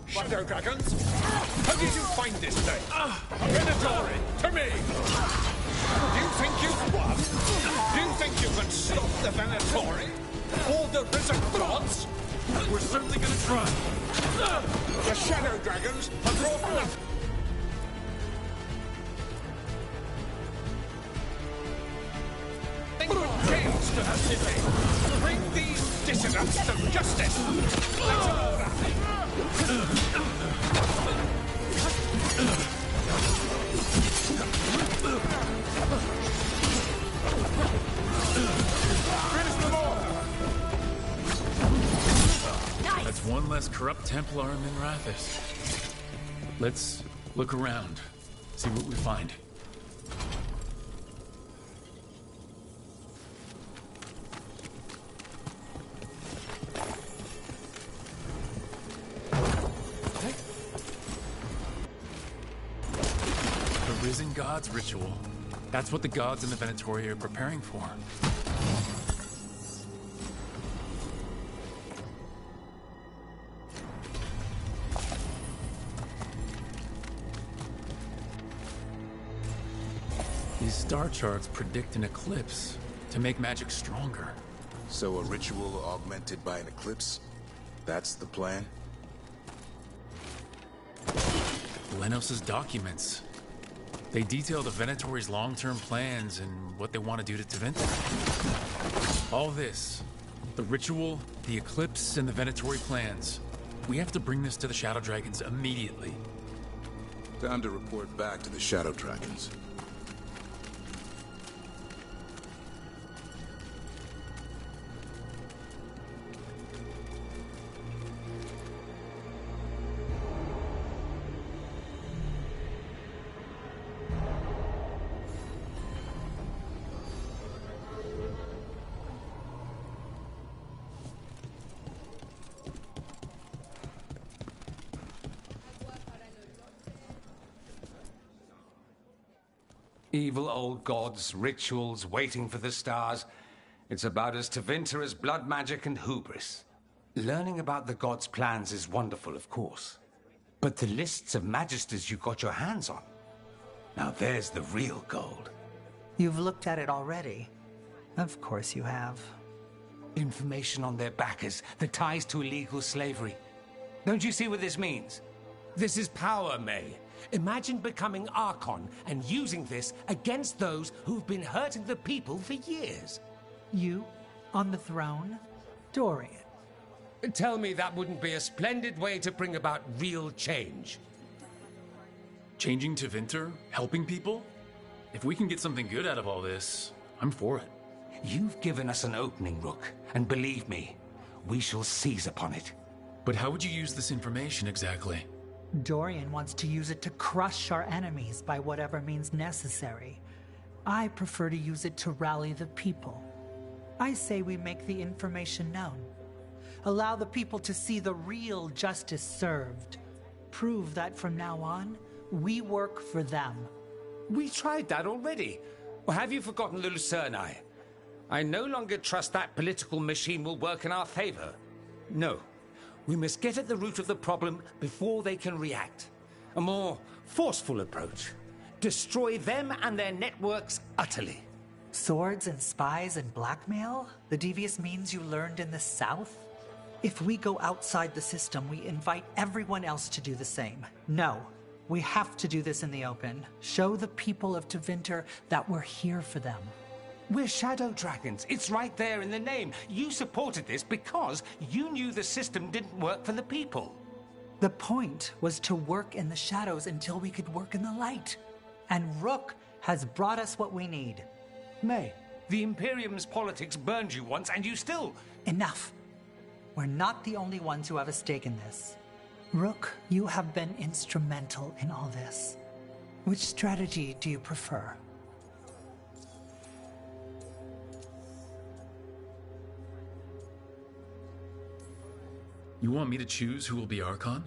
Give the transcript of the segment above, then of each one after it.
Shadow Dragons? How did you find this thing? Venatori, to me! Do you think you've won? Do you think you can stop the Venatori? Or the risen gods? We're certainly gonna try. The Shadow Dragons have brought nothing. Chaos to the city. Bring these dissidents to justice. That's an order. Finish them all. Nice. That's one less corrupt Templar in Minrathis. Let's look around, see what we find. Risen Gods ritual. That's what the gods in the Venatori are preparing for. These star charts predict an eclipse to make magic stronger. So a ritual augmented by an eclipse? That's the plan? Lenos's documents. They detail the Venatori's long-term plans and what they want to do to Tevinter. All this, the ritual, the eclipse, and the Venatori plans. We have to bring this to the Shadow Dragons immediately. Time to report back to the Shadow Dragons. Evil old gods, rituals, waiting for the stars. It's about as Tevinter as blood magic and hubris. Learning about the gods' plans is wonderful, of course. But the lists of magisters you got your hands on, now there's the real gold. You've looked at it already. Of course you have. Information on their backers, the ties to illegal slavery. Don't you see what this means? This is power, May. Imagine becoming Archon and using this against those who've been hurting the people for years. You, on the throne? Dorian. Tell me that wouldn't be a splendid way to bring about real change. Changing Tevinter? Helping people? If we can get something good out of all this, I'm for it. You've given us an opening, Rook, and believe me, we shall seize upon it. But how would you use this information exactly? Dorian wants to use it to crush our enemies by whatever means necessary. I prefer to use it to rally the people. I say we make the information known. Allow the people to see the real justice served. Prove that from now on, we work for them. We tried that already. Or have you forgotten the Lucerni? I no longer trust that political machine will work in our favor. No. We must get at the root of the problem before they can react. A more forceful approach. Destroy them and their networks utterly. Swords and spies and blackmail? The devious means you learned in the South? If we go outside the system, we invite everyone else to do the same. No, we have to do this in the open. Show the people of Tevinter that we're here for them. We're Shadow Dragons. It's right there in the name. You supported this because you knew the system didn't work for the people. The point was to work in the shadows until we could work in the light. And Rook has brought us what we need. May, the Imperium's politics burned you once and you still... Enough. We're not the only ones who have a stake in this. Rook, you have been instrumental in all this. Which strategy do you prefer? You want me to choose who will be Archon?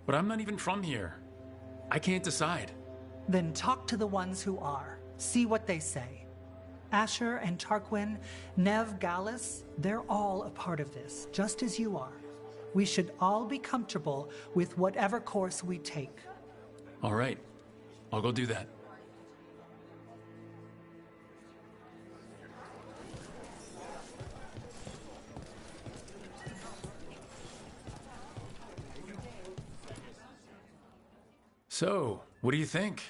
But I'm not even from here. I can't decide. Then talk to the ones who are. See what they say. Asher and Tarquin, Nev, Gallus, they're all a part of this, just as you are. We should all be comfortable with whatever course we take. All right. I'll go do that. So, what do you think?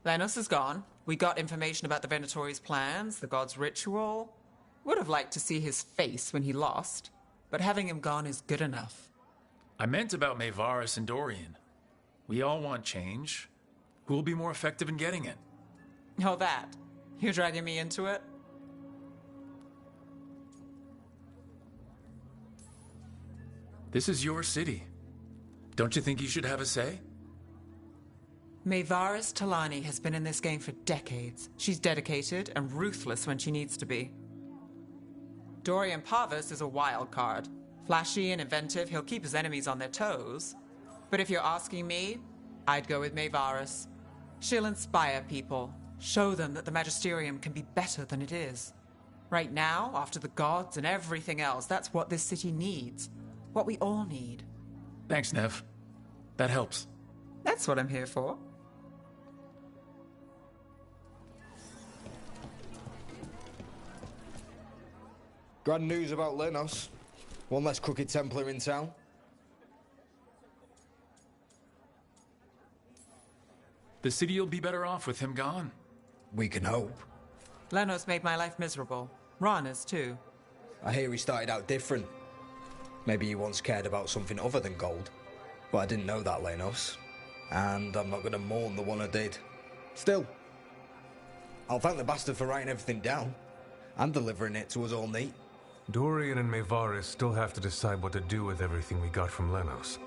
Lenos is gone. We got information about the Venatori's plans, the god's ritual. Would have liked to see his face when he lost, but having him gone is good enough. I meant about Maevaris and Dorian. We all want change. Who will be more effective in getting it? Oh, that. You're dragging me into it? This is your city. Don't you think you should have a say? Maevaris Talani has been in this game for decades. She's dedicated and ruthless when she needs to be. Dorian Parvis is a wild card. Flashy and inventive, he'll keep his enemies on their toes. But if you're asking me, I'd go with Maevaris. She'll inspire people, show them that the Magisterium can be better than it is. Right now, after the gods and everything else, that's what this city needs. What we all need. Thanks, Nev. That helps. That's what I'm here for. Grand news about Lenos. One less crooked Templar in town. The city will be better off with him gone. We can hope. Lenos made my life miserable. Rana's too. I hear he started out different. Maybe he once cared about something other than gold. But I didn't know that, Lenos. And I'm not going to mourn the one I did. Still, I'll thank the bastard for writing everything down. And delivering it to us all neat. Dorian and Maevaris still have to decide what to do with everything we got from Lenos.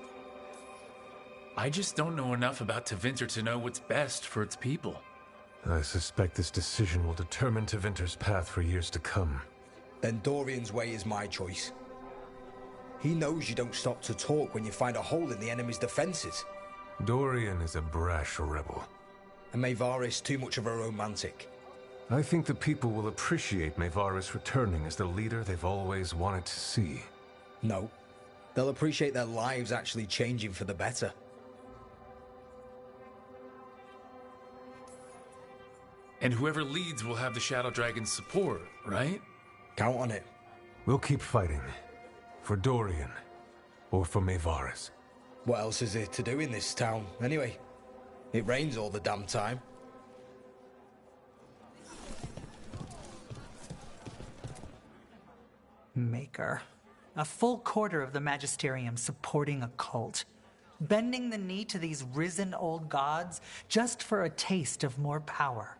I just don't know enough about Tevinter to know what's best for its people. I suspect this decision will determine Tevinter's path for years to come. Then Dorian's way is my choice. He knows you don't stop to talk when you find a hole in the enemy's defenses. Dorian is a brash rebel. And Maevaris too much of a romantic. I think the people will appreciate Maevaris returning as the leader they've always wanted to see. No. They'll appreciate their lives actually changing for the better. And whoever leads will have the Shadow Dragon's support, right? Count on it. We'll keep fighting. For Dorian. Or for Maevaris. What else is there to do in this town, anyway? It rains all the damn time. Maker. A full quarter of the Magisterium supporting a cult. Bending the knee to these risen old gods just for a taste of more power.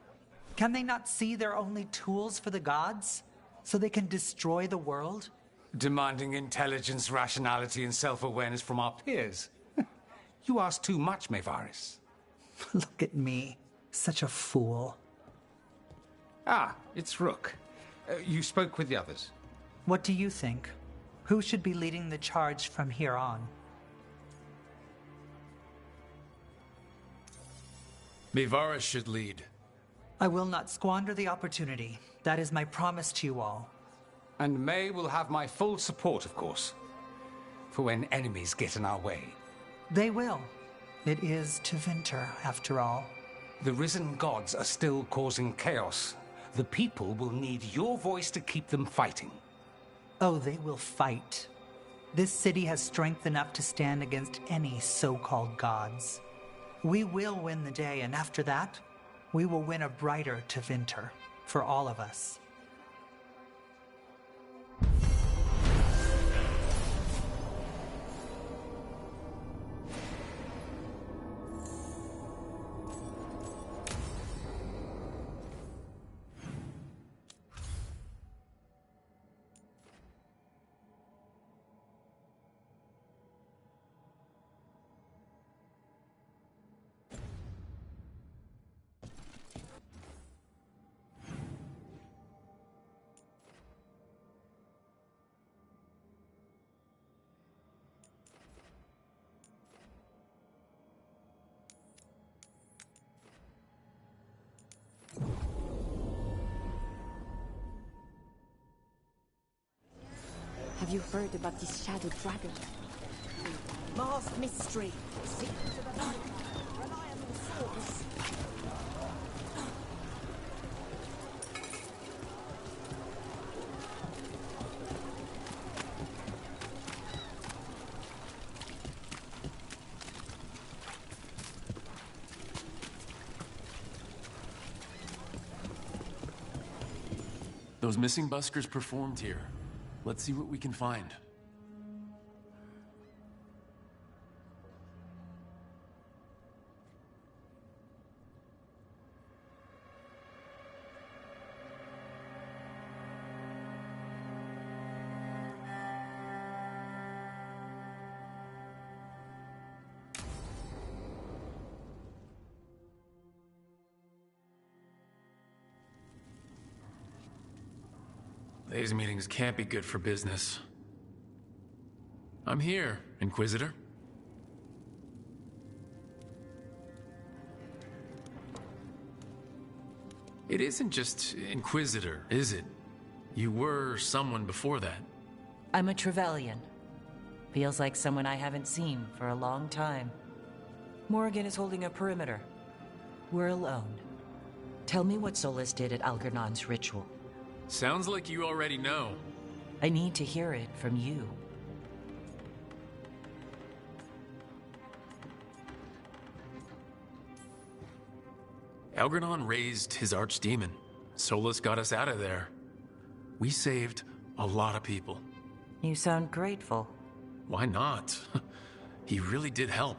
Can they not see they're only tools for the gods? So they can destroy the world? Demanding intelligence, rationality, and self-awareness from our peers. You ask too much, Maevaris. Look at me. Such a fool. Ah, it's Rook. You spoke with the others. What do you think? Who should be leading the charge from here on? Maevaris should lead. I will not squander the opportunity. That is my promise to you all. And May will have my full support, of course. For when enemies get in our way. They will. It is Tevinter, after all. The risen gods are still causing chaos. The people will need your voice to keep them fighting. Oh, they will fight. This city has strength enough to stand against any so-called gods. We will win the day, and after that, we will win a brighter Tevinter for all of us. Have you heard about this Shadow Dragon? Masked mystery. Secrets of the night. Reliable source. Those missing buskers performed here. Let's see what we can find. These meetings can't be good for business. I'm here, Inquisitor. It isn't just Inquisitor, is it? You were someone before that. I'm a Trevelyan. Feels like someone I haven't seen for a long time. Morrigan is holding a perimeter. We're alone. Tell me what Solus did at Algernon's ritual. Sounds like you already know. I need to hear it from you. Algernon raised his archdemon. Solus got us out of there. We saved a lot of people. You sound grateful. Why not? He really did help.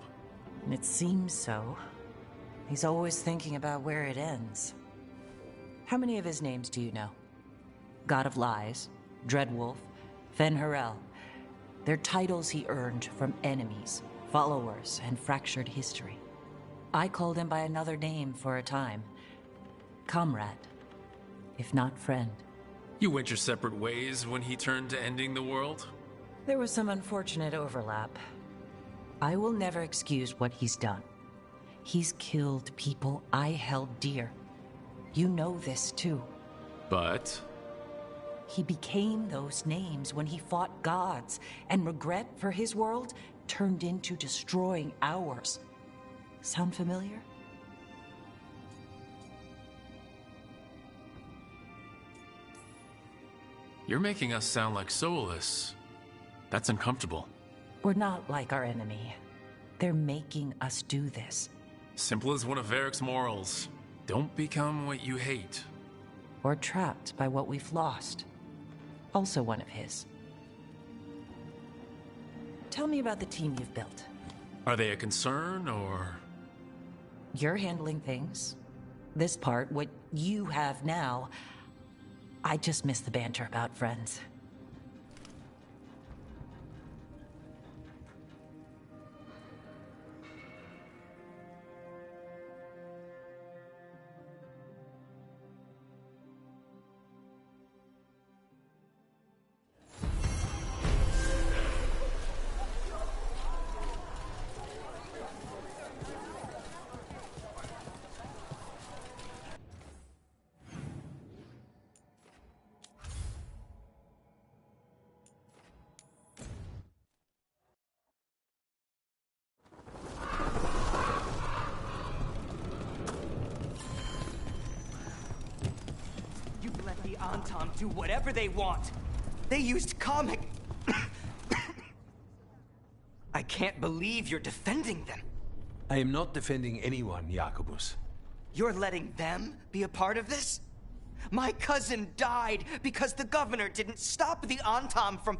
It seems so. He's always thinking about where it ends. How many of his names do you know? God of Lies, Dreadwolf, Fen'Harel. They're titles he earned from enemies, followers, and fractured history. I called him by another name for a time. Comrade, if not friend. You went your separate ways when he turned to ending the world? There was some unfortunate overlap. I will never excuse what he's done. He's killed people I held dear. You know this too. But... he became those names when he fought gods, and regret for his world turned into destroying ours. Sound familiar? You're making us sound like Solus. That's uncomfortable. We're not like our enemy. They're making us do this. Simple as one of Varric's morals. Don't become what you hate. Or trapped by what we've lost. Also one of his. Tell me about the team you've built. Are they a concern, or...? You're handling things. This part, what you have now, I just miss the banter about friends. Anton do whatever they want. They used comic... I can't believe you're defending them. I am not defending anyone, Jacobus. You're letting them be a part of this? My cousin died because the governor didn't stop the Anton from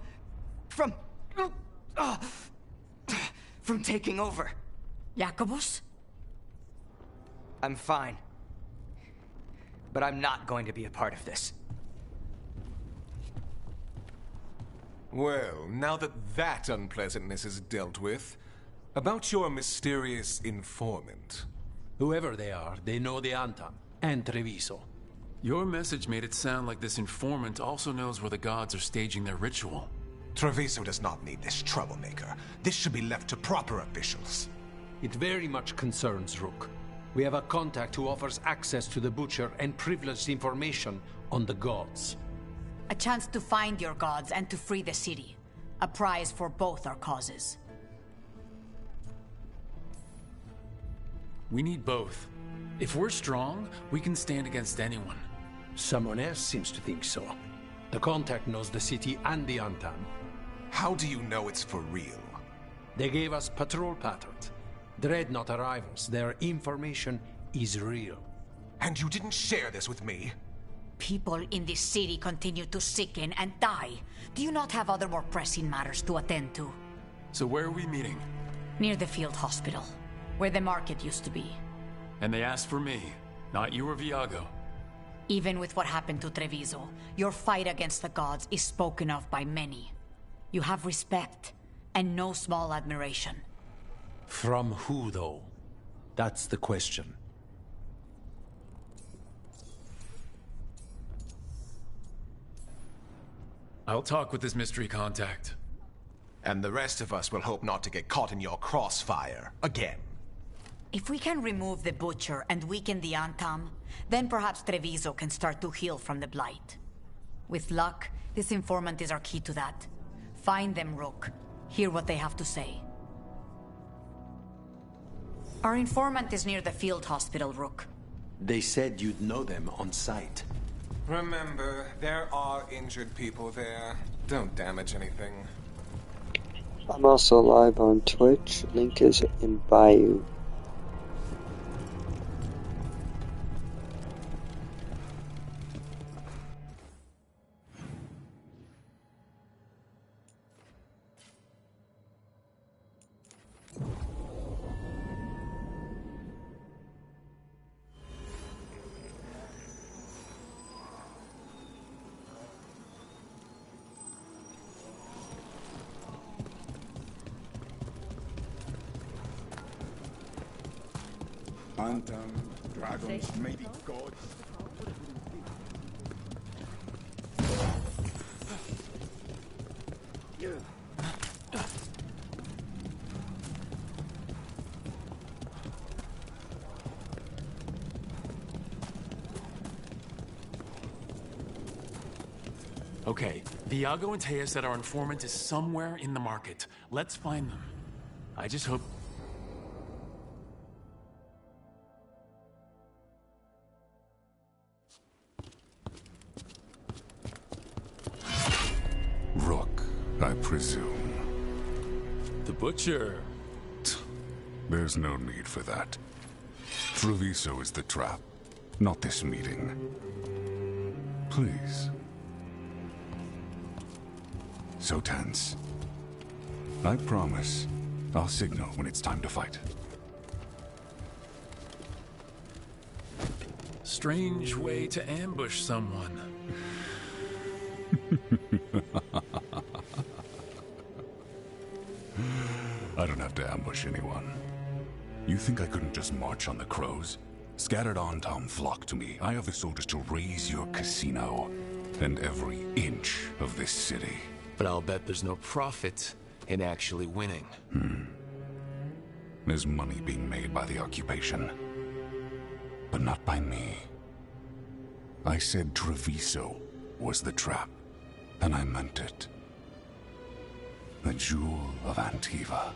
taking over. Jacobus? I'm fine. But I'm not going to be a part of this. Well, now that that unpleasantness is dealt with, about your mysterious informant. Whoever they are, they know the Anton and Treviso. Your message made it sound like this informant also knows where the gods are staging their ritual. Treviso does not need this troublemaker. This should be left to proper officials. It very much concerns Rook. We have a contact who offers access to the Butcher and privileged information on the gods. A chance to find your gods and to free the city. A prize for both our causes. We need both. If we're strong, we can stand against anyone. Someone else seems to think so. The contact knows the city and the Antam. How do you know it's for real? They gave us patrol patterns. Dreadnought arrivals. Their information is real. And you didn't share this with me? People in this city continue to sicken and die. Do you not have other more pressing matters to attend to? So where are we meeting? Near the field hospital, where the market used to be. And they asked for me, not you or Viago. Even with what happened to Treviso, your fight against the gods is spoken of by many. You have respect, and no small admiration. From who, though? That's the question. I'll talk with this mystery contact. And the rest of us will hope not to get caught in your crossfire again. If we can remove the Butcher and weaken the Antam, then perhaps Treviso can start to heal from the Blight. With luck, this informant is our key to that. Find them, Rook. Hear what they have to say. Our informant is near the field hospital, Rook. They said you'd know them on sight. Remember, there are injured people there. Don't damage anything. I'm also live on Twitch. Link is in bio. Antam, dragons, maybe gods. Okay, Viago and Taya said our informant is somewhere in the market. Let's find them. I just hope... Rook, I presume. The Butcher. There's no need for that. Treviso is the trap, not this meeting. Please. So tense. I promise, I'll signal when it's time to fight. Strange way to ambush someone. I don't have to ambush anyone. You think I couldn't just march on the crows? Scattered Antam flock to me. I have the soldiers to raise your casino and every inch of this city. But I'll bet there's no profit in actually winning. There's money being made by the occupation. But not by me. I said Treviso was the trap, and I meant it. The jewel of Antiva.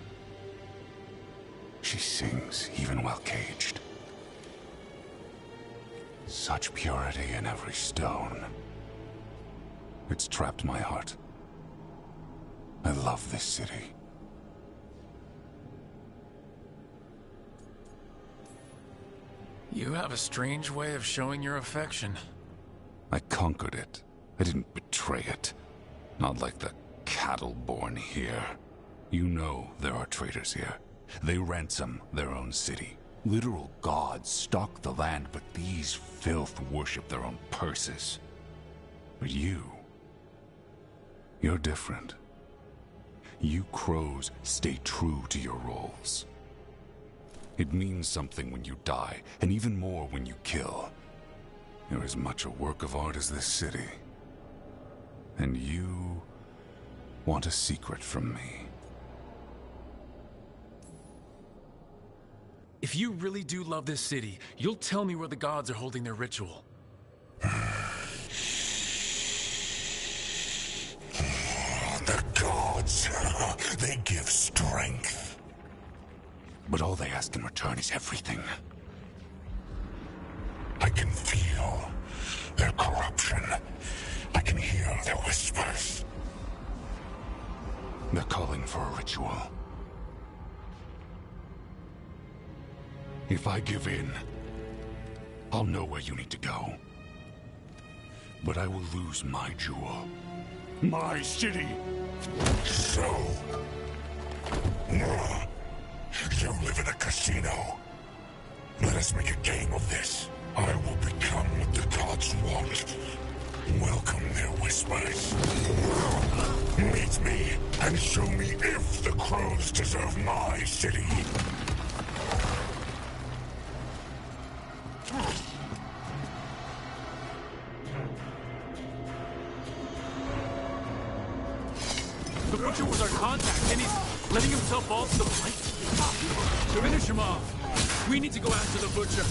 She sings even while caged. Such purity in every stone. It's trapped my heart. I love this city. You have a strange way of showing your affection. I conquered it. I didn't betray it. Not like the cattle born here. You know there are traitors here. They ransom their own city. Literal gods stalk the land, but these filth worship their own purses. But you're different. You crows stay true to your roles. It means something when you die, and even more when you kill. You're as much a work of art as this city. And you want a secret from me. If you really do love this city, you'll tell me where the gods are holding their ritual. The gods, they give strength. But all they ask in return is everything. I can feel their corruption. I can hear their whispers. They're calling for a ritual. If I give in, I'll know where you need to go. But I will lose my jewel. My city! So... you live in a casino. Let us make a game of this. I will become what the gods want. Welcome their whispers. Meet me and show me if the crows deserve my city. The Butcher was our contact, and he's letting himself fall to the blight. Finish him off. We need to go after the Butcher.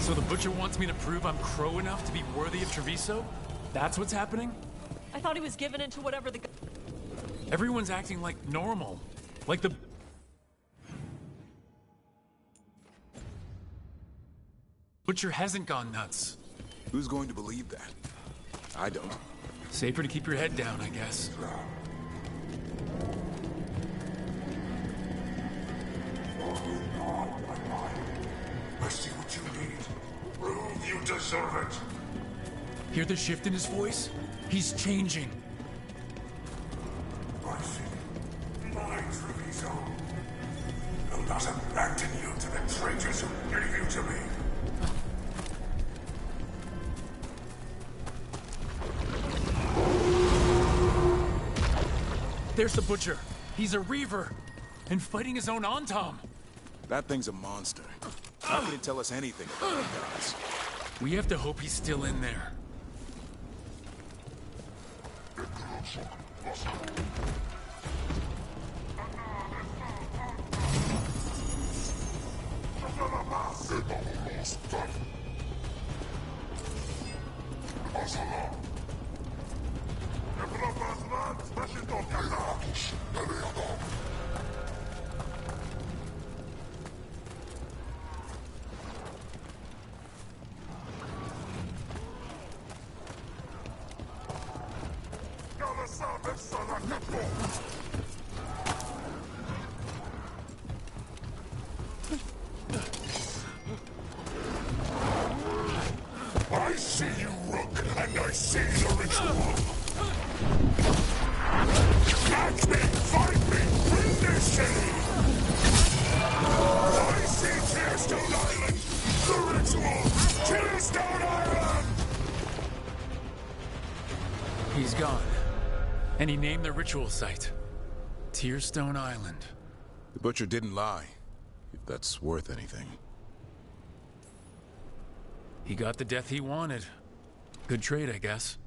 So the Butcher wants me to prove I'm crow enough to be worthy of Treviso? That's what's happening? I thought he was given into whatever the... Everyone's acting like normal. Like the... Butcher hasn't gone nuts. Who's going to believe that? I don't. Safer to keep your head down, I guess. I see what you need. Prove you deserve it. Hear the shift in his voice? He's changing. I see. My Treviso. Will not abandon you to the traitors who gave you to me. There's the Butcher. He's a Reaver. And fighting his own Antom. That thing's a monster. How can it tell us anything about the gods? We have to hope he's still in there. I see you, Rook, and I see the ritual. Catch me, fight me, bring this city. I see Tearstone Island, the ritual, Tearstone Island. He's gone. And he named the ritual site. Tearstone Island. The Butcher didn't lie, if that's worth anything. He got the death he wanted. Good trade, I guess.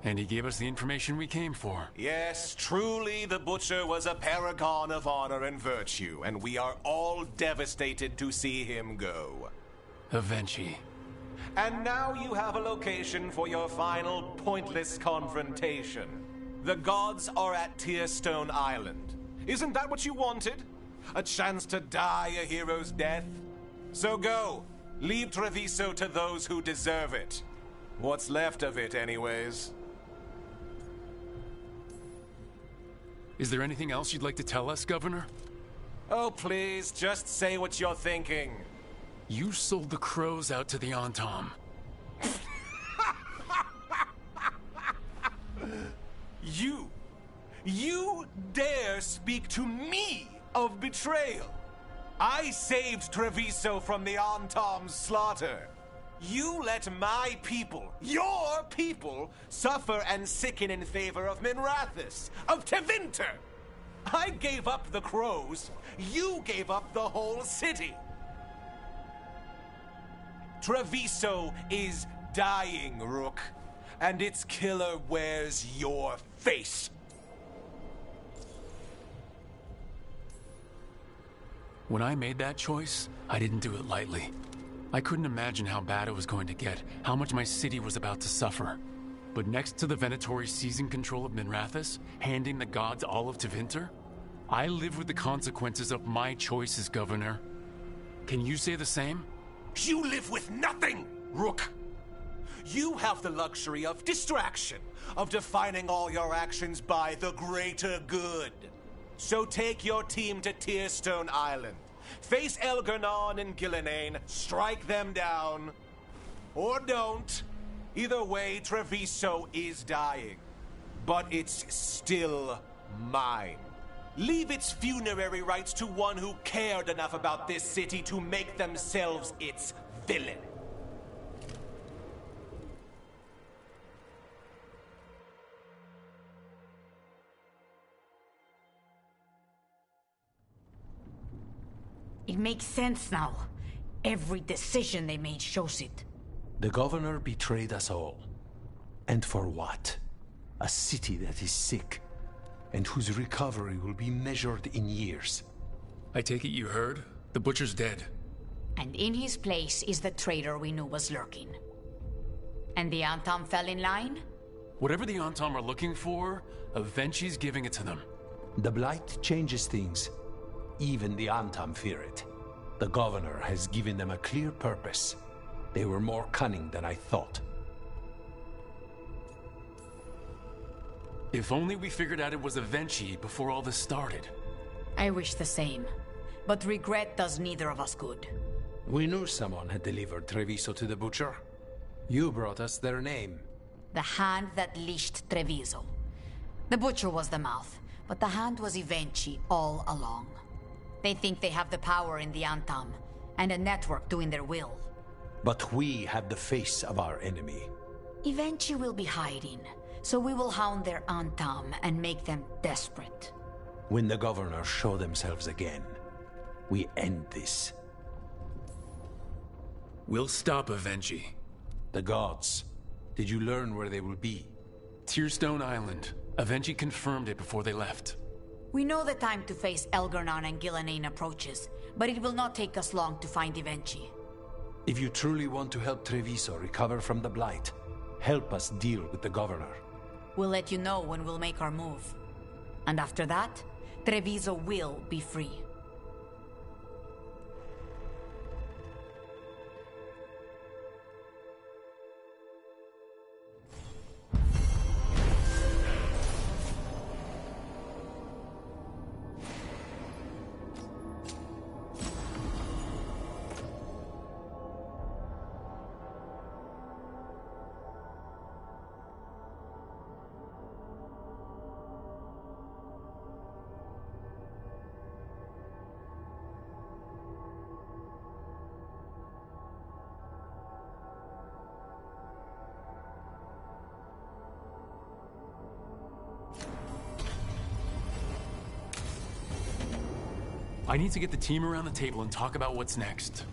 And he gave us the information we came for. Yes, truly the Butcher was a paragon of honor and virtue, and we are all devastated to see him go. Avenchi. And now you have a location for your final pointless confrontation. The gods are at Tearstone Island. Isn't that what you wanted? A chance to die a hero's death? So go. Leave Treviso to those who deserve it. What's left of it, anyways. Is there anything else you'd like to tell us, Governor? Oh, please, just say what you're thinking. You sold the crows out to the Antom. You dare speak to me of betrayal? I saved Treviso from the Antom's slaughter. You let my people, your people, suffer and sicken in favor of Minrathous, of Tevinter. I gave up the crows. You gave up the whole city. Treviso is dying, Rook, and its killer wears your face. When I made that choice, I didn't do it lightly. I couldn't imagine how bad it was going to get, how much my city was about to suffer. But next to the Venatori seizing control of Minrathous, handing the gods all of Tevinter, I live with the consequences of my choices, Governor. Can you say the same? You live with nothing, Rook! You have the luxury of distraction, of defining all your actions by the greater good. So take your team to Tearstone Island. Face Elgernon and Gillenane, strike them down. Or don't. Either way, Treviso is dying. But it's still mine. Leave its funerary rites to one who cared enough about this city to make themselves its villain. It makes sense now. Every decision they made shows it. The governor betrayed us all. And for what? A city that is sick, and whose recovery will be measured in years. I take it you heard? The Butcher's dead. And in his place is the traitor we knew was lurking. And the Antam fell in line? Whatever the Antam are looking for, Avenci's giving it to them. The Blight changes things. Even the Antam fear it. The governor has given them a clear purpose. They were more cunning than I thought. If only we figured out it was Avenci before all this started. I wish the same. But regret does neither of us good. We knew someone had delivered Treviso to the Butcher. You brought us their name. The hand that leashed Treviso. The Butcher was the mouth, but the hand was Avenci all along. They think they have the power in the Antam, and a network doing their will. But we have the face of our enemy. Avenci will be hiding, so we will hound their Antam and make them desperate. When the governors show themselves again, we end this. We'll stop Avenci. The gods. Did you learn where they will be? Tearstone Island. Avenci confirmed it before they left. We know the time to face Elgernon and Gillenane approaches, but it will not take us long to find Avenci. If you truly want to help Treviso recover from the Blight, help us deal with the governor. We'll let you know when we'll make our move. And after that, Treviso will be free. I need to get the team around the table and talk about what's next.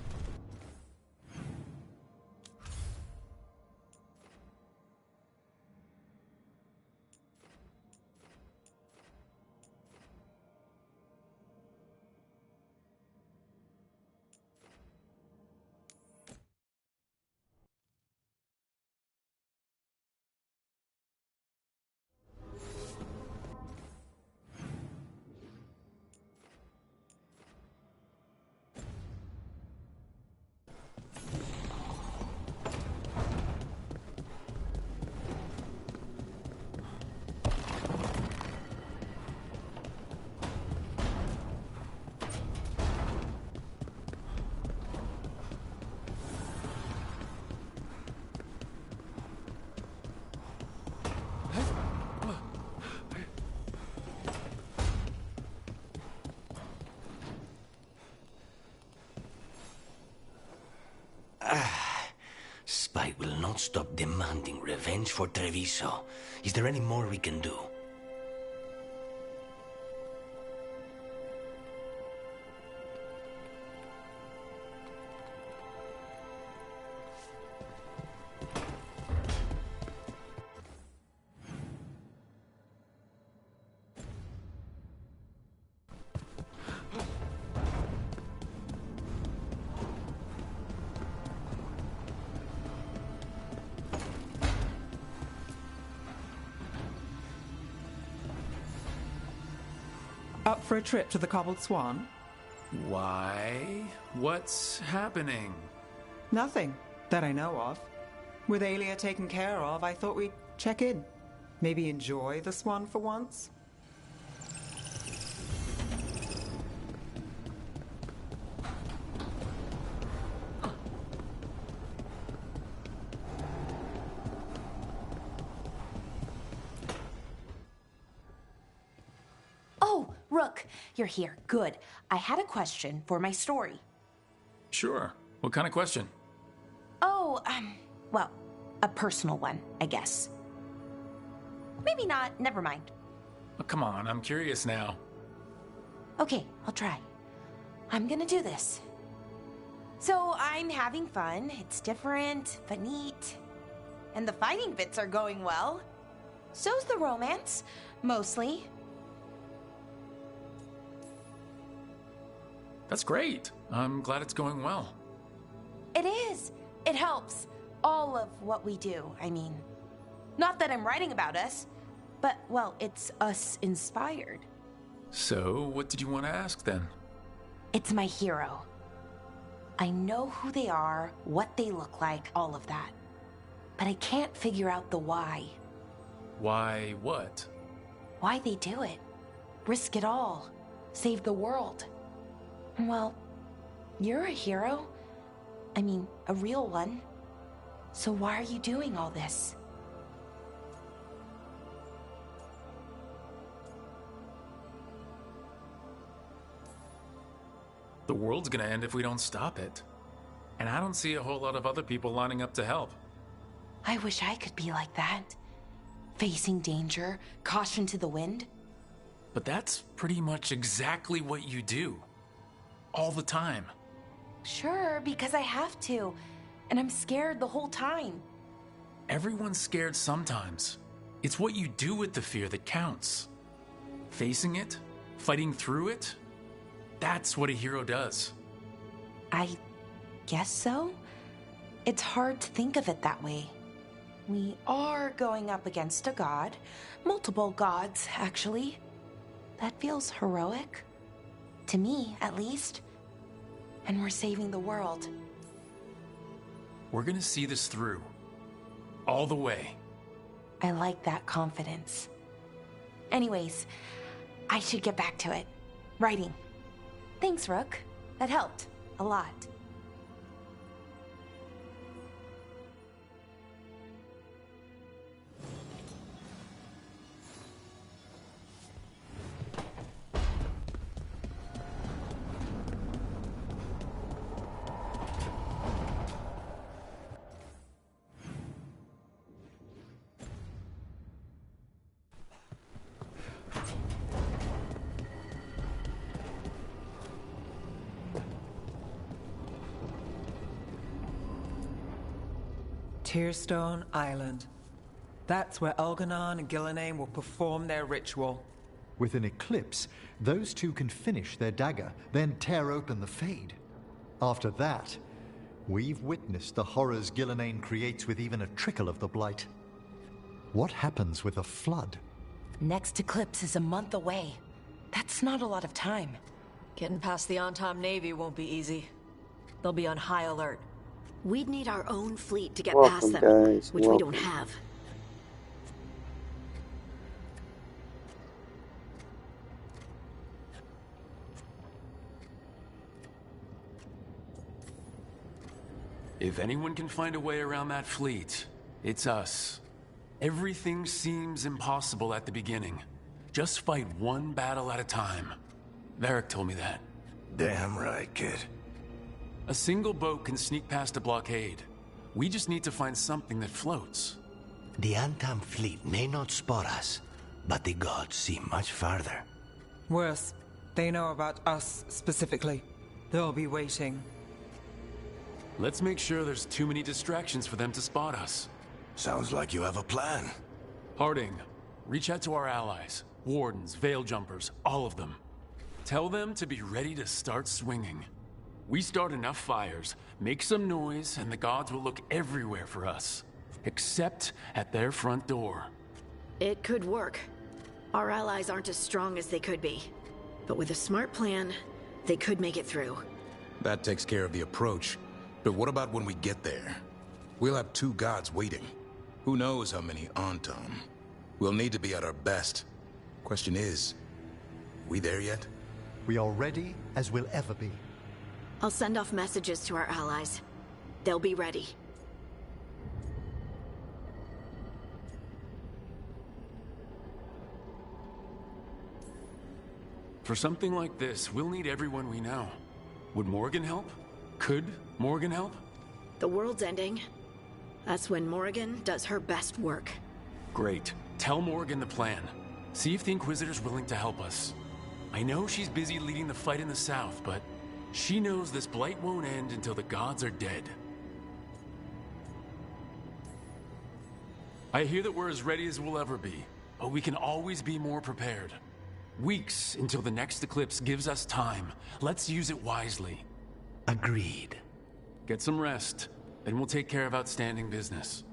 Spite will not stop demanding revenge for Treviso. Is there any more we can do? Up for a trip to the Cobbled Swan? Why? What's happening? Nothing that I know of. With Aelia taken care of, I thought we'd check in. Maybe enjoy the Swan for once? Oh, Rook, you're here. Good. I had a question for my story. Sure. What kind of question? Oh, well, a personal one, I guess. Maybe not. Never mind. Oh, come on, I'm curious now. Okay, I'll try. I'm gonna do this. So I'm having fun. It's different, but neat. And the fighting bits are going well. So's the romance, mostly. That's great. I'm glad it's going well. It is. It helps. All of what we do, I mean. Not that I'm writing about us, but, well, it's us inspired. So, what did you want to ask then? It's my hero. I know who they are, what they look like, all of that. But I can't figure out the why. Why what? Why they do it. Risk it all. Save the world. Well, you're a hero. I mean, a real one. So why are you doing all this? The world's gonna end if we don't stop it. And I don't see a whole lot of other people lining up to help. I wish I could be like that. Facing danger, caution to the wind. But that's pretty much exactly what you do. All the time. Sure, because I have to. And I'm scared the whole time. Everyone's scared sometimes. It's what you do with the fear that counts. Facing it, fighting through it, that's what a hero does. I guess so. It's hard to think of it that way. We are going up against a god. Multiple gods, actually. That feels heroic. To me, at least. And we're saving the world. We're gonna see this through. All the way. I like that confidence. Anyways, I should get back to it. Writing. Thanks, Rook. That helped. A lot. Tearstone Island. That's where Elganon and Gillenane will perform their ritual. With an eclipse, those two can finish their dagger, then tear open the Fade. After that, we've witnessed the horrors Gillenane creates with even a trickle of the Blight. What happens with a flood? Next eclipse is a month away. That's not a lot of time. Getting past the Antom Navy won't be easy. They'll be on high alert. We'd need our own fleet to get Welcome, past them, guys. which we don't have. If anyone can find a way around that fleet, it's us. Everything seems impossible at the beginning. Just fight one battle at a time. Varric told me that. Damn right, kid. A single boat can sneak past a blockade. We just need to find something that floats. The Antam fleet may not spot us, but the gods see much farther. Worse, they know about us specifically. They'll be waiting. Let's make sure there's too many distractions for them to spot us. Sounds like you have a plan. Harding, reach out to our allies. Wardens, Veil Jumpers, all of them. Tell them to be ready to start swinging. We start enough fires, make some noise, and the gods will look everywhere for us. Except at their front door. It could work. Our allies aren't as strong as they could be. But with a smart plan, they could make it through. That takes care of the approach. But what about when we get there? We'll have 2 gods waiting. Who knows how many Antam? We'll need to be at our best. Question is, we there yet? We are ready as we'll ever be. I'll send off messages to our allies. They'll be ready. For something like this, we'll need everyone we know. Would Morgan help? Could Morgan help? The world's ending. That's when Morgan does her best work. Great. Tell Morgan the plan. See if the Inquisitor's willing to help us. I know she's busy leading the fight in the south, but she knows this blight won't end until the gods are dead. I hear that we're as ready as we'll ever be, but we can always be more prepared. Weeks until the next eclipse gives us time. Let's use it wisely. Agreed. Get some rest, then we'll take care of outstanding business.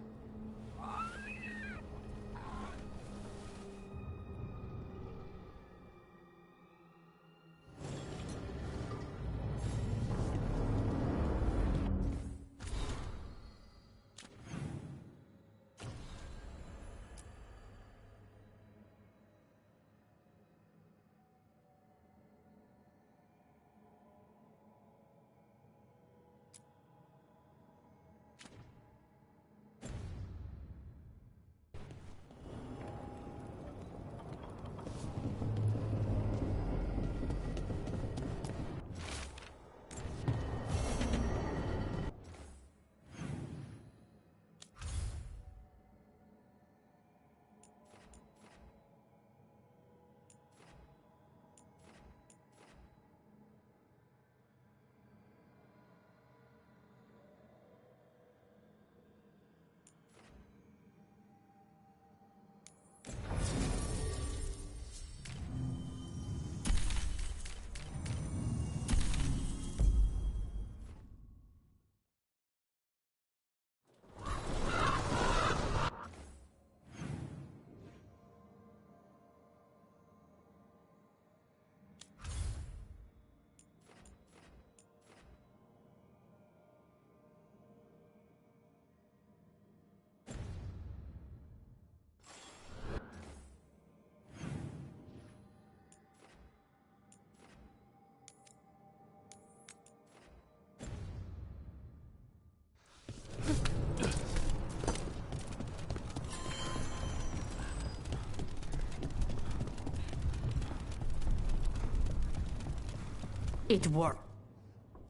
It worked.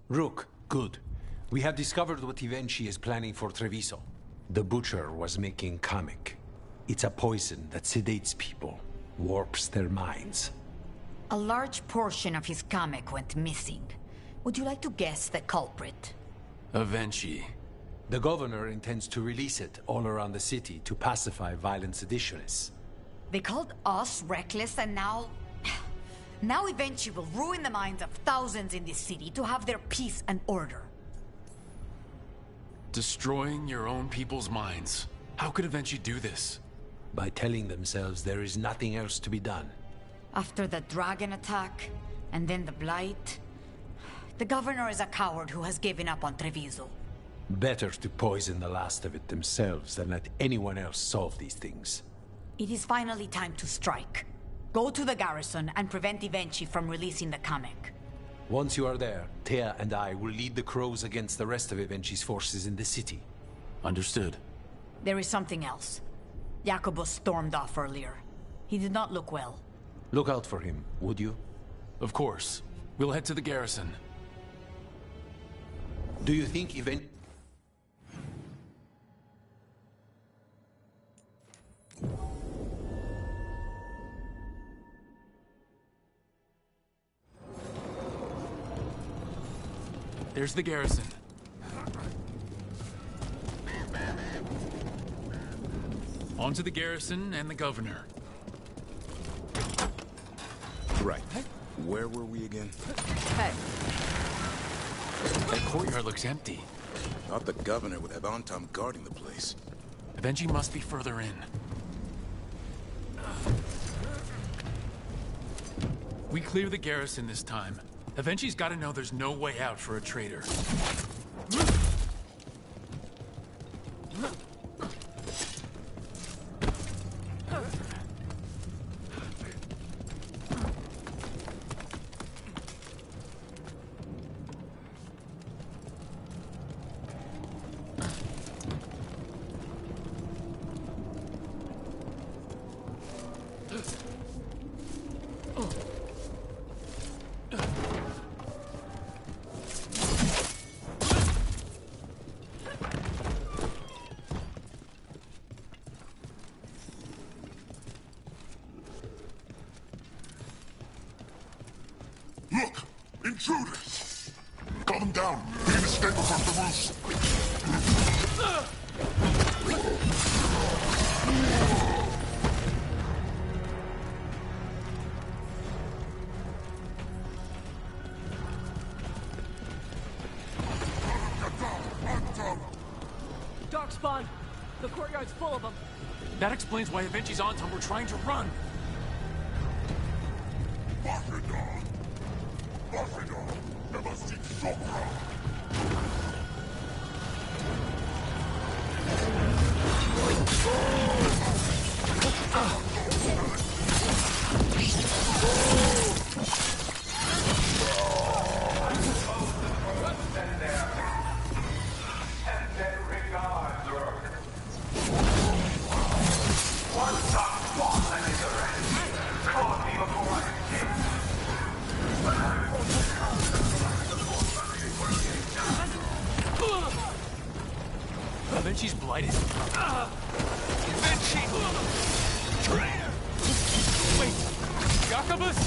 Rook, good. We have discovered what Ivenchi is planning for Treviso. The Butcher was making Kamek. It's a poison that sedates people, warps their minds. A large portion of his Kamek went missing. Would you like to guess the culprit? Eventually. The governor intends to release it all around the city to pacify violent seditionists. They called us reckless, and now... Now Eventually will ruin the minds of thousands in this city to have their peace and order. Destroying your own people's minds. How could Eventually do this? By telling themselves there is nothing else to be done. After the dragon attack, and then the blight... The governor is a coward who has given up on Treviso. Better to poison the last of it themselves than let anyone else solve these things. It is finally time to strike. Go to the garrison and prevent Ivenchi from releasing the Kamek. Once you are there, Thea and I will lead the Crows against the rest of Ivenchi's forces in the city. Understood. There is something else. Jacobus stormed off earlier. He did not look well. Look out for him, would you? Of course. We'll head to the garrison. Do you think Ivenchi... There's the garrison. On to the garrison and the governor. Right. Where were we again? Hey. That courtyard looks empty. Thought the governor would have Antam guarding the place. Eventually must be further in. We clear the garrison this time. Avenci's gotta know there's no way out for a traitor. Look! Intruders! Got them down! We can escape across the roofs! Darkspawn! The courtyard's full of them. That explains why Avenci's Anton were trying to run. Avenci's blighted. Avenci! Traitor! Wait, Jacobus?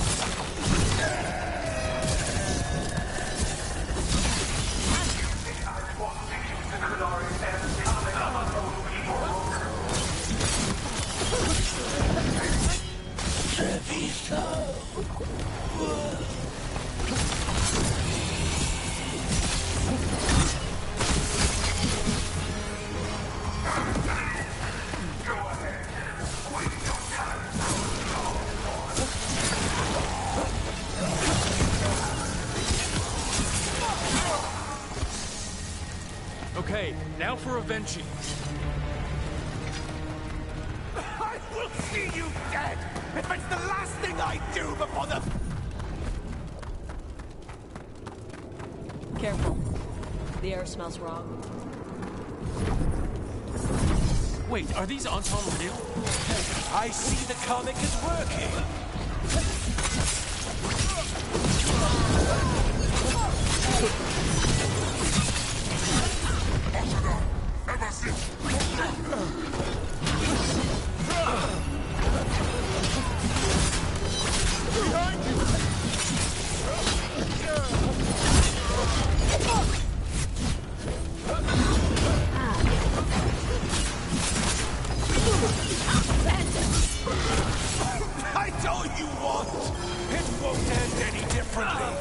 Okay, now for Avenci. I will see you dead! If it's the last thing I do before the... Careful. The air smells wrong. Wait, are these Anton real? I see the comic is working! I told you once! It won't end any differently!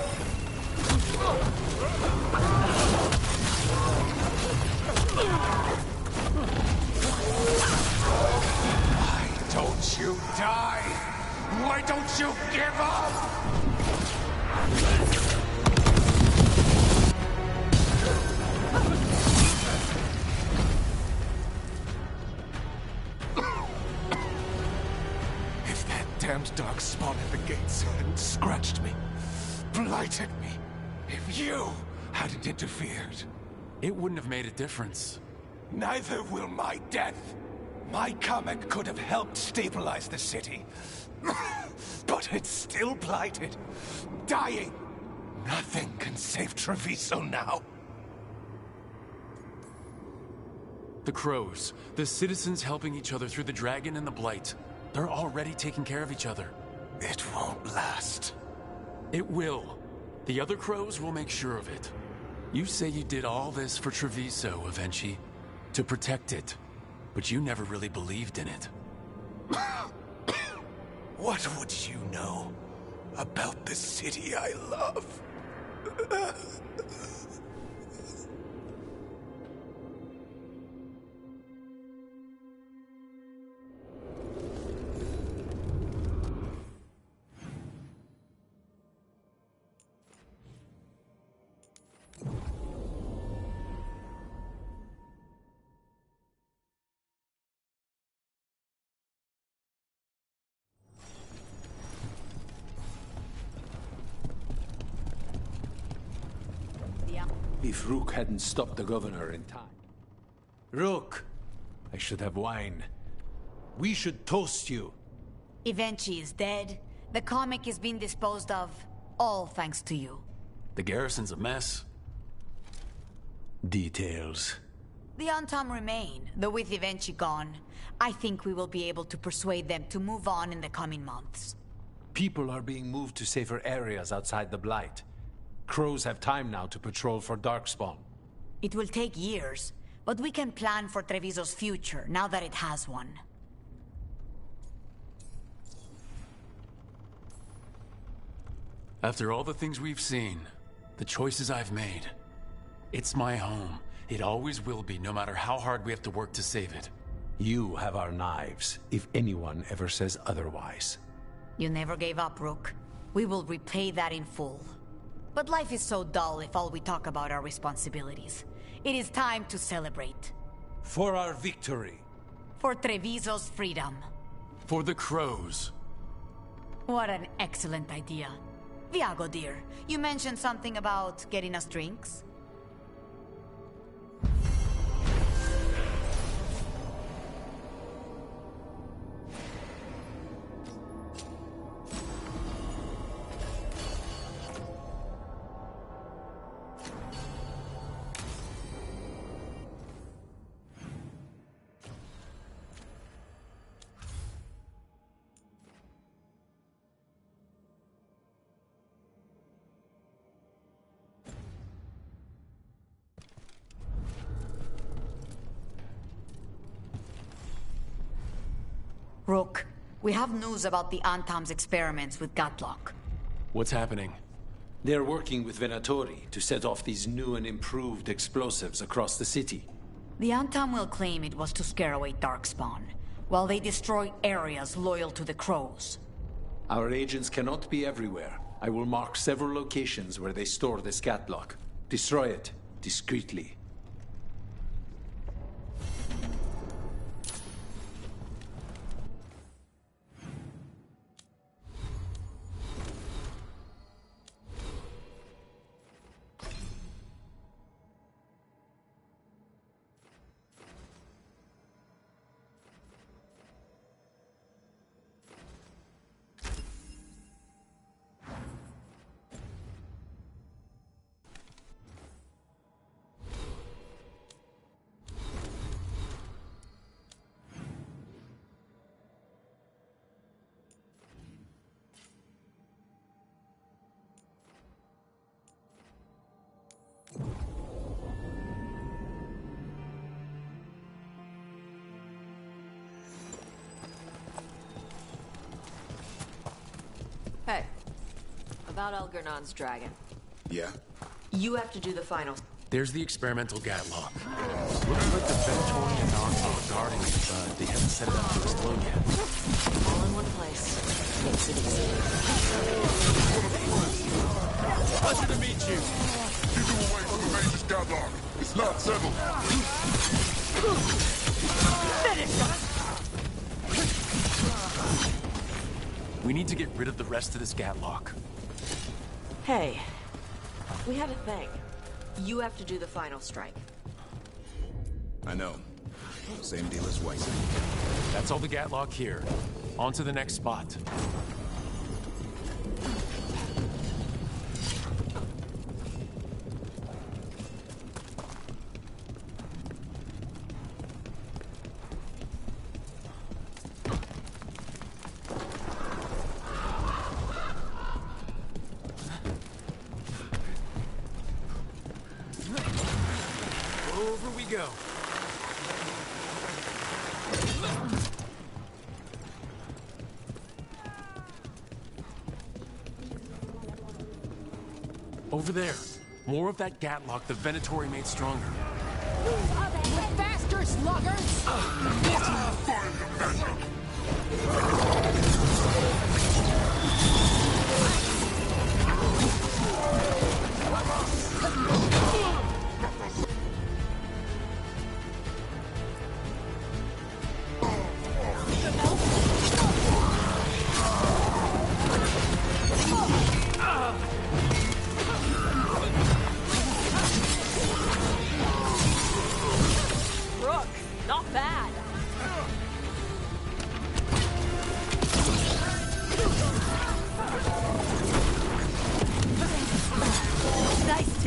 Why don't you die? Why don't you give up? If that damned darkspawn at the gates hadn't scratched me, blighted me, if you hadn't interfered, it wouldn't have made a difference. Neither will my death. My comet could have helped stabilize the city. But it's still blighted, dying. Nothing can save Treviso now. The Crows, the citizens helping each other through the Dragon and the Blight. They're already taking care of each other. It won't last. It will. The other Crows will make sure of it. You say you did all this for Treviso, Avenci, to protect it, but you never really believed in it. What would you know about the city I love? If Rook hadn't stopped the governor in time. Rook! I should have wine. We should toast you. Evenchi is dead. The comic is being disposed of. All thanks to you. The garrison's a mess. Details. The Antam remain, though with Evenchi gone, I think we will be able to persuade them to move on in the coming months. People are being moved to safer areas outside the Blight. Crows have time now to patrol for Darkspawn. It will take years, but we can plan for Treviso's future now that it has one. After all the things we've seen, the choices I've made, it's my home. It always will be, no matter how hard we have to work to save it. You have our knives, if anyone ever says otherwise. You never gave up, Rook. We will repay that in full. But life is so dull if all we talk about are responsibilities. It is time to celebrate. For our victory. For Treviso's freedom. For the crows. What an excellent idea. Viago, dear, you mentioned something about getting us drinks? Rook, we have news about the Antam's experiments with Gatlock. What's happening? They're working with Venatori to set off these new and improved explosives across the city. The Antam will claim it was to scare away Darkspawn, while they destroy areas loyal to the Crows. Our agents cannot be everywhere. I will mark several locations where they store this Gatlock. Destroy it, discreetly. Hey, about Elgernon's dragon. Yeah? You have to do the final. There's the experimental Gatlock. Looks like the Venatori and Nons are guarding it, but they haven't set it up to explode yet. All in one place. Makes it easy. Pleasure to meet you. Keep him away from the Mage's Gatlock. It's not settled. We need to get rid of the rest of this Gatlock. Hey, we have a thing. You have to do the final strike. I know. Same deal as Weiss. That's all the Gatlock here. On to the next spot. Over we go. Over there. More of that Gatlock the Venatori made stronger. Faster, sluggers!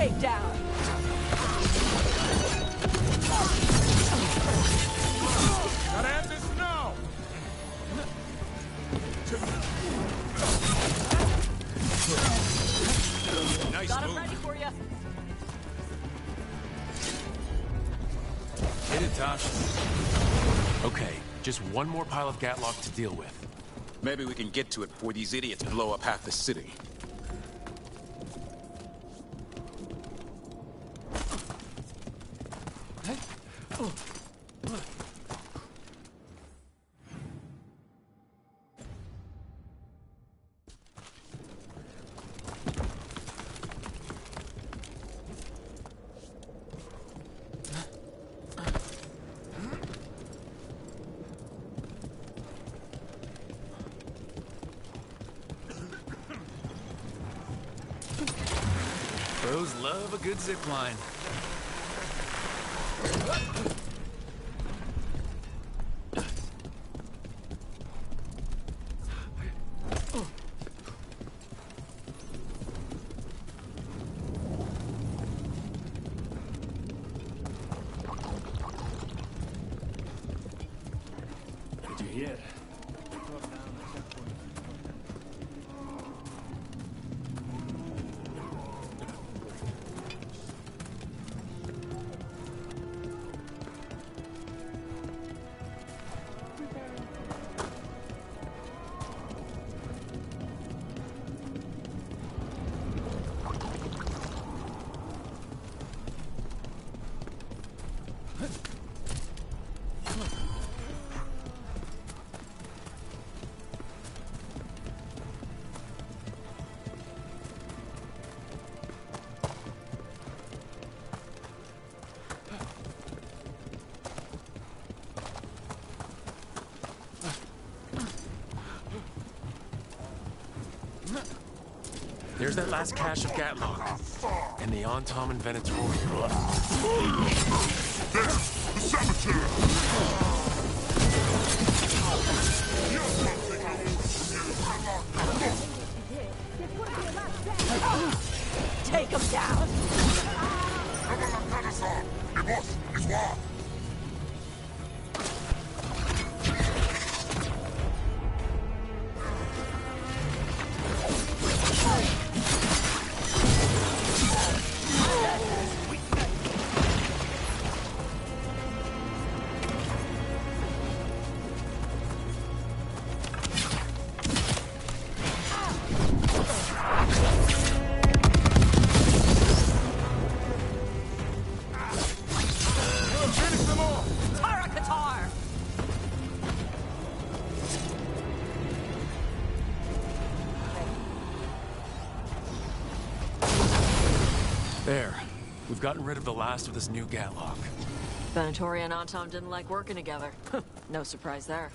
takedown. Gotta end this now! Nice Got him move. ready for you. Hit it, Tosh. Okay, just one more pile of Gatlock to deal with. Maybe we can get to it before these idiots blow up half the city. Pros love a good zip line. Did you hear? There's that last cache of Gatlock. And the Antom and Venator. There! The saboteur! Here's something I want from you. Take him down. Et boss, it's war! There. We've gotten rid of the last of this new Gatlock. Venator and Antom didn't like working together. No surprise there.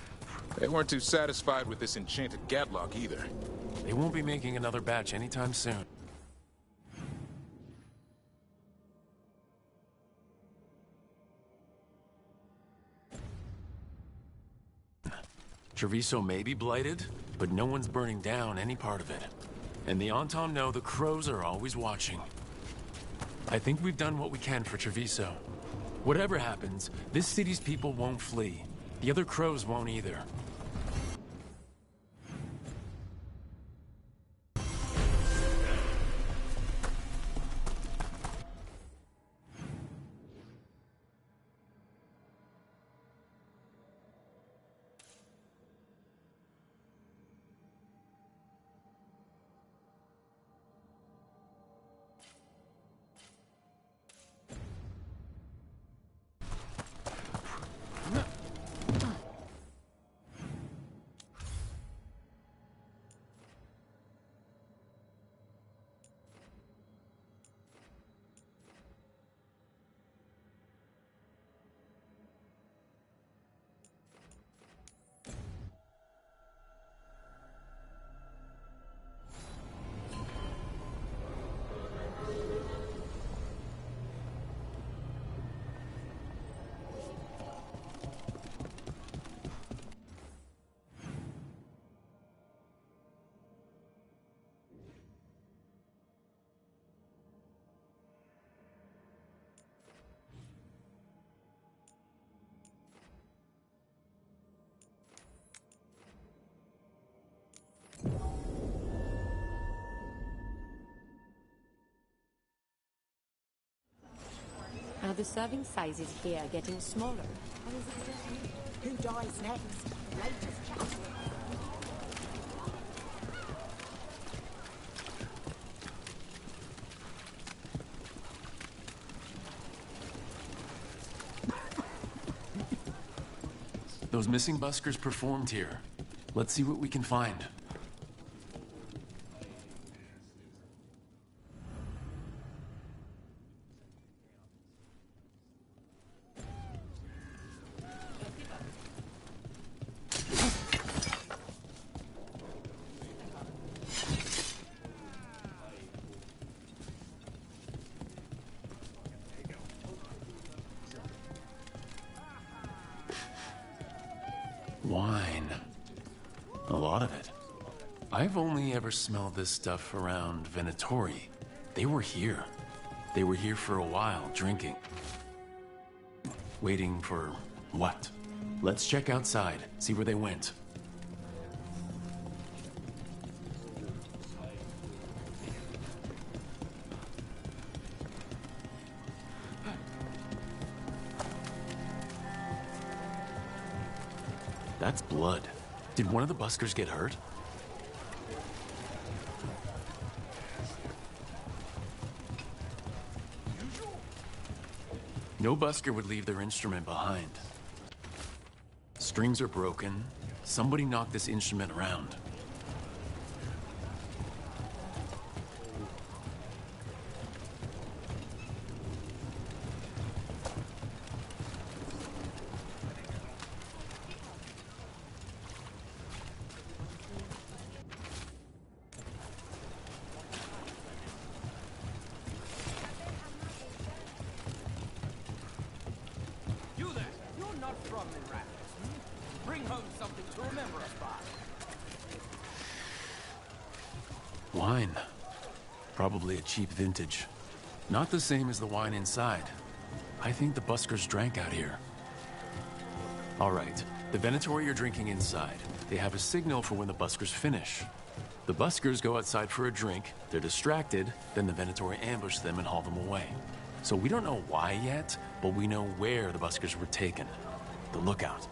They weren't too satisfied with this enchanted Gatlock either. They won't be making another batch anytime soon. Treviso may be blighted, but no one's burning down any part of it. And the Antom know the crows are always watching. I think we've done what we can for Treviso. Whatever happens, this city's people won't flee. The other crows won't either. Are the serving sizes here getting smaller? Who dies next? Latest chapter. Those missing buskers performed here. Let's see what we can find. Wine. A lot of it. I've only ever smelled this stuff around Venatori. They were here. They were here for a while, drinking. Waiting for what? Let's check outside, see where they went. That's blood. Did one of the buskers get hurt? No busker would leave their instrument behind. Strings are broken. Somebody knocked this instrument around. Wine. Probably a cheap vintage. Not the same as the wine inside. I think the buskers drank out here. All right, the Venatori are drinking inside. They have a signal for when the buskers finish. The buskers go outside for a drink, they're distracted, then the Venatori ambush them and haul them away. So we don't know why yet, but we know where the buskers were taken. The lookout.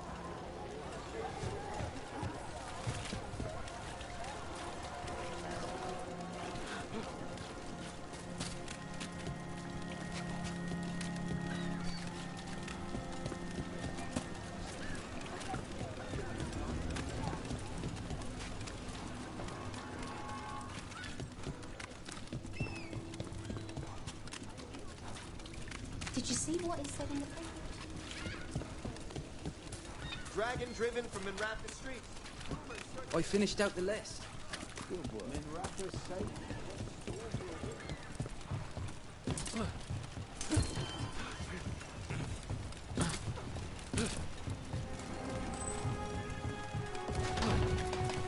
Did you see what it said in the paper? Dragon driven from Minraptor Street. I finished out the list. Good work. Minraptor safe.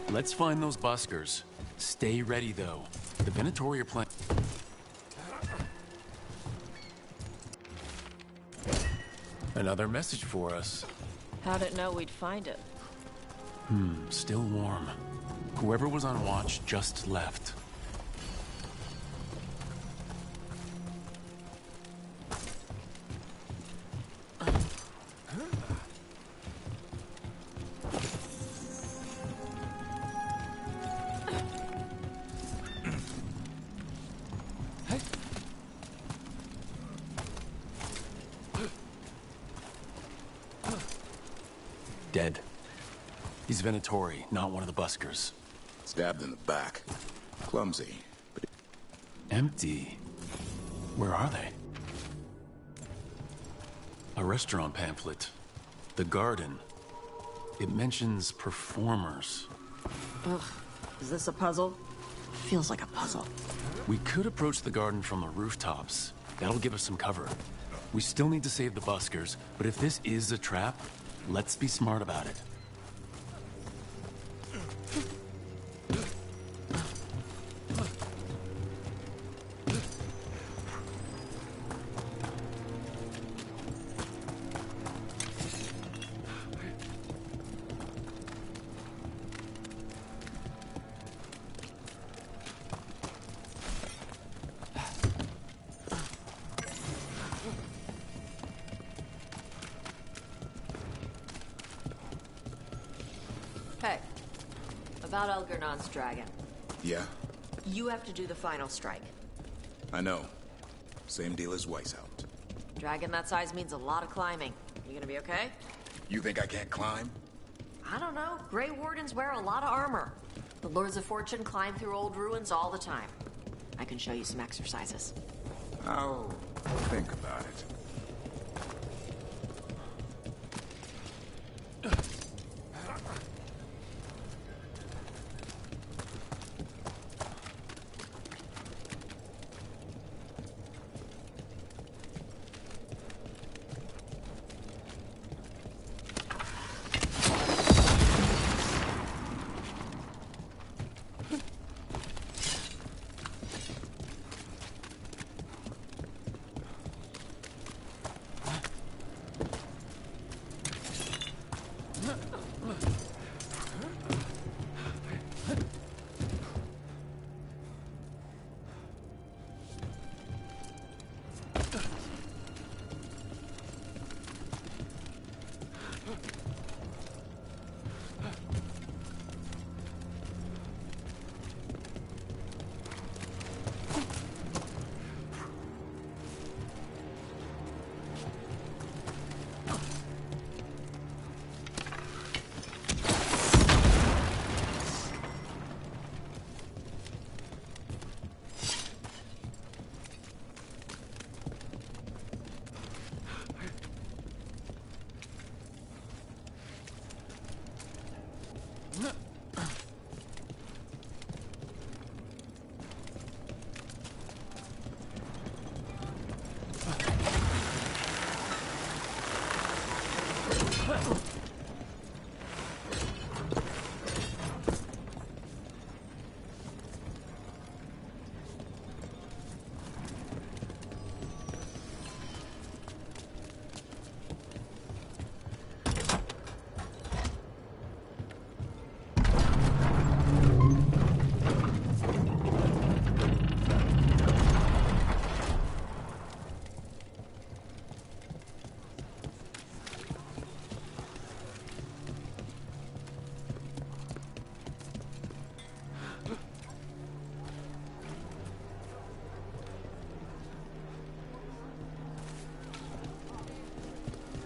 Let's find those buskers. Stay ready, though. The Venatori are playing. Another message for us. How'd it know we'd find it? Still warm. Whoever was on watch just left. Dead. He's Venatori, not one of the buskers. Stabbed in the back. Clumsy, but... Empty. Where are they? A restaurant pamphlet. The Garden. It mentions performers. Ugh. Is this a puzzle? Feels like a puzzle. We could approach the garden from the rooftops. That'll give us some cover. We still need to save the buskers, but if this is a trap, let's be smart about it. About Elgernon's dragon. Yeah, You have to do the final strike. I know. Same deal as Weishaupt. Dragon that size means a lot of climbing. You gonna be okay? You think I can't climb? I don't know. Grey Wardens wear a lot of armor. The Lords of Fortune climb through old ruins all the time. I can show you some exercises. I'll think about it.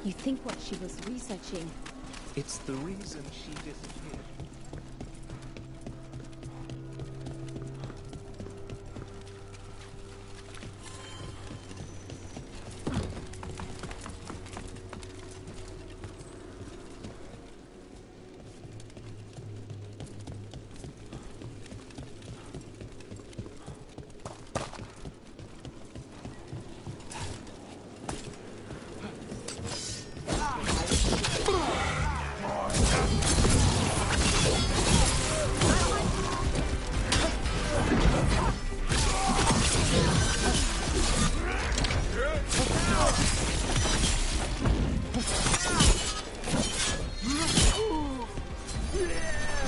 You think what she was researching? It's the reason she disappeared.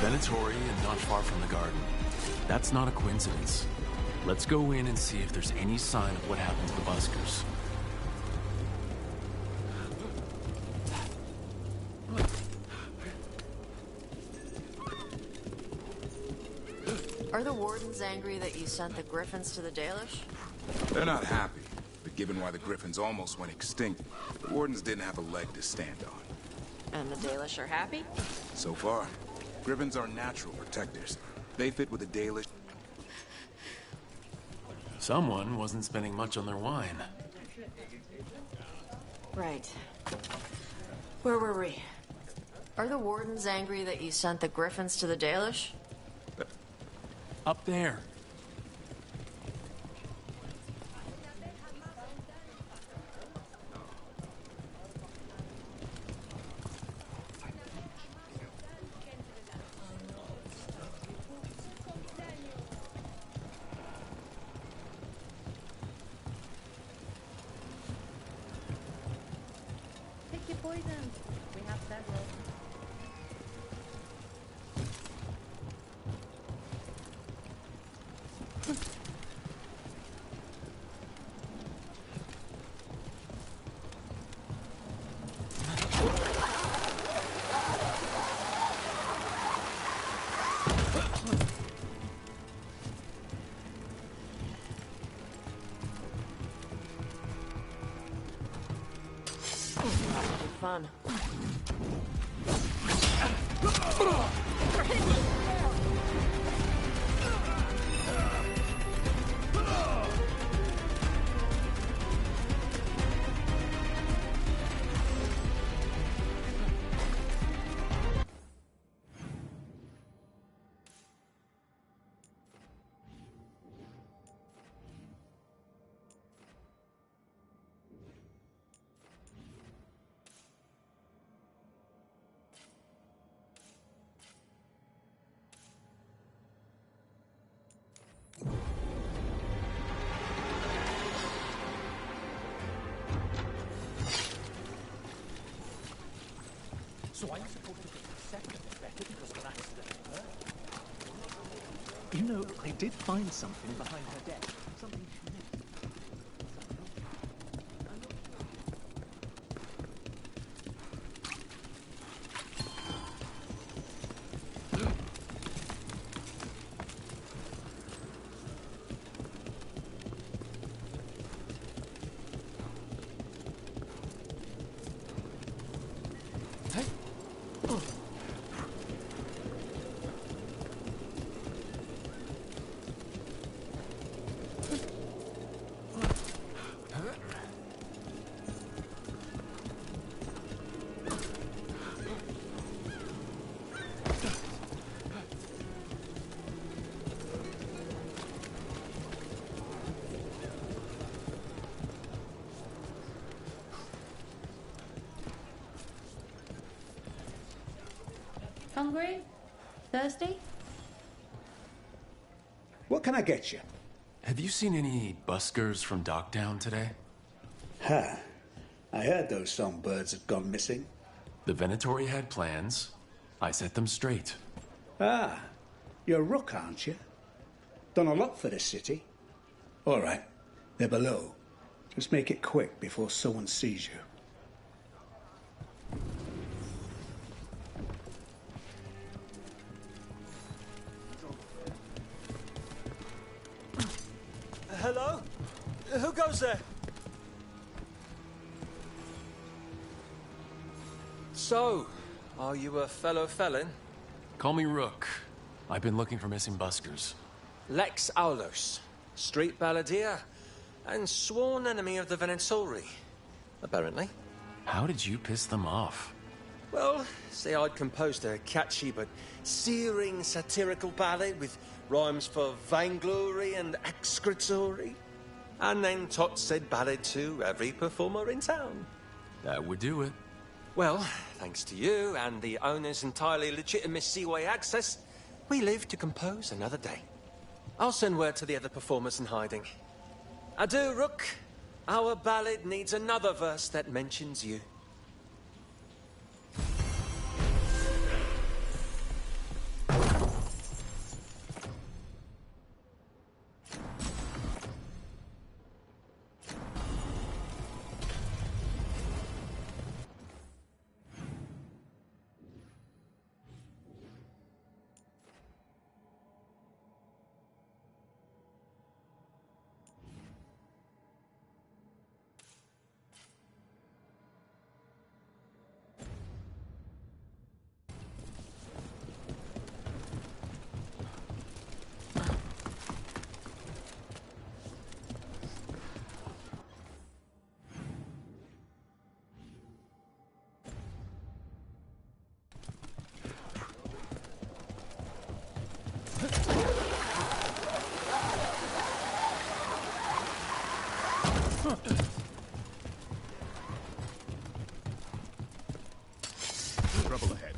Venatory and not far from the garden. That's not a coincidence. Let's go in and see if there's any sign of what happened to the buskers. Are the Wardens angry that you sent the Griffins to the Dalish? They're not happy, but given why the Griffins almost went extinct, the Wardens didn't have a leg to stand on. And the Dalish are happy? So far, Griffins are natural protectors. They fit with the Dalish. Someone wasn't spending much on their wine. Right. Where were we? Are the Wardens angry that you sent the Griffins to the Dalish? Up there. Pick your poison. We have several. fun. So are you supposed to get the second better because of an accident? Huh? You know, I did find something behind her desk. Something she meant. Hungry? Thirsty? What can I get you? Have you seen any buskers from Dockdown today? Huh. I heard those songbirds had gone missing. The Venatori had plans. I set them straight. Ah, you're Rook, aren't you? Done a lot for the city. All right, they're below. Just make it quick before someone sees you. Hello? Who goes there? So, are you a fellow felon? Call me Rook. I've been looking for missing buskers. Lex Aulos, street balladeer, and sworn enemy of the Venatori, apparently. How did you piss them off? Well, say I'd composed a catchy but searing satirical ballad with rhymes for vainglory and excretory. And then taught said ballad to every performer in town. That would do it. Well, thanks to you and the owner's entirely legitimate Seaway access, we live to compose another day. I'll send word to the other performers in hiding. Adieu, Rook. Our ballad needs another verse that mentions you. Trouble ahead.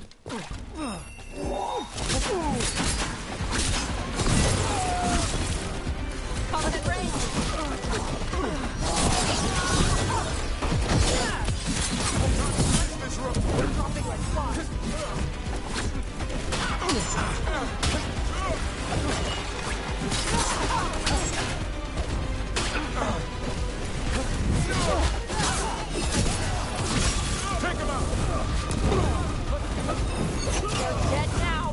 Covenant range! Dropping like flies. Take him out! You're dead now!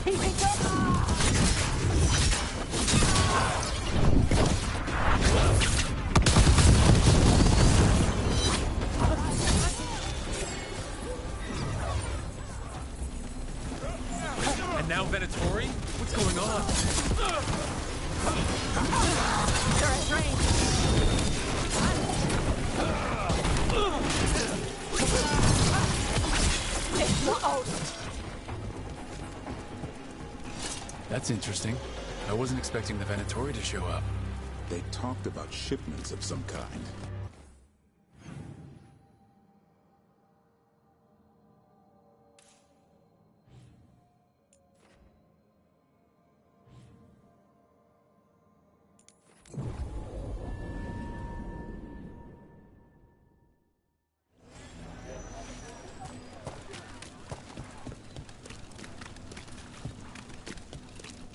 Keep it up! And now Venatori? What's going on? Turret's range. That's interesting. I wasn't expecting the Venatori to show up. They talked about shipments of some kind.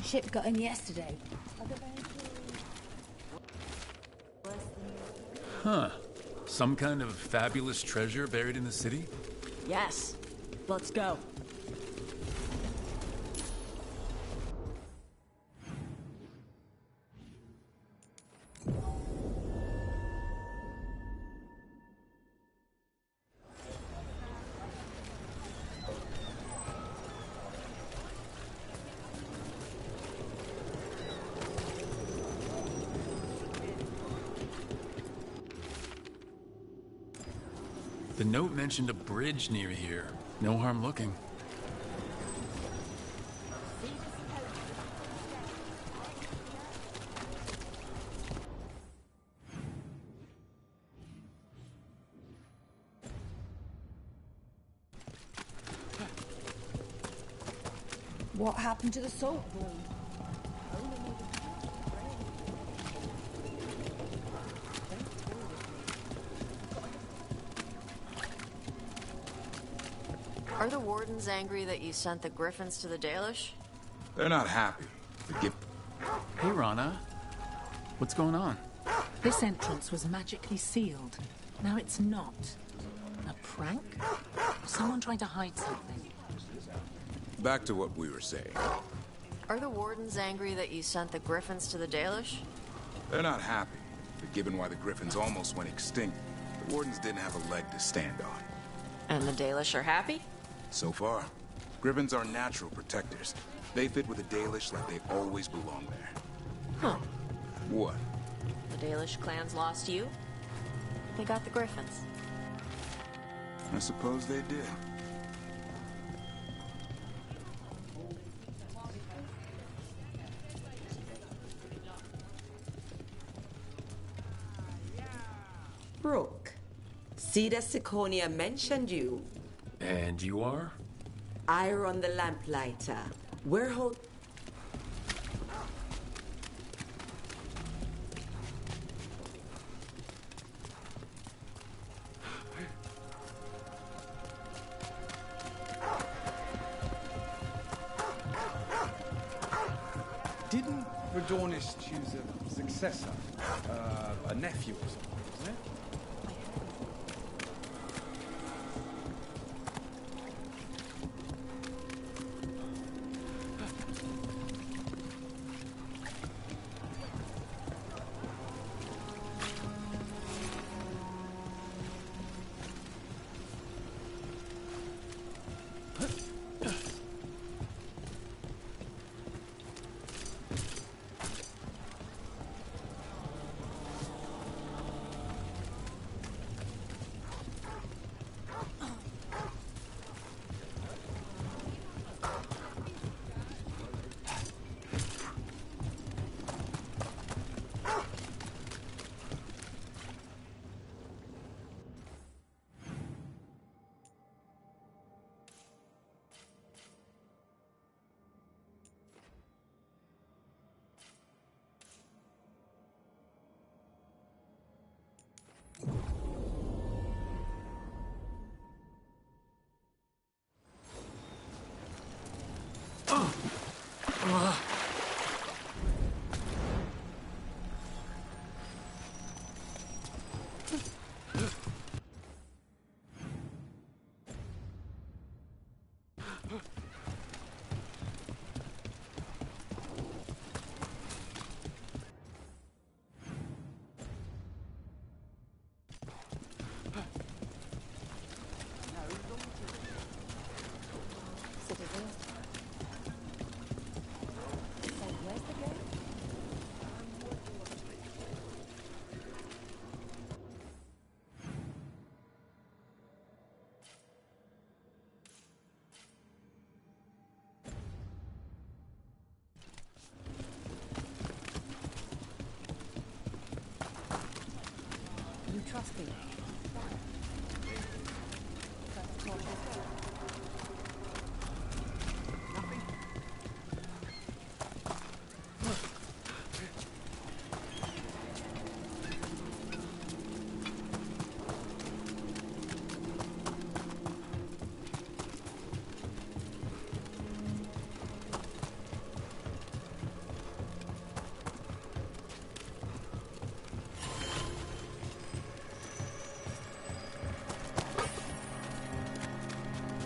Ship got in yesterday. Huh. Some kind of fabulous treasure buried in the city? Yes. Let's go. The note mentioned a bridge near here. No harm looking. What happened to the salt room? Are the wardens angry that you sent the griffins to the Dalish? They're not happy. Hey, Rana. What's going on? This entrance was magically sealed. Now it's not. A prank? Someone trying to hide something. Back to what we were saying. Are the wardens angry that you sent the griffins to the Dalish? They're not happy. But given why the griffins almost went extinct, the wardens didn't have a leg to stand on. And the Dalish are happy? So far, griffins are natural protectors. They fit with the Dalish like they always belong there. Huh. What? The Dalish clans lost you? They got the griffins. I suppose they did. Brooke, see that Siconia mentioned you. And you are? I run the lamplighter. We're Didn't Radornis choose a successor? A nephew or something, wasn't it? trusting me.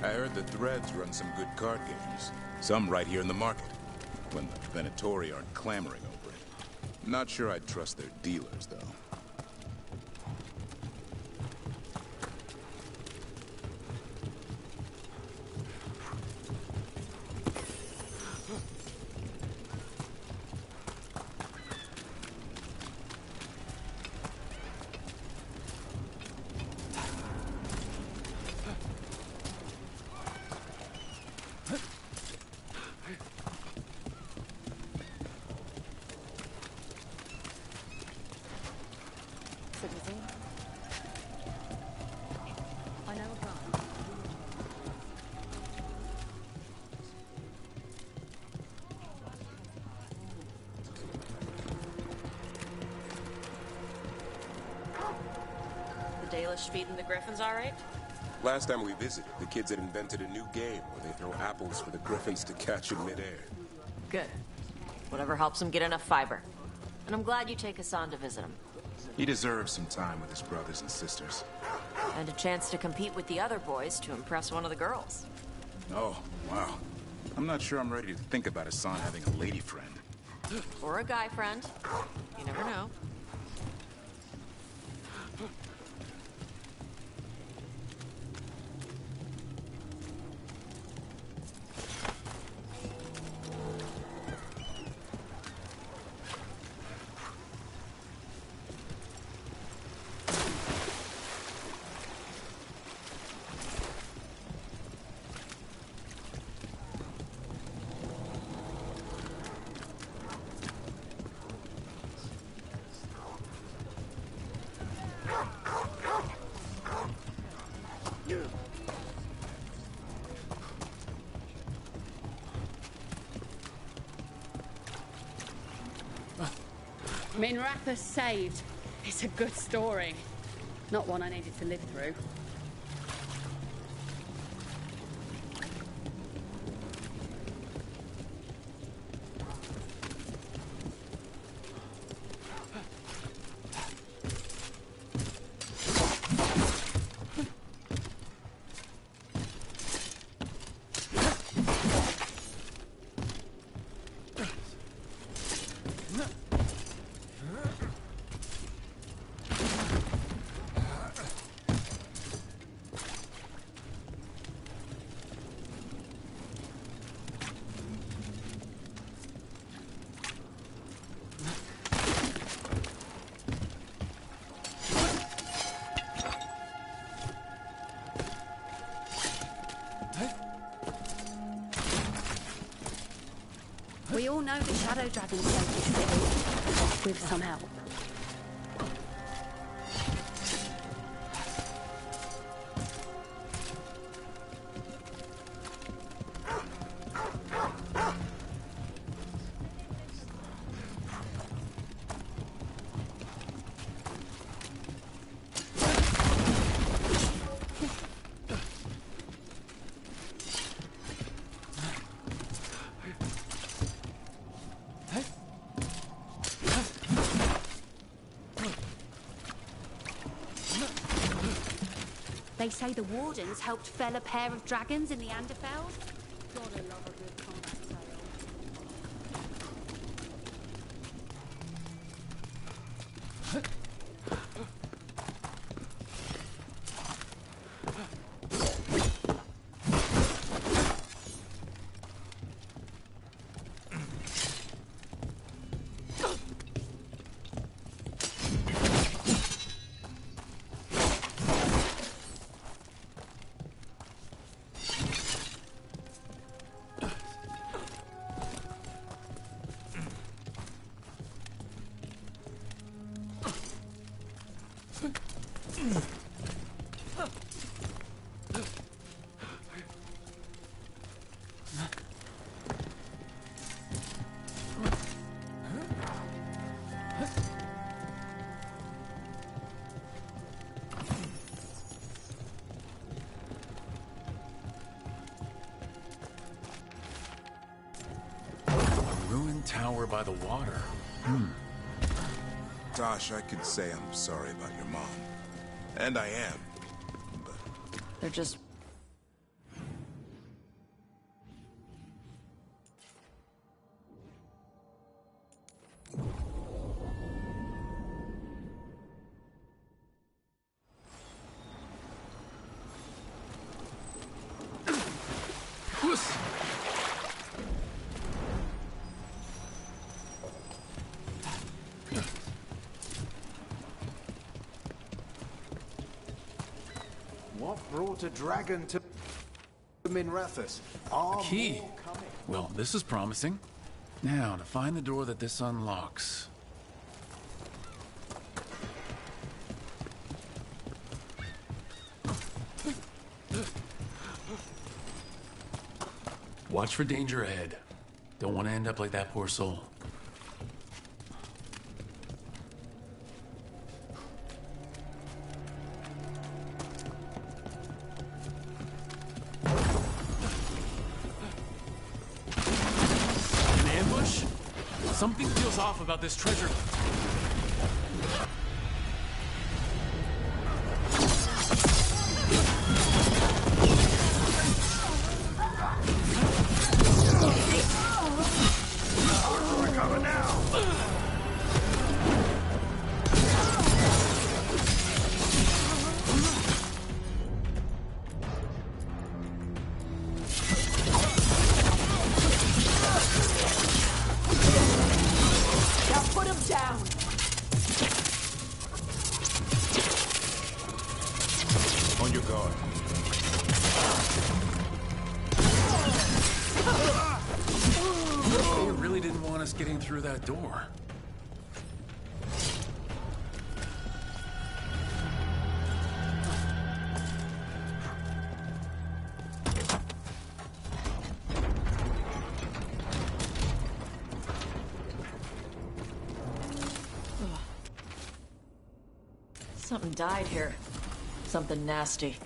I heard the Threads run some good card games. Some right here in the market. When the Venatori aren't clamoring over it. Not sure I'd trust their dealers, though. Citizen. I know a guy. The Dalish feeding the Griffins all right? Last time we visited, the kids had invented a new game where they throw apples for the Griffins to catch in midair. Good. Whatever helps him get enough fiber. And I'm glad you take us on to visit him. He deserves some time with his brothers and sisters. And a chance to compete with the other boys to impress one of the girls. Oh, wow. I'm not sure I'm ready to think about Hassan having a lady friend. Or a guy friend. You never know. Minratha saved. It's a good story. Not one I needed to live through. We all know the Shadow Dragon's safety city, with some help. They say the Wardens helped fell a pair of dragons in the Anderfell. Gotta love a good combat Tower by the water. Tosh, I could say I'm sorry about your mom. And I am. But They're just... What brought a dragon to Minrathus? A key. Well, this is promising. Now, to find the door that this unlocks. Watch for danger ahead. Don't want to end up like that poor soul. An ambush? Something feels off about this treasure. Getting through that door. Something died here. Something nasty.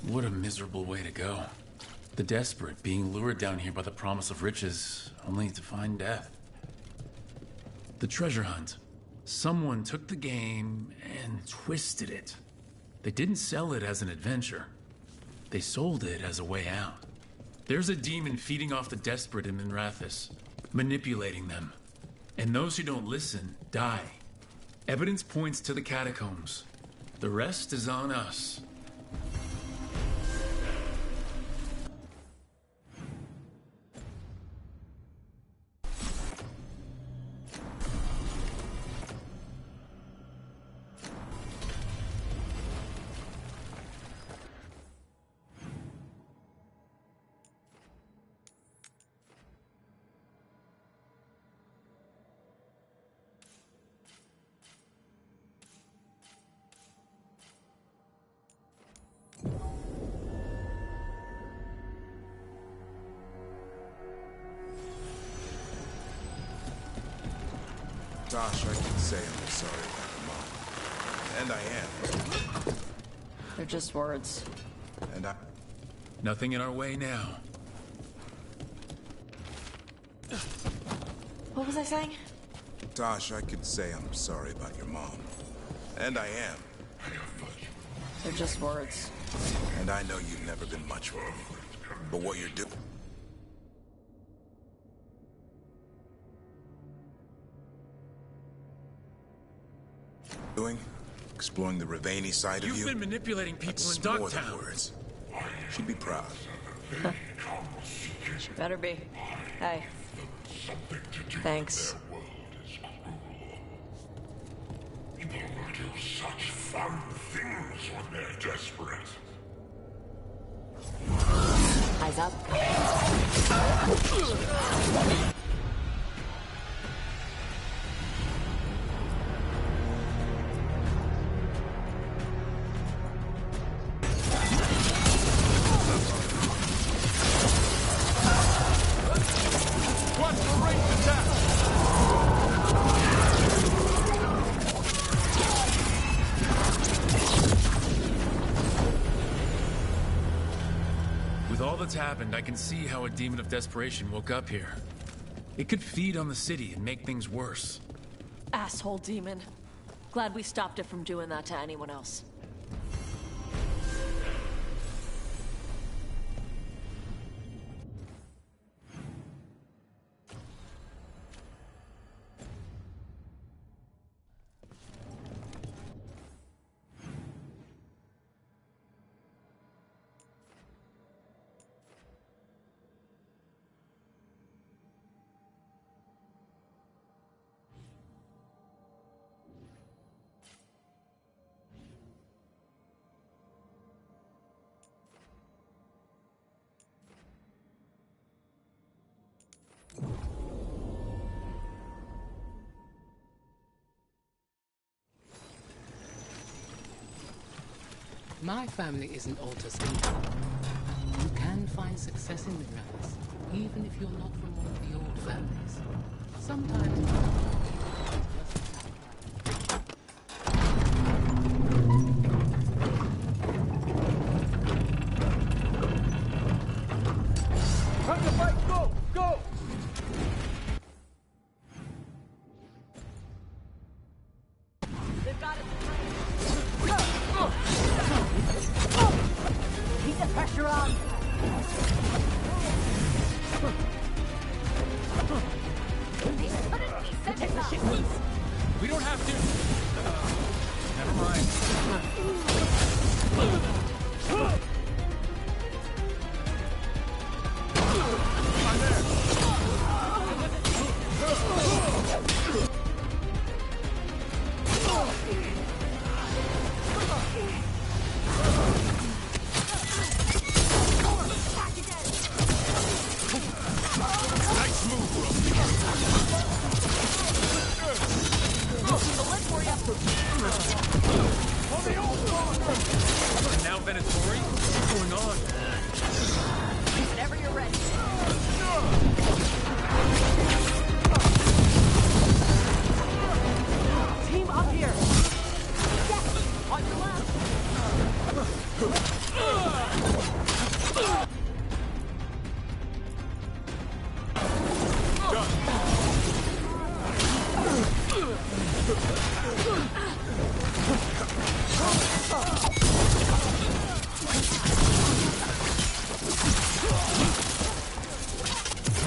What a miserable way to go. The desperate being lured down here by the promise of riches, only to find death. The treasure hunt. Someone took the game and twisted it. They didn't sell it as an adventure. They sold it as a way out. There's a demon feeding off the desperate in Minrathus, manipulating them. And those who don't listen die. Evidence points to the catacombs. The rest is on us. Tosh, I can say I'm sorry about your mom. And I am. They're just words. And I... Nothing in our way now. What was I saying? Tosh, I could say I'm sorry about your mom. And I am. They're just words. And I know you've never been much for me. But what you're doing, exploring the Ravani side of you. You've been manipulating people That's in more than Dogtown. words. She'd be proud. Better be. Hey. Thanks. People do such fun things when they're desperate. Eyes up. With all that's happened, I can see how a demon of desperation woke up here. It could feed on the city and make things worse. Asshole demon. Glad we stopped it from doing that to anyone else. My family isn't Altus either. You can find success in the ranks, even if you're not from one of the old families. Sometimes... Time to fight! Go! Go! They've got it. Keep the pressure on! These couldn't be sentinels! We don't have to. Never mind. Now Venatori? What's going on? Whenever you're ready. Team up here! Yes! On your left!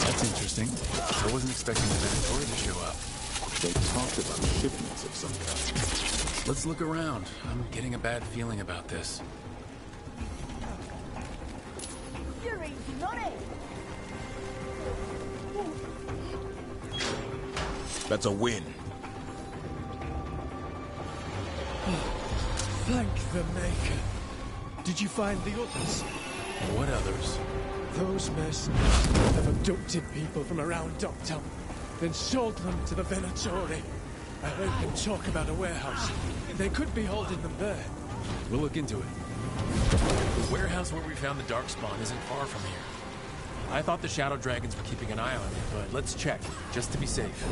That's interesting. I wasn't expecting the Venatori to show up. They talked about shipments of some kind. Let's look around. I'm getting a bad feeling about this. Fury's running! That's a win. Thank the Maker. Did you find the others? What others? Those mercenaries have abducted people from around Doctum, then sold them to the Venatori. I heard them talk about a warehouse. They could be holding them there. We'll look into it. The warehouse where we found the Darkspawn isn't far from here. I thought the Shadow Dragons were keeping an eye on it, but let's check, just to be safe.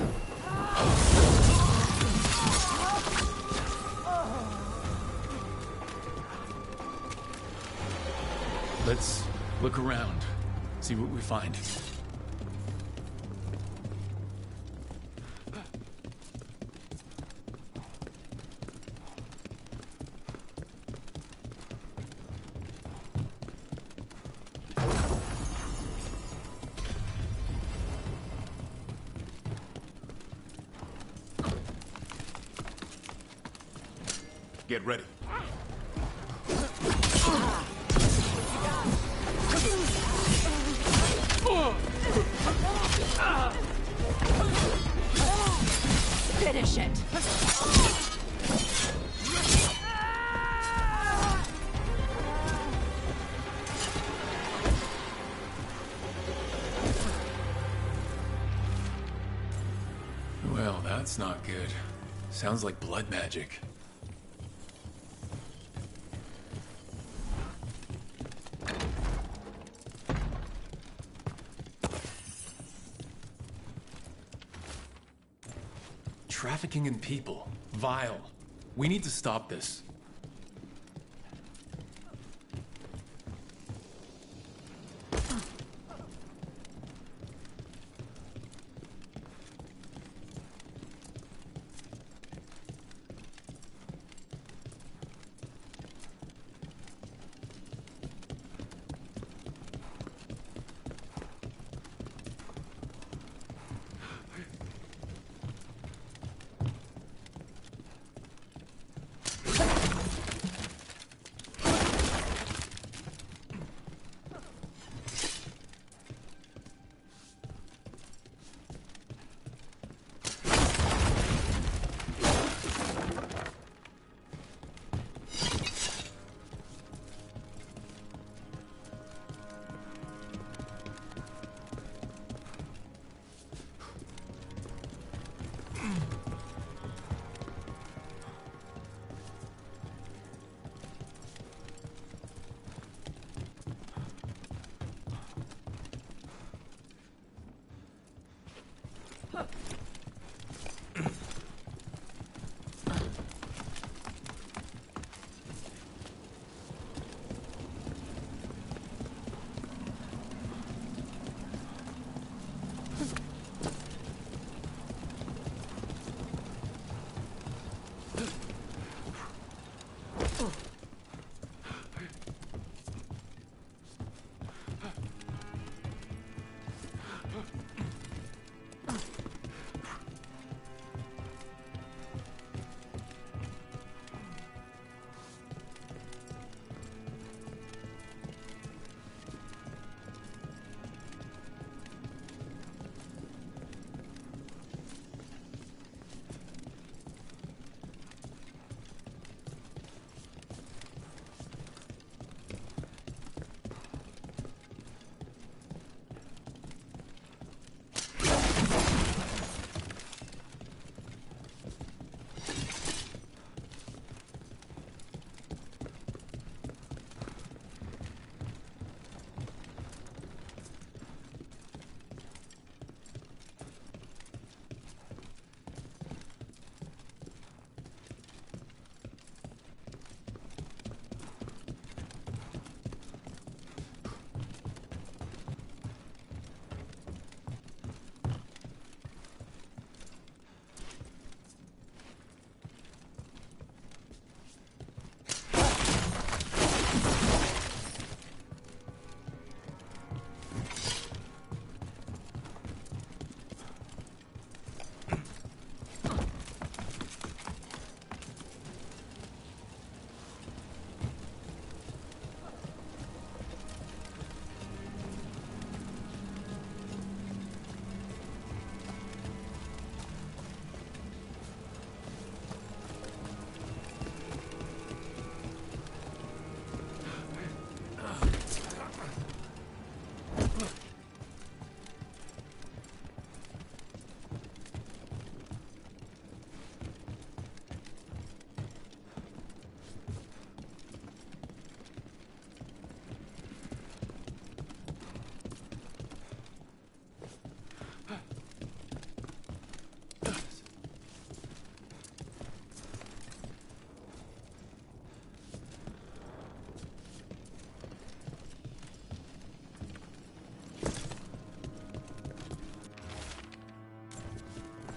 Let's look around, see what we find. Get ready. Finish it! Well, that's not good. Sounds like blood magic. trafficking in people. Vile. We need to stop this.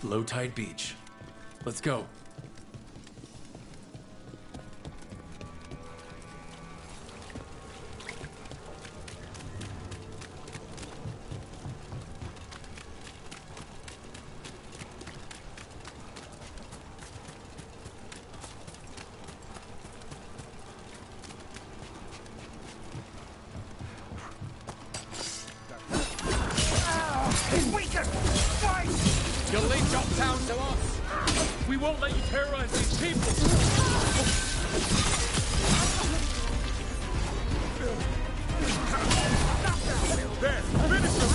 Low tide beach. Let's go. You'll leave Docktown to us. We won't let you terrorize these people. There, finish him.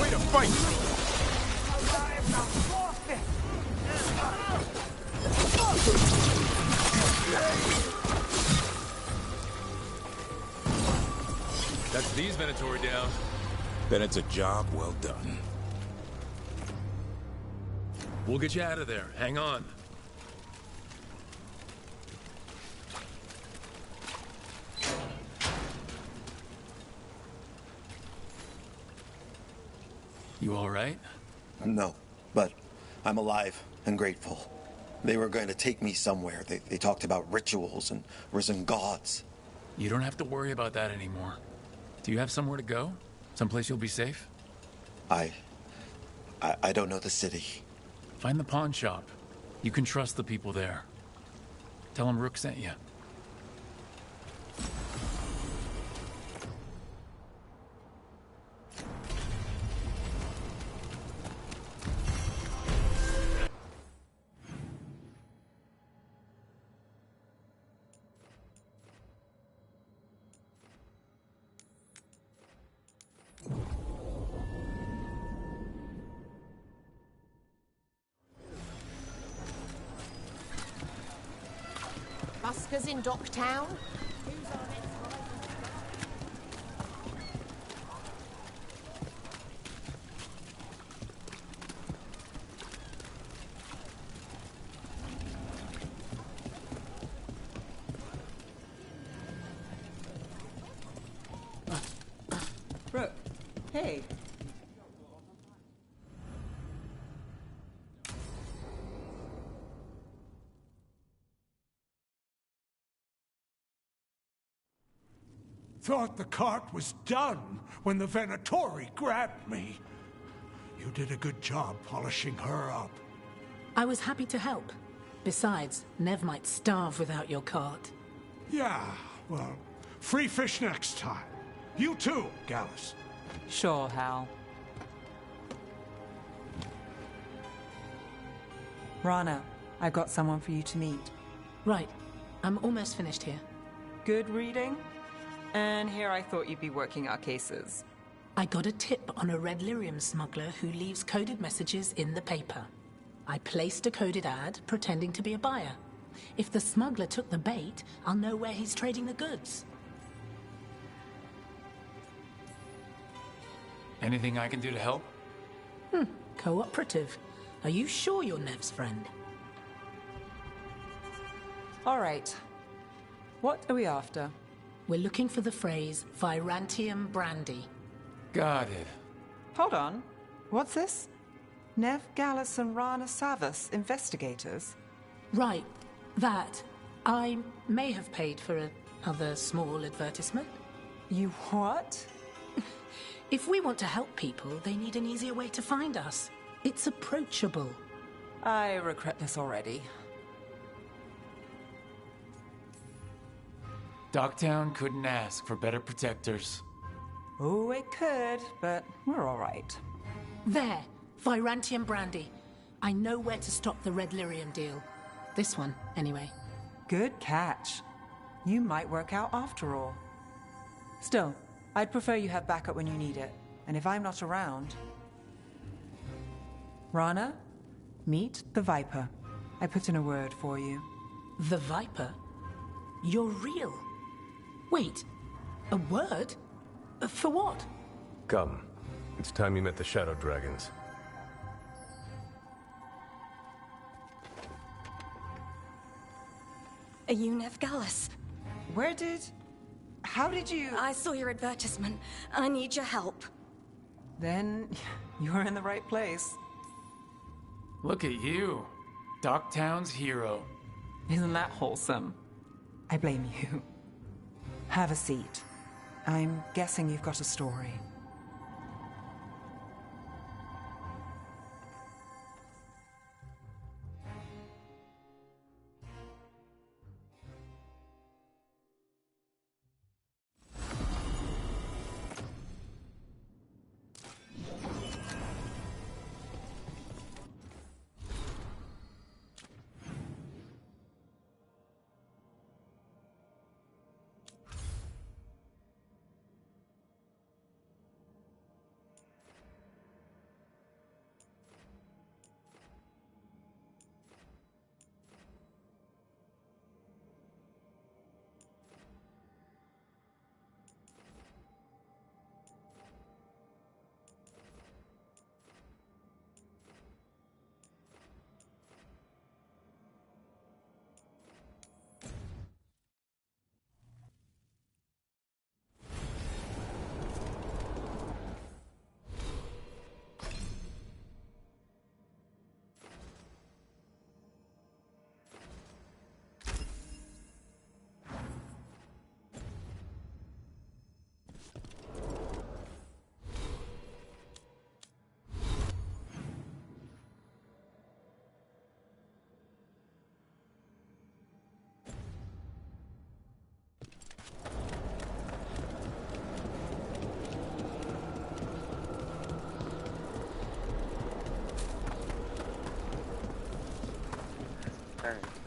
Way to fight. That's these Venatori down. Then it's a job well done. We'll get you out of there. Hang on. You all right? No, but I'm alive and grateful. They were going to take me somewhere. They talked about rituals and risen gods. You don't have to worry about that anymore. Do you have somewhere to go? Someplace you'll be safe? I don't know the city. Find the pawn shop. You can trust the people there. Tell them Rook sent you. Buskers in Docktown? Brooke, hey. Thought the cart was done when the Venatori grabbed me. You did a good job polishing her up. I was happy to help. Besides, Nev might starve without your cart. Yeah, well, free fish next time. You too, Gallus. Sure, Hal. Rana, I've got someone for you to meet. Right. I'm almost finished here. Good reading? And here I thought you'd be working our cases. I got a tip on a red lyrium smuggler who leaves coded messages in the paper. I placed a coded ad pretending to be a buyer. If the smuggler took the bait, I'll know where he's trading the goods. Anything I can do to help? Cooperative. Are you sure you're Nev's friend? All right. What are we after? We're looking for the phrase Virantium brandy. Got it. Hold on. What's this? Nev Gallus and Rana Savas, investigators? Right. That. I may have paid for another small advertisement. You what? If we want to help people, they need an easier way to find us. It's approachable. I regret this already. Docktown couldn't ask for better protectors. Oh, it could, but we're all right. There. Virantium brandy. I know where to stop the red lyrium deal. This one, anyway. Good catch. You might work out after all. Still, I'd prefer you have backup when you need it. And if I'm not around... Rana, meet the Viper. I put in a word for you. The Viper? You're real? Wait, a word? For what? Come. It's time you met the Shadow Dragons. Are you Nev Gallus? How did you... I saw your advertisement. I need your help. Then you're in the right place. Look at you. Docktown's hero. Isn't that wholesome? I blame you. Have a seat. I'm guessing you've got a story.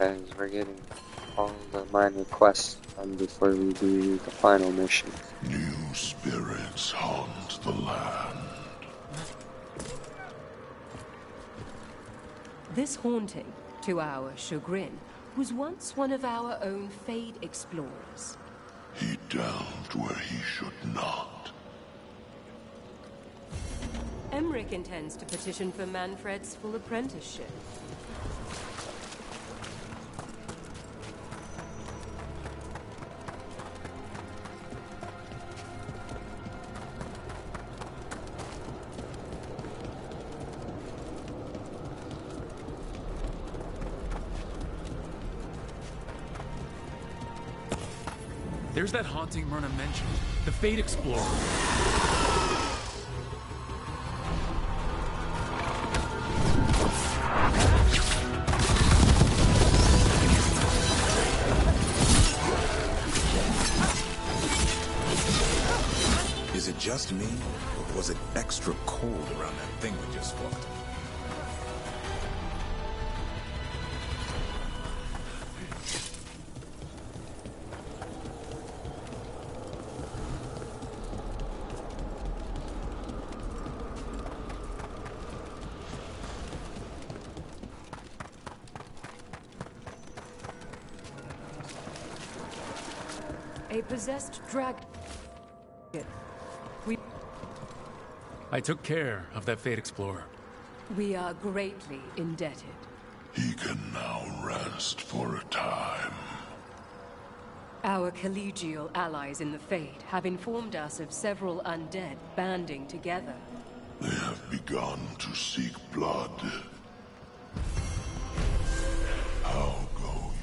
guys. We're getting all the minor quests done before we do the final mission. New spirits haunt the land. This haunting, to our chagrin, was once one of our own Fade explorers. He delved where he should not. Emmerich intends to petition for Manfred's full apprenticeship. There's that haunting Myrna mentioned, the Fate Explorer. Is it just me, or was it extra cold around that thing we just fought? A possessed dragon. I took care of that Fate Explorer. We are greatly indebted. He can now rest for a time. Our collegial allies in the Fade have informed us of several undead banding together. They have begun to seek blood. How go your...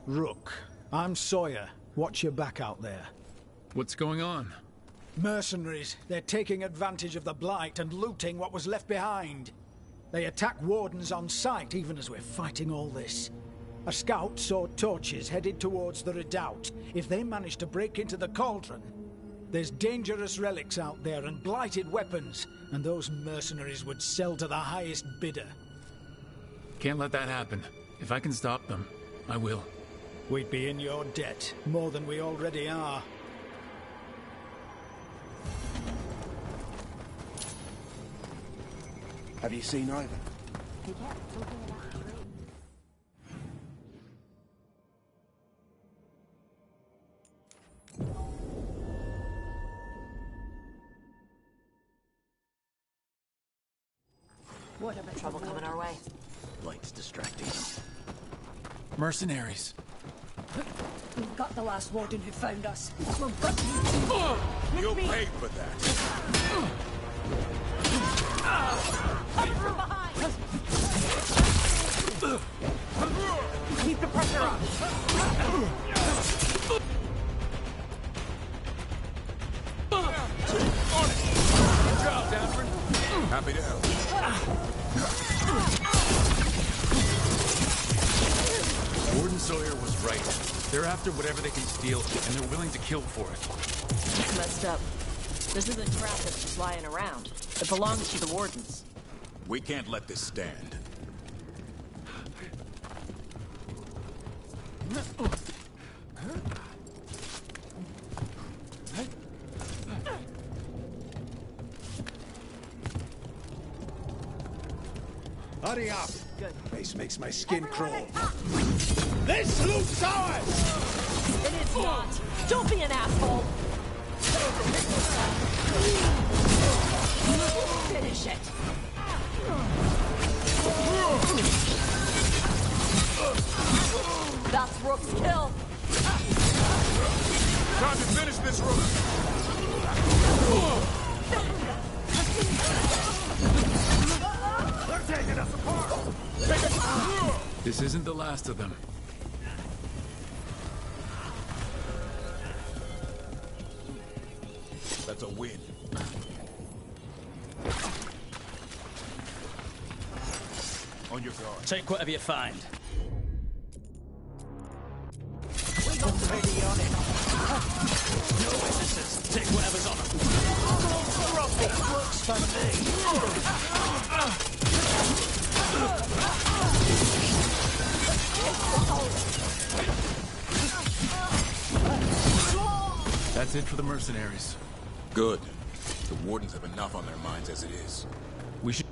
Rook, I'm Sawyer. Watch your back out there. What's going on? Mercenaries. They're taking advantage of the Blight and looting what was left behind. They attack wardens on sight, even as we're fighting all this. A scout saw torches headed towards the redoubt. If they manage to break into the cauldron, there's dangerous relics out there and blighted weapons, and those mercenaries would sell to the highest bidder. Can't let that happen. If I can stop them, I will. We'd be in your debt, more than we already are. Have you seen Ivan? What a trouble coming our way. Light's distracting them. Mercenaries. We've got the last warden who found us. We're You'll pay for that. From behind! Keep the pressure up! Good job, Danford. Happy to help. Warden Sawyer was right. They're after whatever they can steal, and they're willing to kill for it. It's messed up. This isn't crap that's just lying around. It belongs to the wardens. We can't let this stand. Hurry up! This makes my skin crawl. This loot's ours! It is not. Don't be an asshole. Finish it. That's Rook's kill. Time to finish this, Rook. They're taking us apart. This isn't the last of them. That's a win. On your guard. Take whatever you find. No witnesses. Take whatever's on them. Works for That's it for the mercenaries. Good. The Wardens have enough on their minds as it is. We should...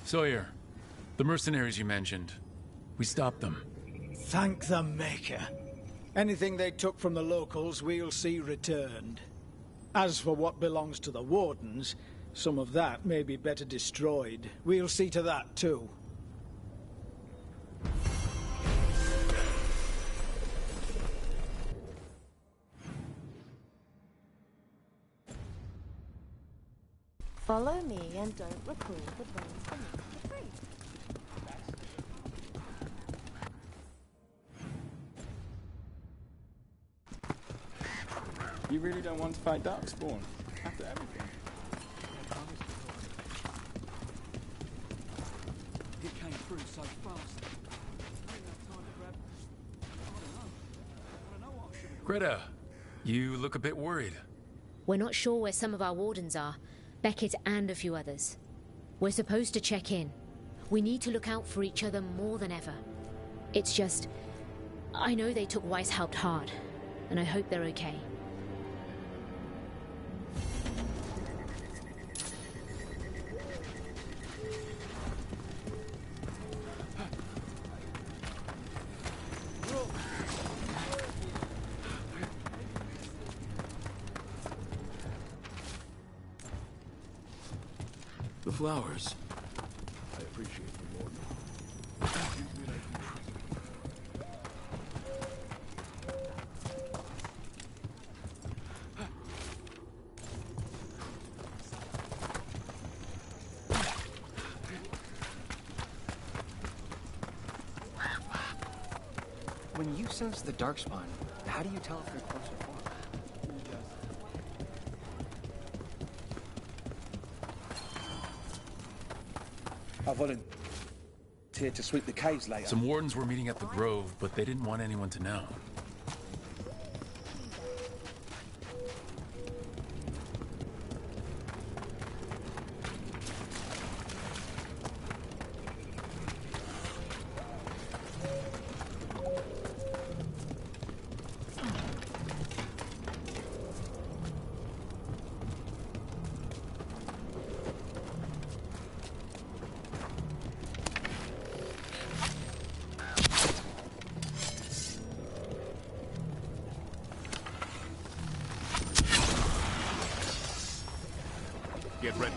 Sawyer, the mercenaries you mentioned, we stopped them. Thank the Maker. Anything they took from the locals, we'll see returned. As for what belongs to the Wardens, some of that may be better destroyed. We'll see to that, too. Follow me and don't recall the bones beneath the tree. You really don't want to fight Darkspawn after everything? He came through so fast. I didn't have time to grab. I don't know. Greta, you look a bit worried. We're not sure where some of our wardens are. Beckett and a few others. We're supposed to check in. We need to look out for each other more than ever. It's just... I know they took Weishaupt hard, and I hope they're okay. The flowers. I appreciate them more now. When you sense the Darkspawn, how do you tell if they're close or far? I volunteered to sweep the caves later. Some wardens were meeting at the Grove, but they didn't want anyone to know. Get ready.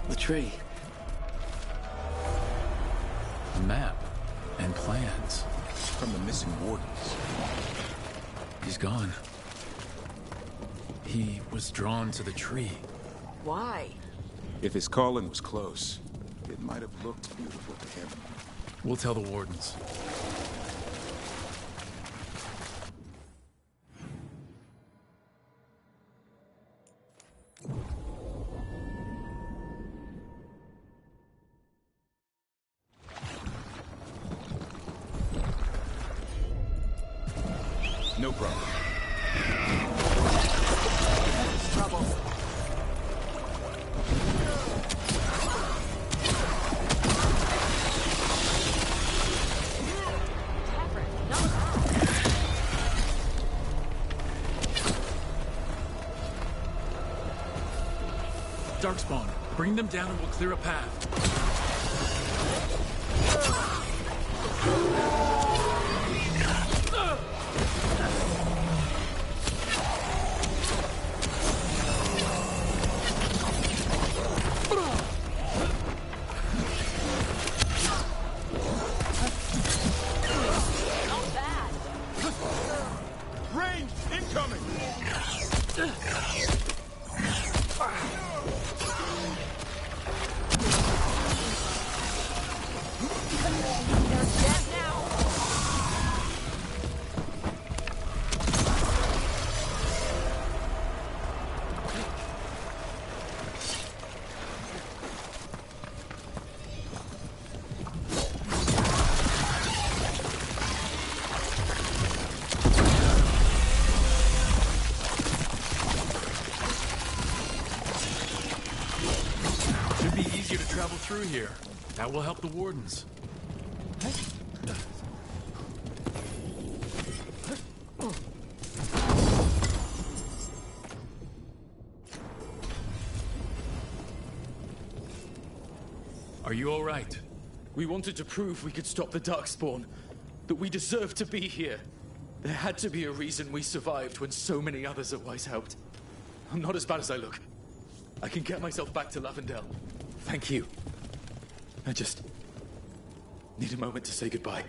The tree. A map and plans. From the missing wardens. He's gone. He was drawn to the tree. Why? If his calling was close, it might have looked beautiful to him. We'll tell the wardens. No problem. Trouble. Darkspawn, bring them down and we'll clear a path. Range incoming! Should be easier to travel through here. That will help the wardens. Are you all right? We wanted to prove we could stop the Darkspawn, that we deserve to be here. There had to be a reason we survived when so many others otherwise helped. I'm not as bad as I look. I can get myself back to Lavendel. Thank you. I just need a moment to say goodbye.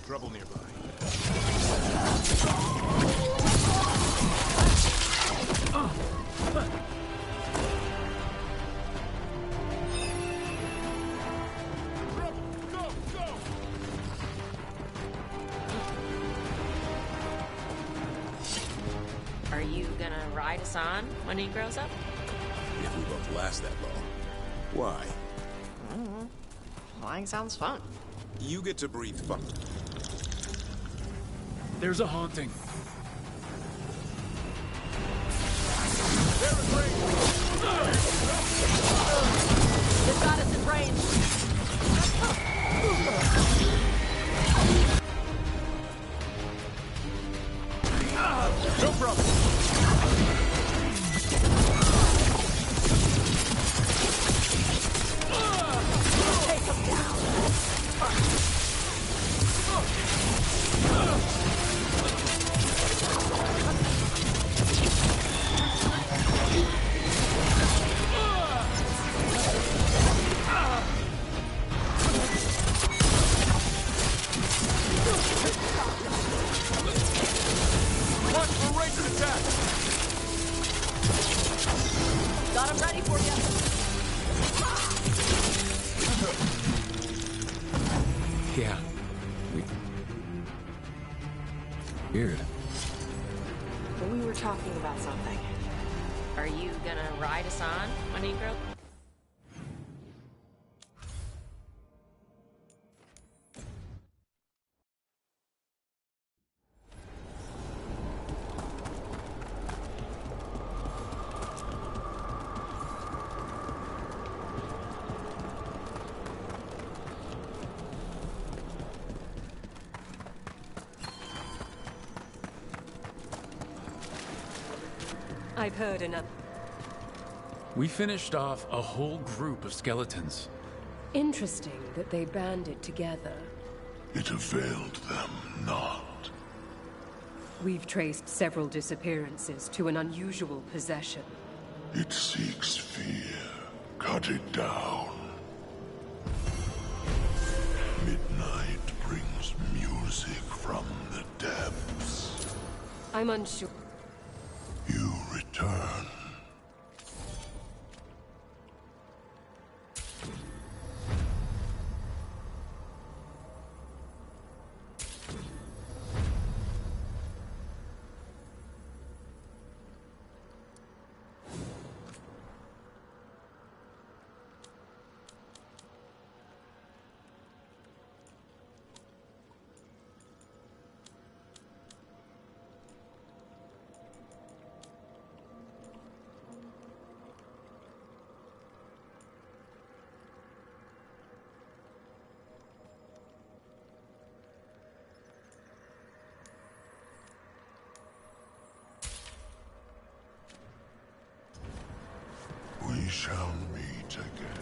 Trouble nearby. Are you gonna ride us on when he grows up? If we both last that long. Why? Flying sounds fun. You get to breathe fun. There's a haunting. They've got us in range. No problem. Take him down. Watch for ranged attack! Got him ready for you. Yeah, Weird. We were talking about something. Are you gonna ride us on, my Negro? I've heard enough. We finished off a whole group of skeletons. Interesting that they banded together. It availed them not. We've traced several disappearances to an unusual possession. It seeks fear. Cut it down. Midnight brings music from the depths. I'm unsure. You return. We shall meet again.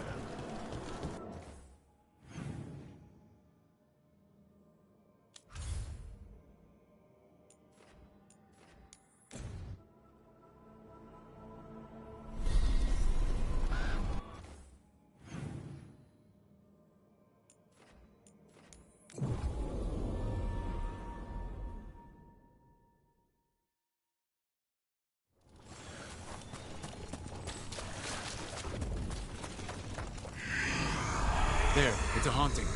There, it's a haunting.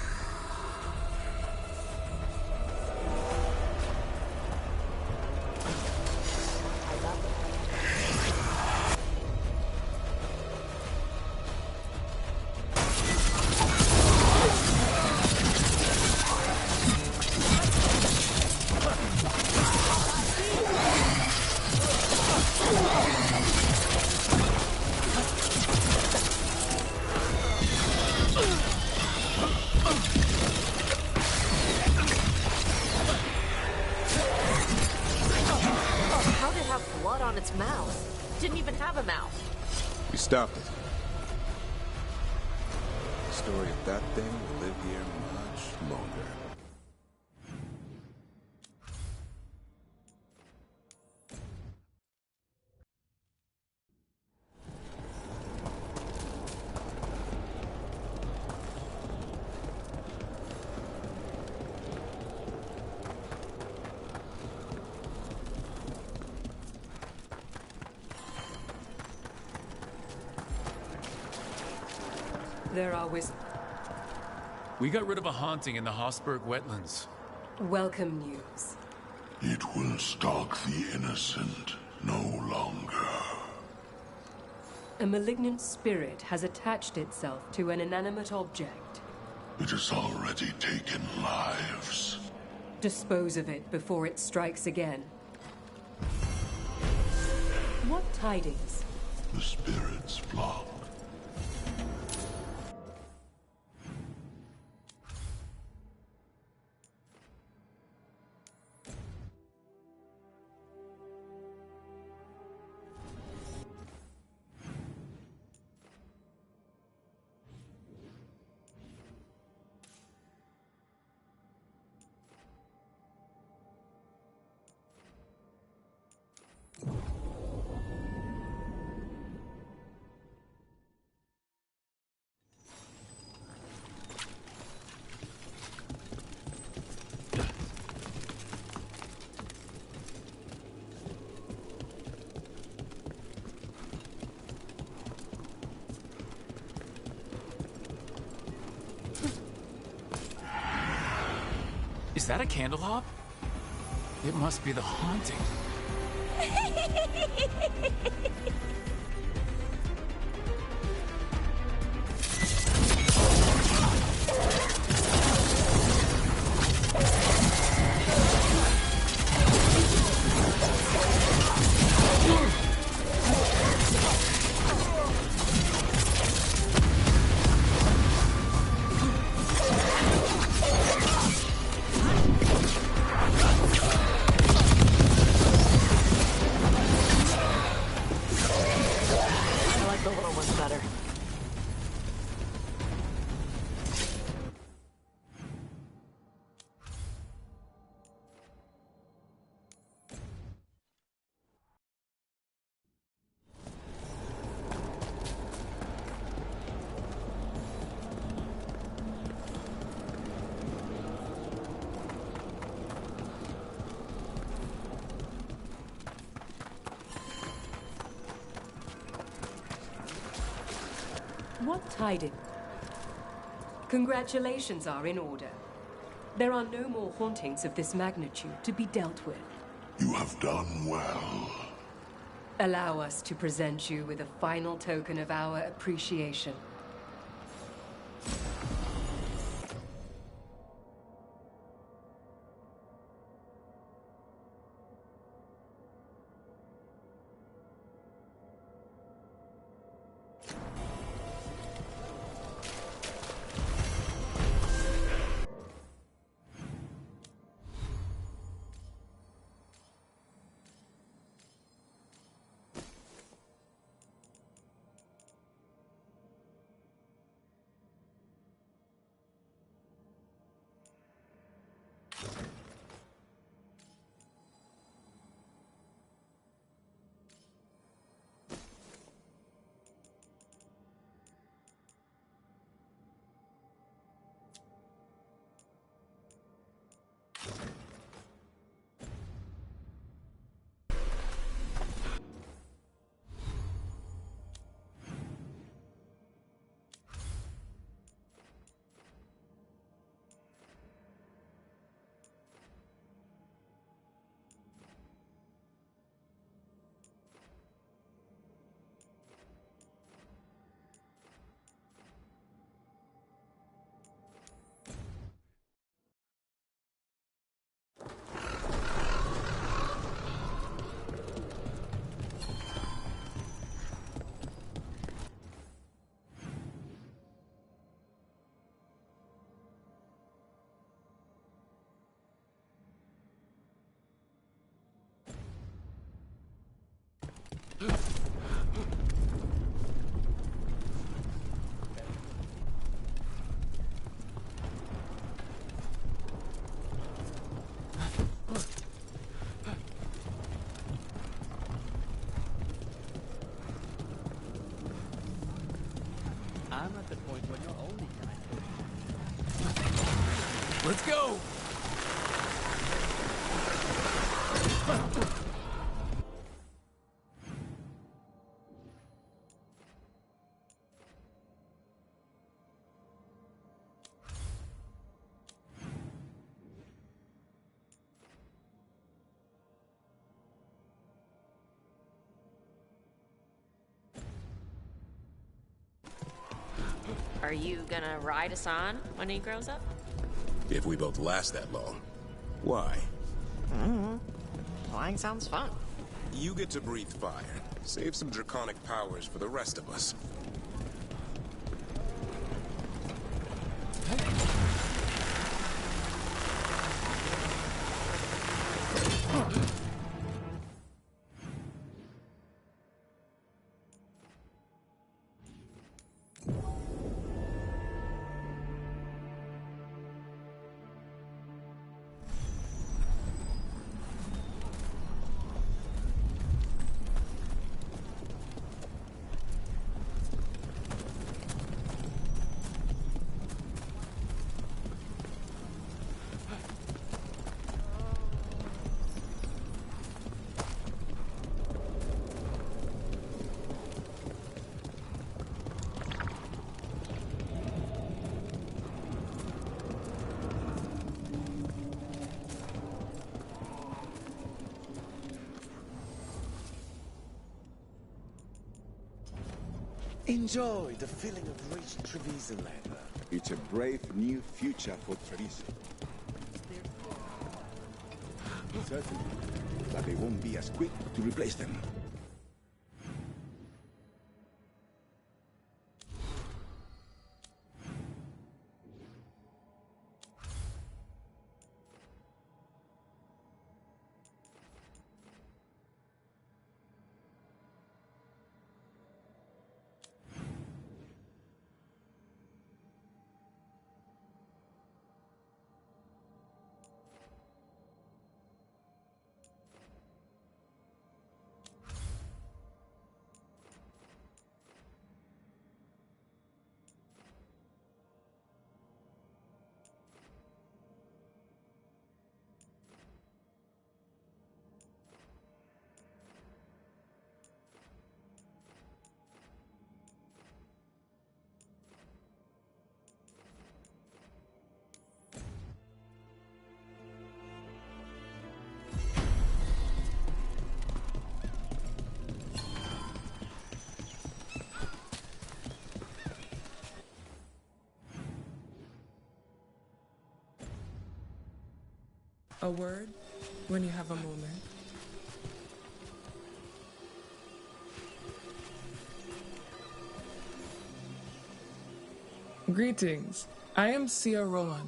How did it have blood on its mouth? Didn't even have a mouth. We stopped it. The story of that thing will live here much longer. There are We got rid of a haunting in the Hossberg wetlands. welcome news. It will stalk the innocent no longer. A malignant spirit has attached itself to an inanimate object. It has already taken lives. Dispose of it before it strikes again. What tidings? The spirits flock. Is that a candle hop? It must be the haunting. I like the little ones better. What tidings? Congratulations are in order. There are no more hauntings of this magnitude to be dealt with. You have done well. Allow us to present you with a final token of our appreciation. I'm at the point where you're only Let's go! Are you gonna ride Hassan when he grows up? If we both last that long. Why? Flying sounds fun. You get to breathe fire. Save some draconic powers for the rest of us. Enjoy the feeling of rich Trevisan leather. It's a brave new future for Trevisan. Certainly, but they won't be as quick to replace them. A word when you have a moment. Greetings. I am Sia Rowan.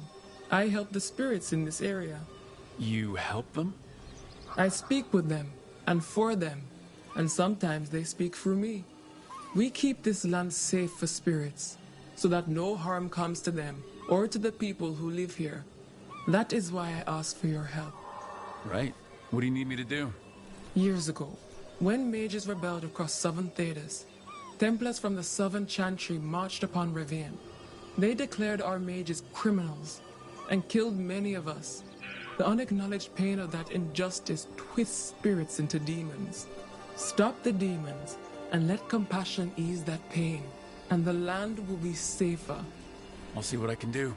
I help the spirits in this area. You help them? I speak with them and for them, and sometimes they speak through me. We keep this land safe for spirits, so that no harm comes to them or to the people who live here. That is why I ask for your help. Right. What do you need me to do? Years ago, when mages rebelled across southern Thedas, Templars from the southern Chantry marched upon Ravine. They declared our mages criminals and killed many of us. The unacknowledged pain of that injustice twists spirits into demons. Stop the demons and let compassion ease that pain, and the land will be safer. I'll see what I can do.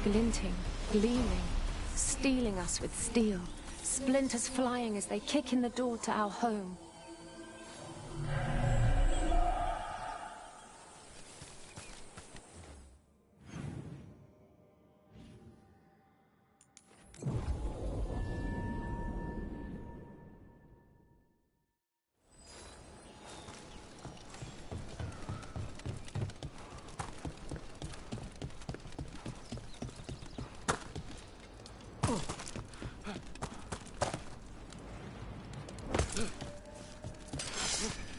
Glinting, gleaming, stealing us with steel. Splinters flying as they kick in the door to our home.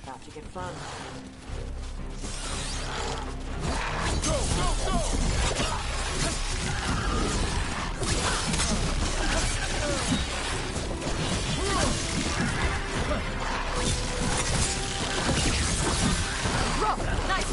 About to get fun. Rough, nice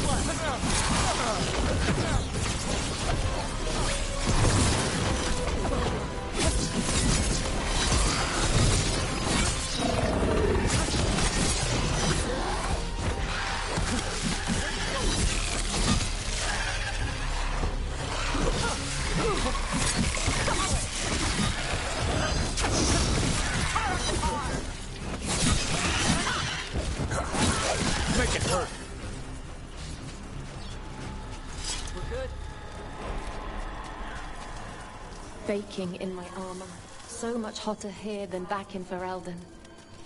baking in my armor. So much hotter here than back in Ferelden.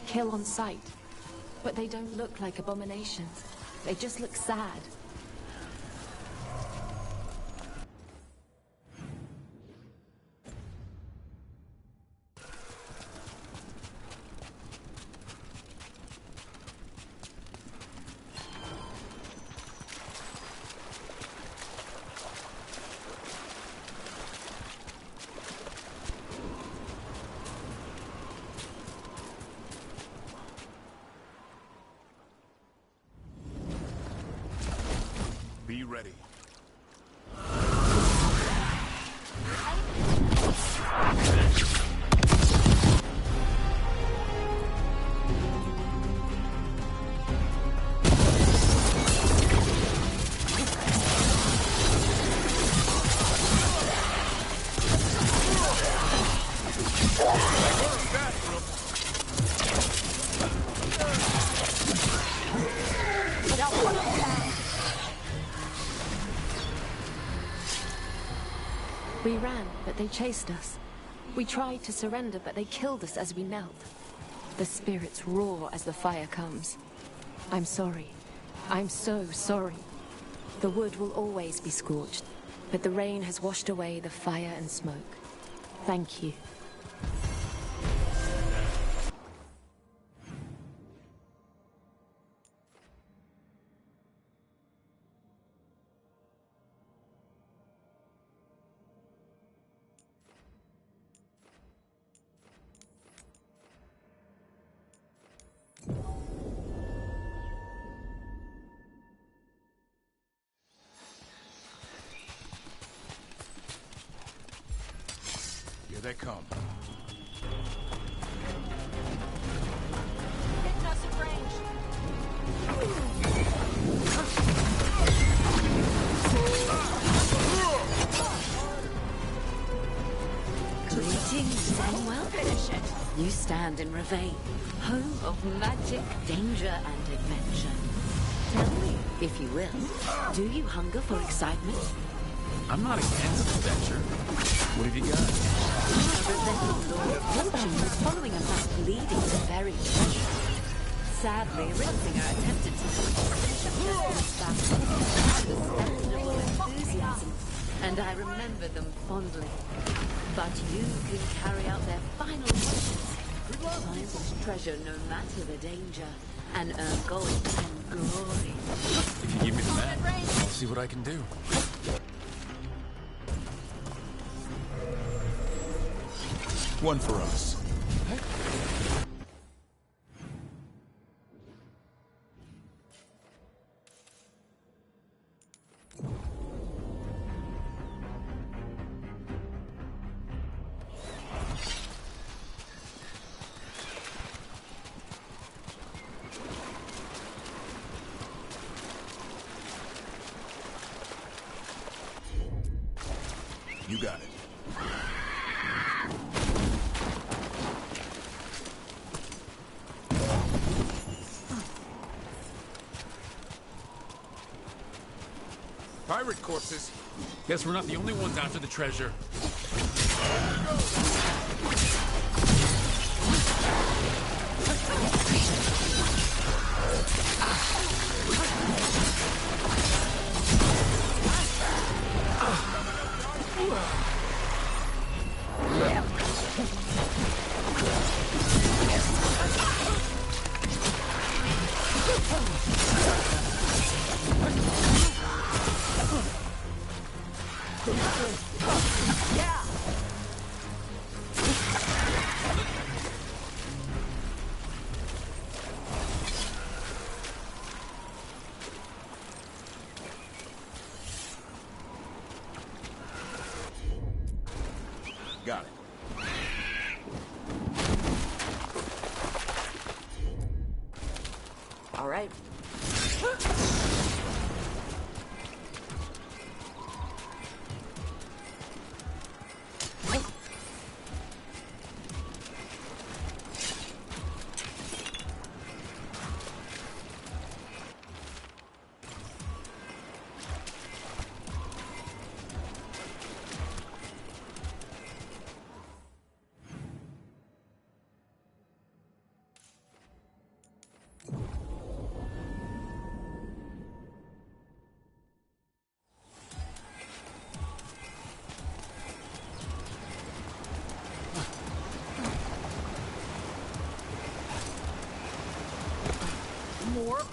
Kill on sight. But they don't look like abominations. They just look sad. Be ready. We ran, but they chased us. We tried to surrender, but they killed us as we knelt. The spirits roar as the fire comes. I'm sorry. I'm so sorry. The wood will always be scorched, but the rain has washed away the fire and smoke. Thank you. Here they come. Hitting us at range. Greetings and welcome. You stand in Ravane, home of magic, danger, and adventure. Tell me, if you will, do you hunger for excitement? I'm not against adventure. What have you got? Lord Fortune was following a map leading to buried treasure. Sadly, Ritzinger attempted to finish up understandable enthusiasm, and I remember them fondly. But you can carry out their final wishes, find this treasure no matter the danger, and earn gold and glory. If you give me the map, I'll see what I can do. One for us. You got it. Pirate corpses. Guess we're not the only ones after the treasure. Got it. All right.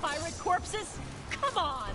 pirate corpses? Come on!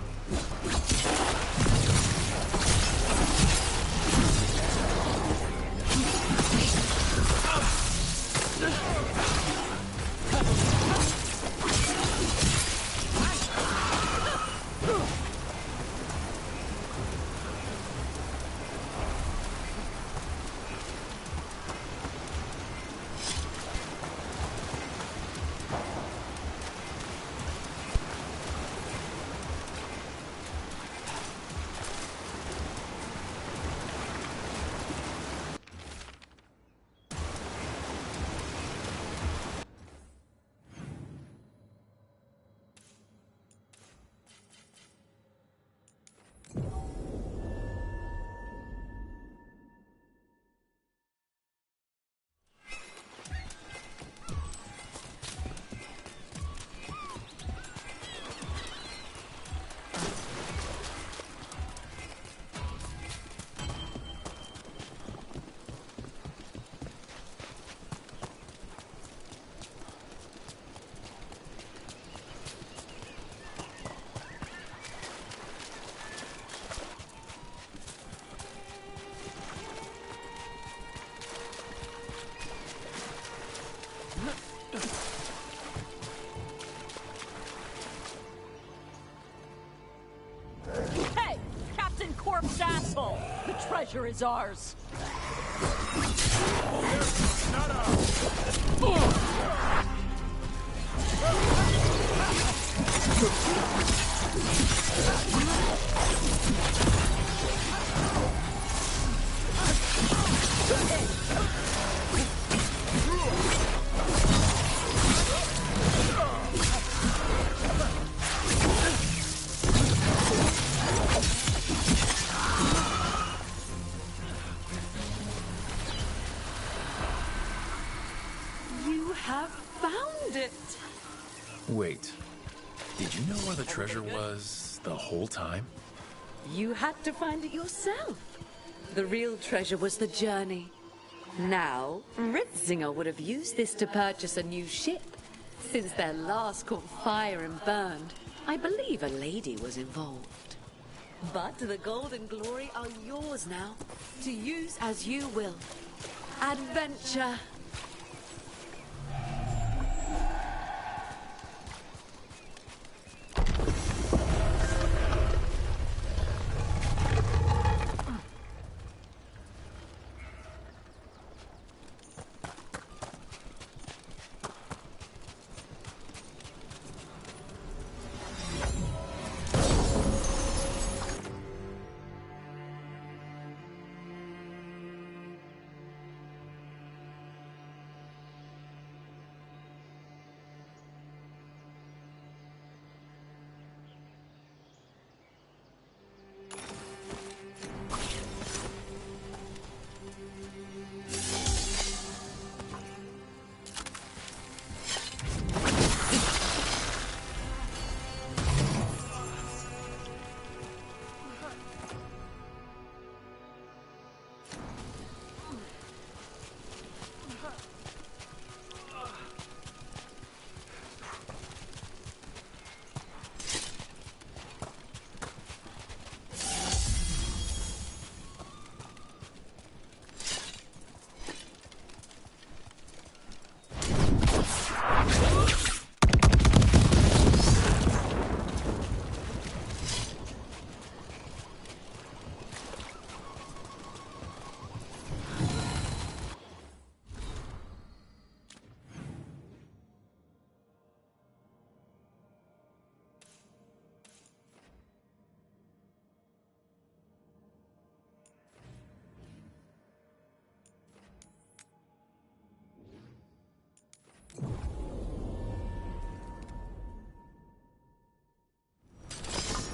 Hey! Captain Corpse asshole! The treasure is ours! You have found it! Wait. Did you know where the treasure was the whole time? You had to find it yourself. The real treasure was the journey. Now, Ritzinger would have used this to purchase a new ship. Since their last caught fire and burned, I believe a lady was involved. But the gold and glory are yours now, to use as you will. Adventure!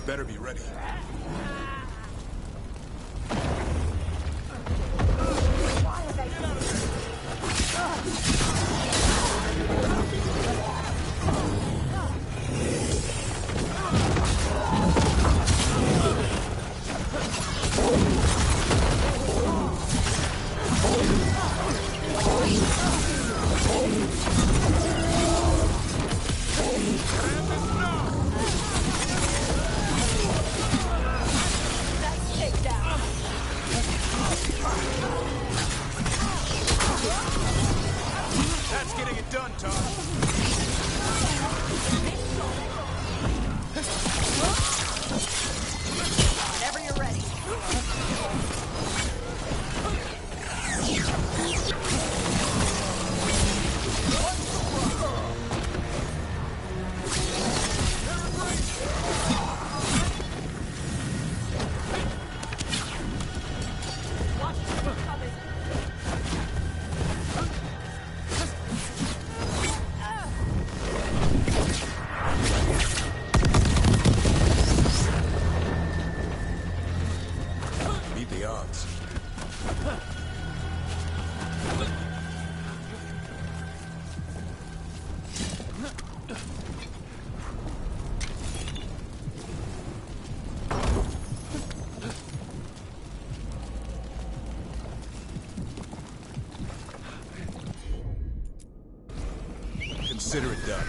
Better be ready. Grab this now! Consider it done.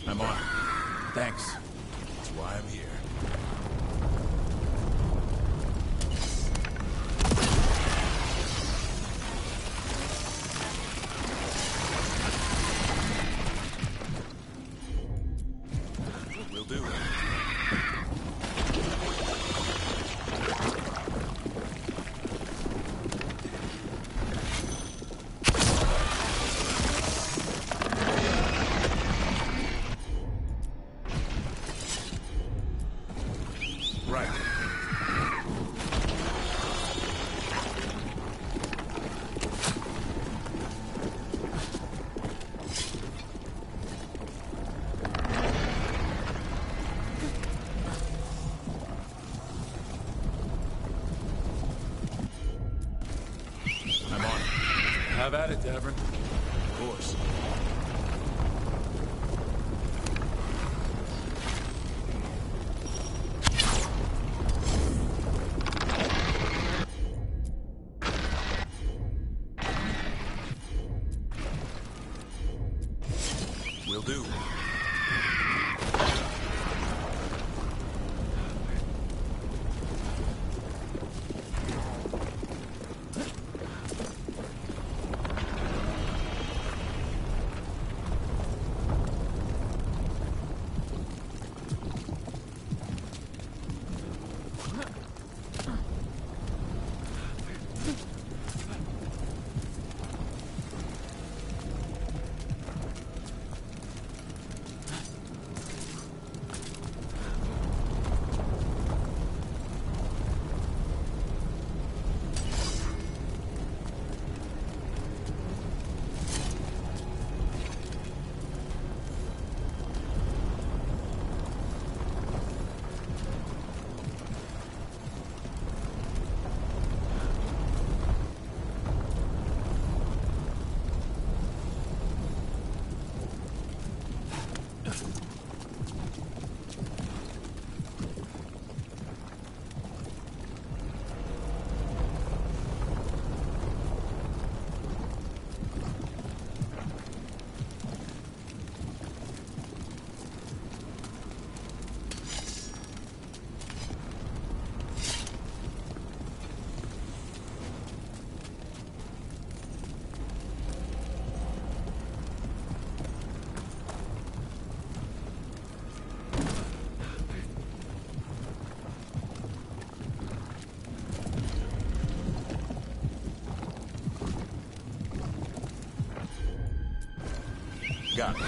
I'm on. Thanks. That's why I'm here. Will do. Right. I'm on. Have at it, Davern. Of course. Will do. Got it.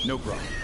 No problem.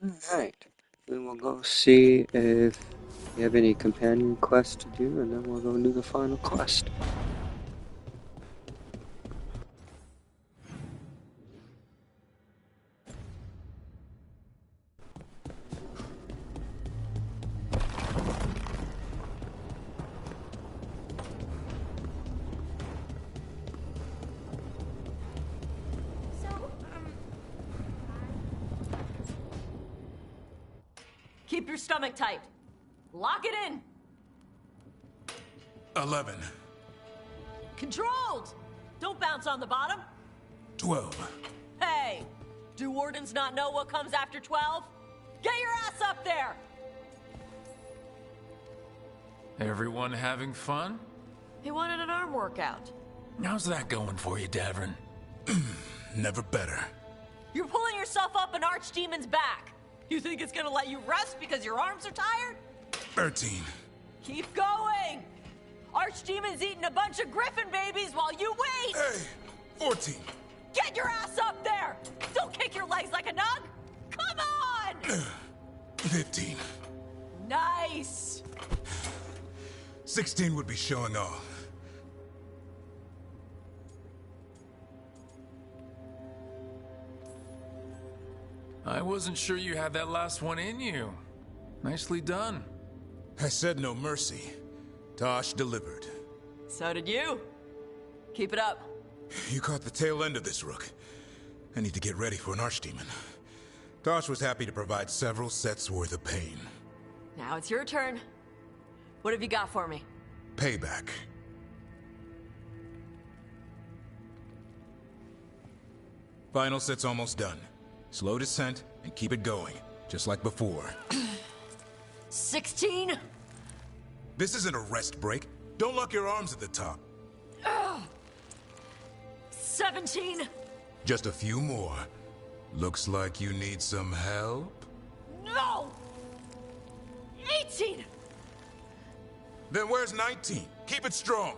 Alright. Then we'll go see if we have any companion quests to do, and then we'll go do the final quest. Keep your stomach tight. Lock it in. 11. Controlled! Don't bounce on the bottom. 12. Hey! Do wardens not know what comes after 12? Get your ass up there! Everyone having fun? He wanted an arm workout. How's that going for you, Davrin? Never better. You're pulling yourself up an archdemon's back. You think it's gonna let you rest because your arms are tired? 13. Keep going! Archdemon's eating a bunch of griffin babies while you wait! Hey! 14. Get your ass up there! Don't kick your legs like a nug! Come on! 15. Nice! 16 would be showing off. I wasn't sure you had that last one in you. Nicely done. I said no mercy. Tosh delivered. So did you. Keep it up. You caught the tail end of this, Rook. I need to get ready for an archdemon. Tosh was happy to provide several sets worth of pain. Now it's your turn. What have you got for me? Payback. Final set's almost done. Slow descent and keep it going, just like before. 16? This isn't a rest break. Don't lock your arms at the top. 17? Just a few more. Looks like you need some help? No! 18! Then where's 19? Keep it strong.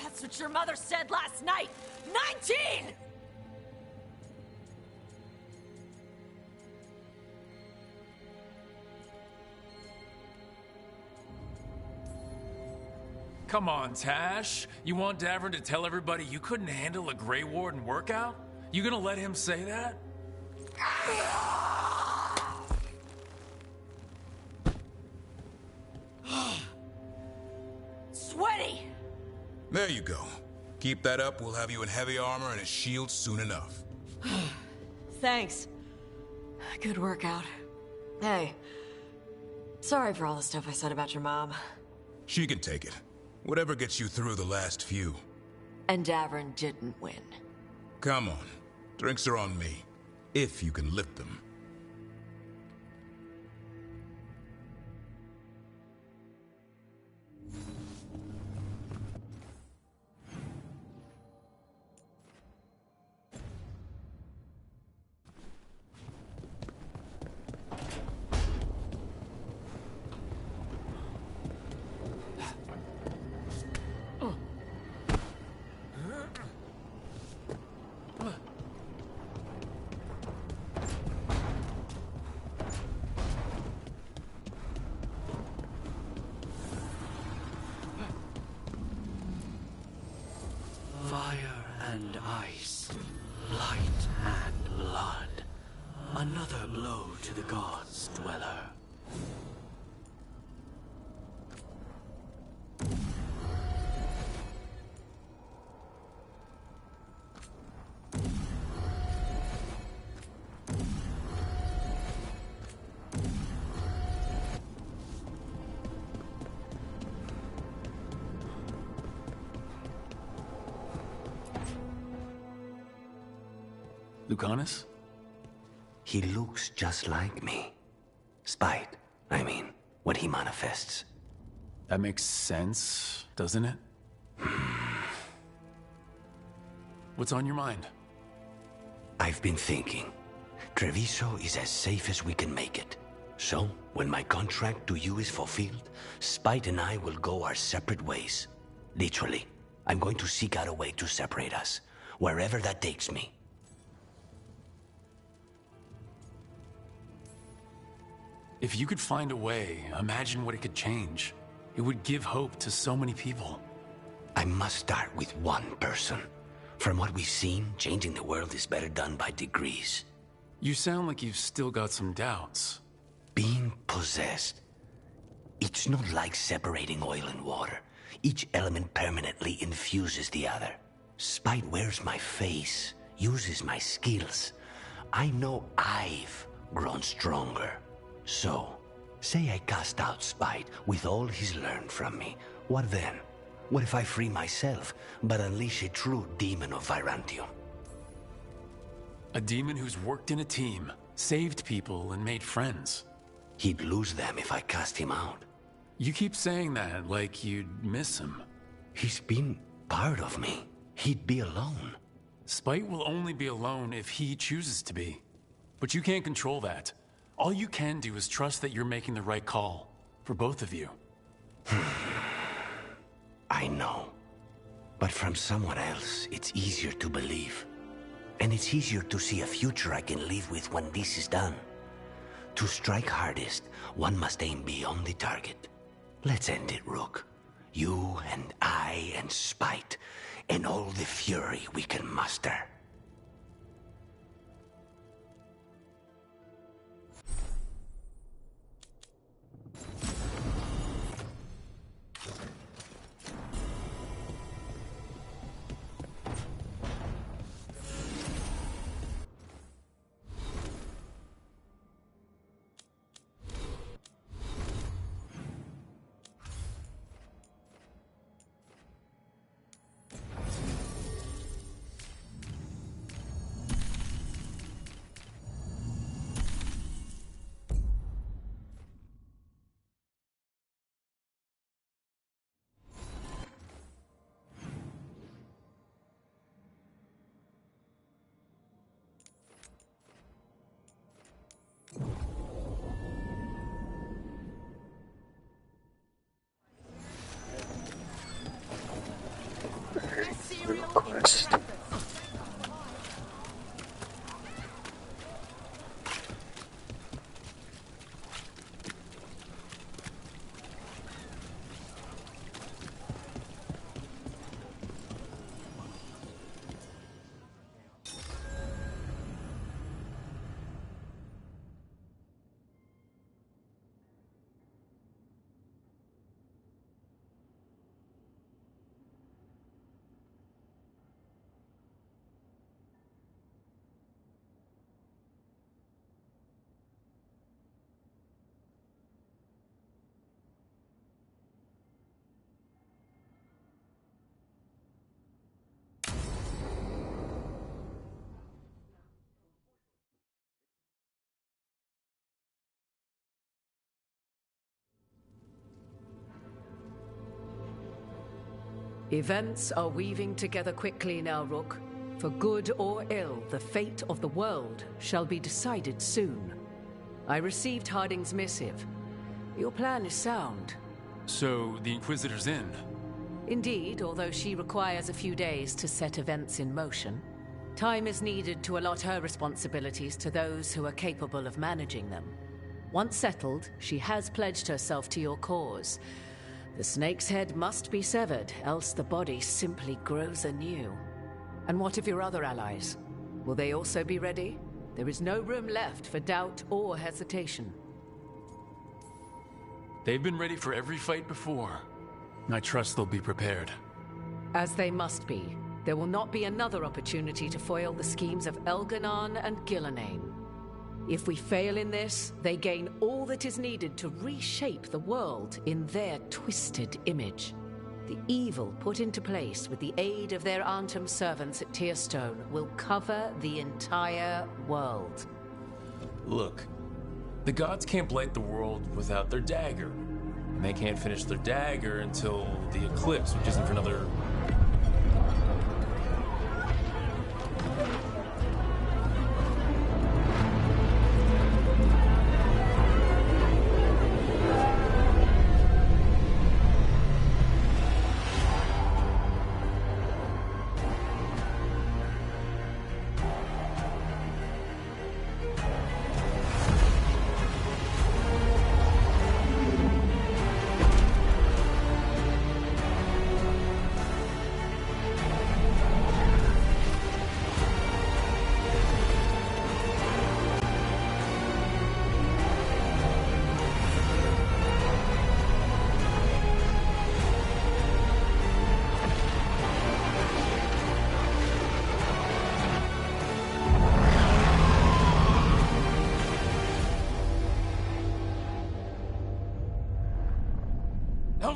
That's what your mother said last night! 19! Come on, Tash. You want Davrin to tell everybody you couldn't handle a Grey Warden workout? You gonna let him say that? Sweaty! There you go. Keep that up, we'll have you in heavy armor and a shield soon enough. Thanks. Good workout. Hey, sorry for all the stuff I said about your mom. She can take it. Whatever gets you through the last few. And Davrin didn't win. Come on. Drinks are on me. If you can lift them. Fire and ice, light and blood. Another blow to the gods' dweller. Lucanus? He looks just like me. Spite, I mean, when he manifests. That makes sense, doesn't it? What's on your mind? I've been thinking. Treviso is as safe as we can make it. So, when my contract to you is fulfilled, Spite and I will go our separate ways. Literally. I'm going to seek out a way to separate us, wherever that takes me. If you could find a way, imagine what it could change. It would give hope to so many people. I must start with one person. From what we've seen, changing the world is better done by degrees. You sound like you've still got some doubts. Being possessed. It's not like separating oil and water. Each element permanently infuses the other. Spite wears my face, uses my skills. I know I've grown stronger. So, say I cast out Spite with all he's learned from me. What then? What if I free myself, but unleash a true demon of Virantium? A demon who's worked in a team, saved people, and made friends. He'd lose them if I cast him out. You keep saying that like you'd miss him. He's been part of me. He'd be alone. Spite will only be alone if he chooses to be. But you can't control that. All you can do is trust that you're making the right call. For both of you. I know. But from someone else, it's easier to believe. And it's easier to see a future I can live with when this is done. To strike hardest, one must aim beyond the target. Let's end it, Rook. You and I and Spite, and all the fury we can muster. Request. Events are weaving together quickly now, Rook. For good or ill, the fate of the world shall be decided soon. I received Harding's missive. Your plan is sound. So, the Inquisitor's in? Indeed, although she requires a few days to set events in motion. Time is needed to allot her responsibilities to those who are capable of managing them. Once settled, she has pledged herself to your cause. The snake's head must be severed, else the body simply grows anew. And what of your other allies? Will they also be ready? There is no room left for doubt or hesitation. They've been ready for every fight before. I trust they'll be prepared. As they must be. There will not be another opportunity to foil the schemes of Elganon and Gillenane. If we fail in this, they gain all that is needed to reshape the world in their twisted image. The evil put into place with the aid of their Arnhem servants at Tearstone will cover the entire world. Look, the gods can't blight the world without their dagger. And they can't finish their dagger until the eclipse, which isn't for another...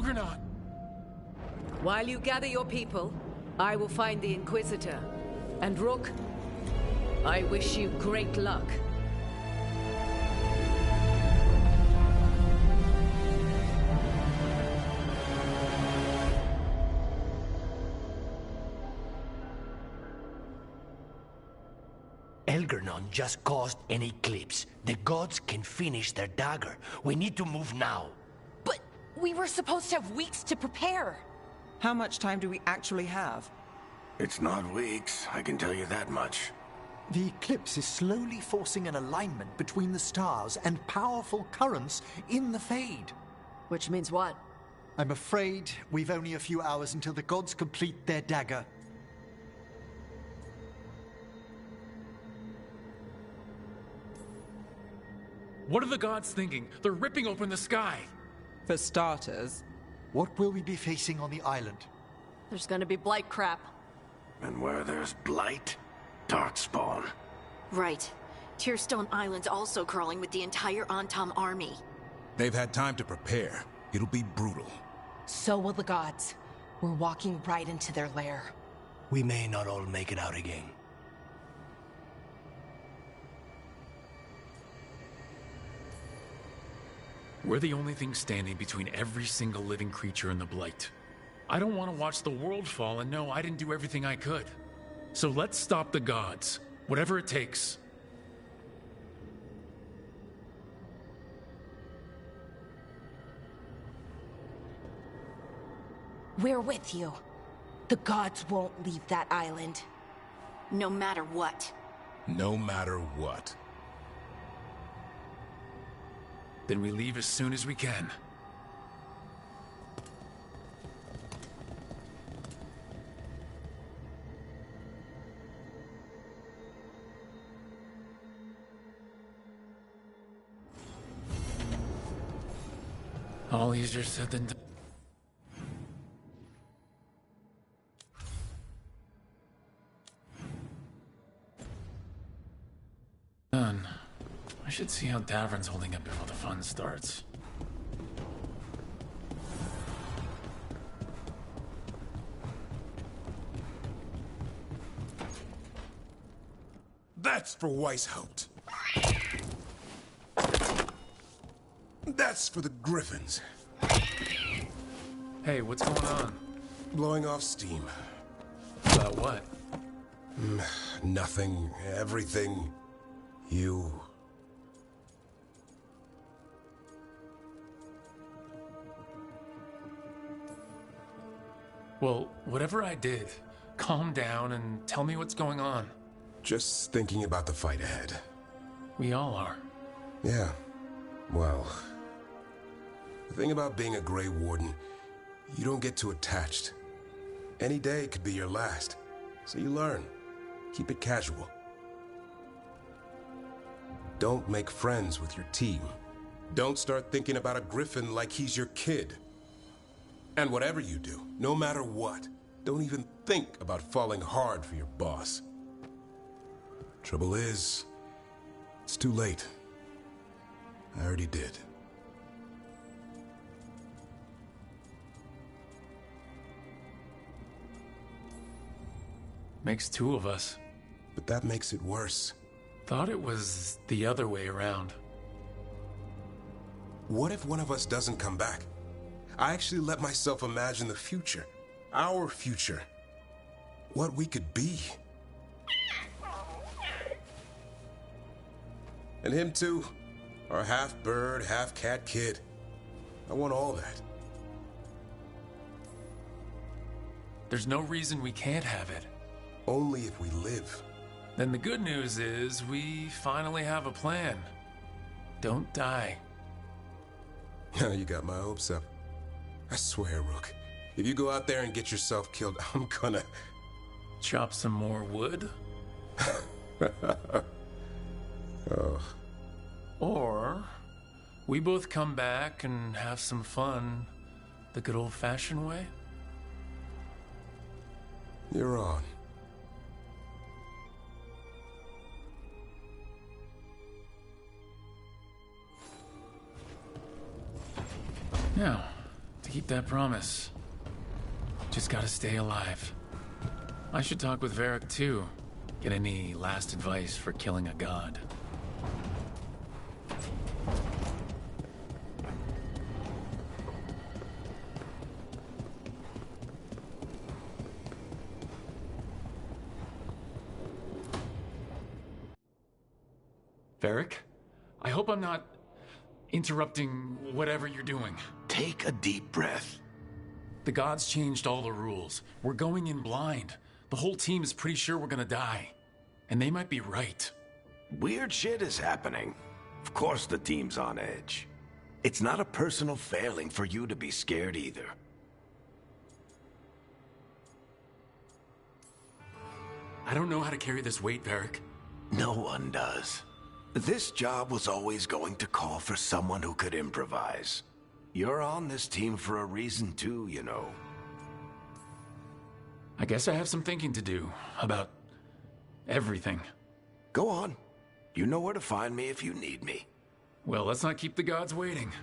Algernon! While you gather your people, I will find the Inquisitor. And Rook, I wish you great luck. Algernon just caused an eclipse. The gods can finish their dagger. We need to move now. But we were supposed to have weeks to prepare. How much time do we actually have? It's not weeks, I can tell you that much. The eclipse is slowly forcing an alignment between the stars and powerful currents in the Fade. Which means what? I'm afraid we've only a few hours until the gods complete their dagger. What are the gods thinking? They're ripping open the sky. For starters. What will we be facing on the island? There's gonna be blight crap. And where there's blight, darkspawn. Right. Tearstone Island's also crawling with the entire Antom army. They've had time to prepare. It'll be brutal. So will the gods. We're walking right into their lair. We may not all make it out again. We're the only thing standing between every single living creature and the Blight. I don't want to watch the world fall and know I didn't do everything I could. So let's stop the gods, whatever it takes. We're with you. The gods won't leave that island. No matter what. No matter what. Then we leave as soon as we can. All easier said than done. I should see how Davern's holding up before the fun starts. That's for Weishaupt. That's for the Griffins. Hey, what's going on? Blowing off steam. About what? Nothing. Everything. You. Well, whatever I did, calm down and tell me what's going on. Just thinking about the fight ahead. We all are. Yeah. Well, the thing about being a Grey Warden, you don't get too attached. Any day could be your last, so you learn. Keep it casual. Don't make friends with your team. Don't start thinking about a Griffin like he's your kid. And whatever you do, no matter what, don't even think about falling hard for your boss. Trouble is, it's too late. I already did. Makes two of us. But that makes it worse. Thought it was the other way around. What if one of us doesn't come back? I actually let myself imagine the future. Our future. What we could be. And him too. Our half-bird, half-cat kid. I want all that. There's no reason we can't have it. Only if we live. Then the good news is we finally have a plan. Don't die. Now you got my hopes up. I swear, Rook, if you go out there and get yourself killed, I'm gonna... Chop some more wood? Oh. Or we both come back and have some fun the good old-fashioned way? You're on. Now, to keep that promise. Just gotta stay alive. I should talk with Varric too. Get any last advice for killing a god. Varric? I hope I'm not interrupting whatever you're doing. Take a deep breath. The gods changed all the rules. We're going in blind. The whole team is pretty sure we're gonna die. And they might be right. Weird shit is happening. Of course the team's on edge. It's not a personal failing for you to be scared either. I don't know how to carry this weight, Varric. No one does. This job was always going to call for someone who could improvise. You're on this team for a reason too, you know. I guess I have some thinking to do about everything. Go on. You know where to find me if you need me. Well, let's not keep the gods waiting.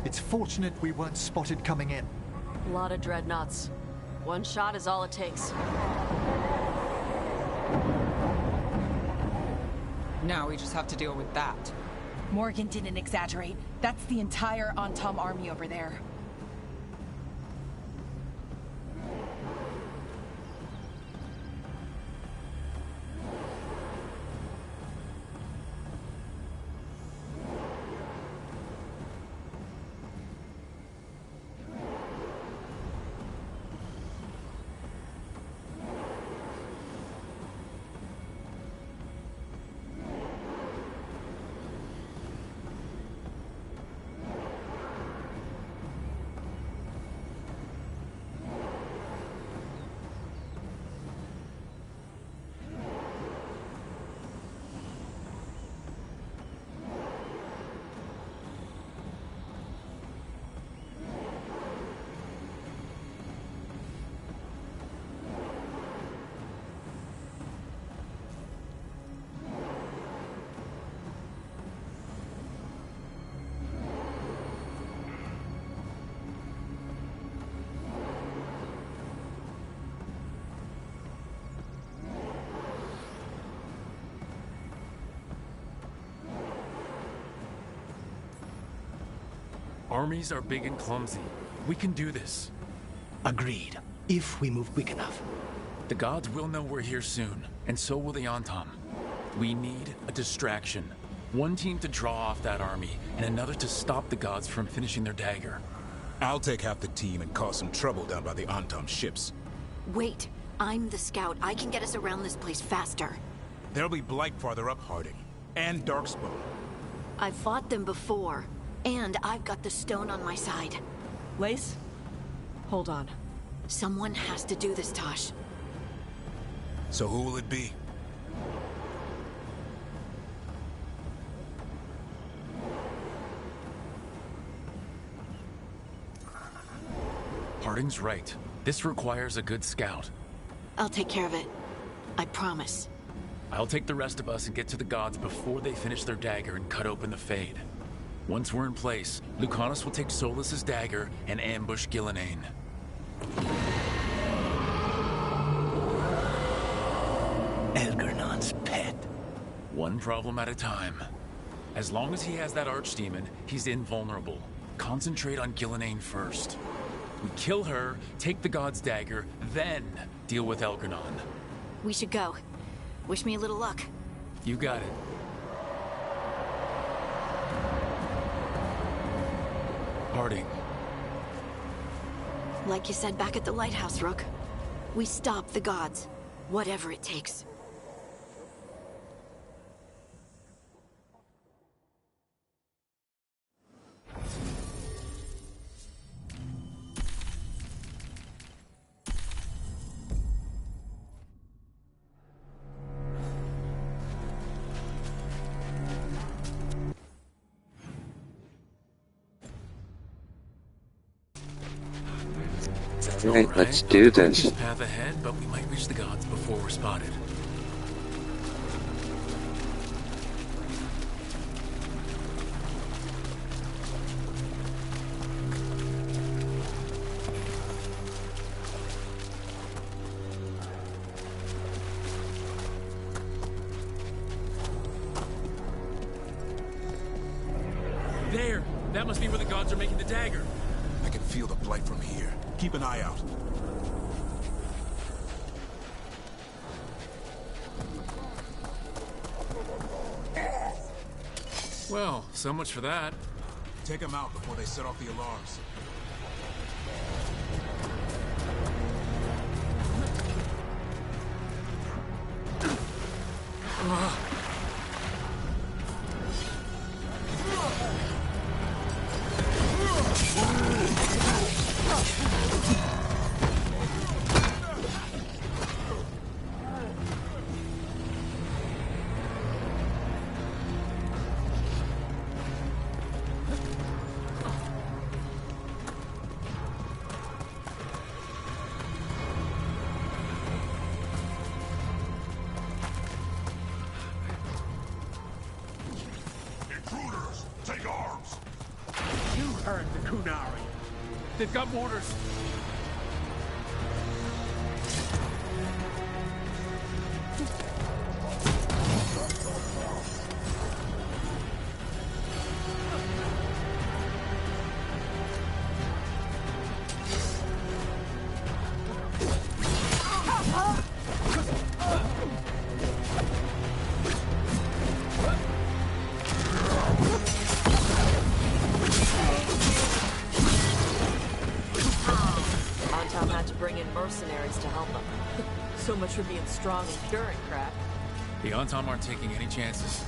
It's fortunate we weren't spotted coming in. A lot of dreadnoughts. One shot is all it takes. Now we just have to deal with that. Morgan didn't exaggerate. That's the entire Antom army over there. Armies are big and clumsy. We can do this. Agreed. If we move quick enough. The gods will know we're here soon, and so will the Antom. We need a distraction. One team to draw off that army, and another to stop the gods from finishing their dagger. I'll take half the team and cause some trouble down by the Antom ships. Wait, I'm the scout. I can get us around this place faster. There'll be Blight farther up, Harding. And Darkspawn. I've fought them before, and I've got the stone on my side. Lace? Hold on. Someone has to do this, Tosh. So who will it be? Harding's right. This requires a good scout. I'll take care of it. I promise. I'll take the rest of us and get to the gods before they finish their dagger and cut open the Fade. Once we're in place, Lucanus will take Solus's dagger and ambush Gillenane. Elgernon's pet. One problem at a time. As long as he has that archdemon, he's invulnerable. Concentrate on Gillenane first. We kill her, take the god's dagger, then deal with Elgernon. We should go. Wish me a little luck. You got it. Harding. Like you said back at the lighthouse, Rook. We stop the gods. Whatever it takes. Alright, let's do this. Path ahead, but we might reach the gods before we're spotted. There! That must be where the gods are making the dagger. I can feel the blight from here. Keep an eye out. Well, so much for that. Take them out before they set off the alarms. Intruders, take arms! You heard the Kunari. They've got mortars. Anton had to bring in mercenaries to help them. So much for being strong and curing crap. The Antom aren't taking any chances.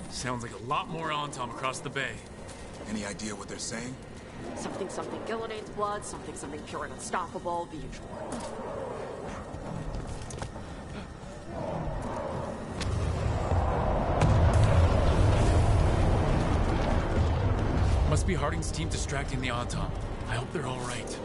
Sounds like a lot more Antom across the bay. Any idea what they're saying? Something Gillidane's blood, something pure and unstoppable, the usual. Must be Harding's team distracting the Antom. I hope they're all right.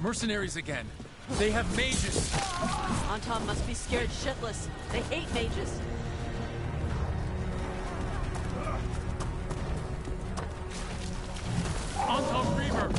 Mercenaries again. They have mages. Anton must be scared shitless. They hate mages. Antom Reaver!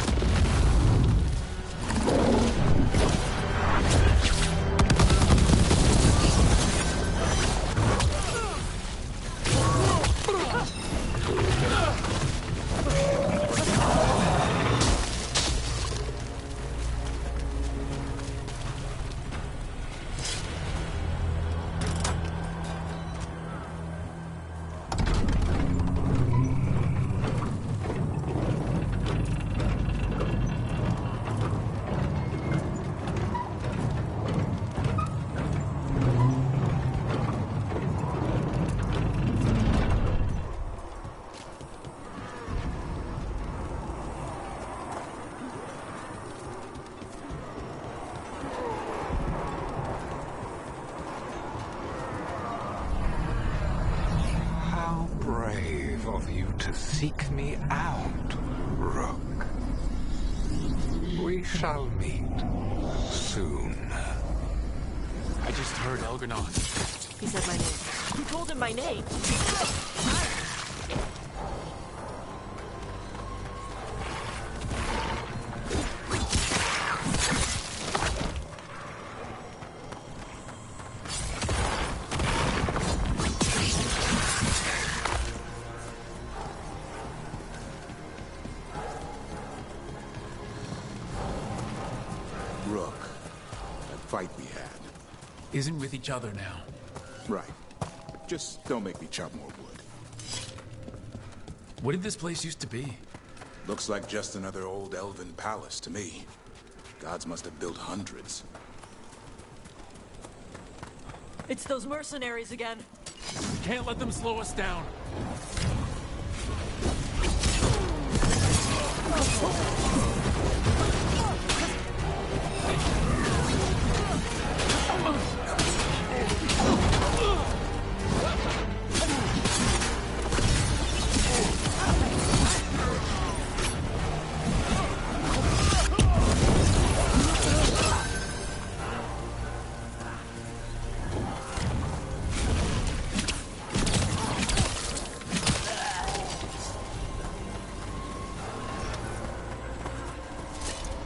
to seek me out, Rook. We shall meet soon. I just heard Elganaut. He said my name. Who told him my name? Rook, that fight we had. Isn't with each other now. Right. Just don't make me chop more wood. What did this place used to be? Looks like just another old elven palace to me. Gods must have built hundreds. It's those mercenaries again. We can't let them slow us down.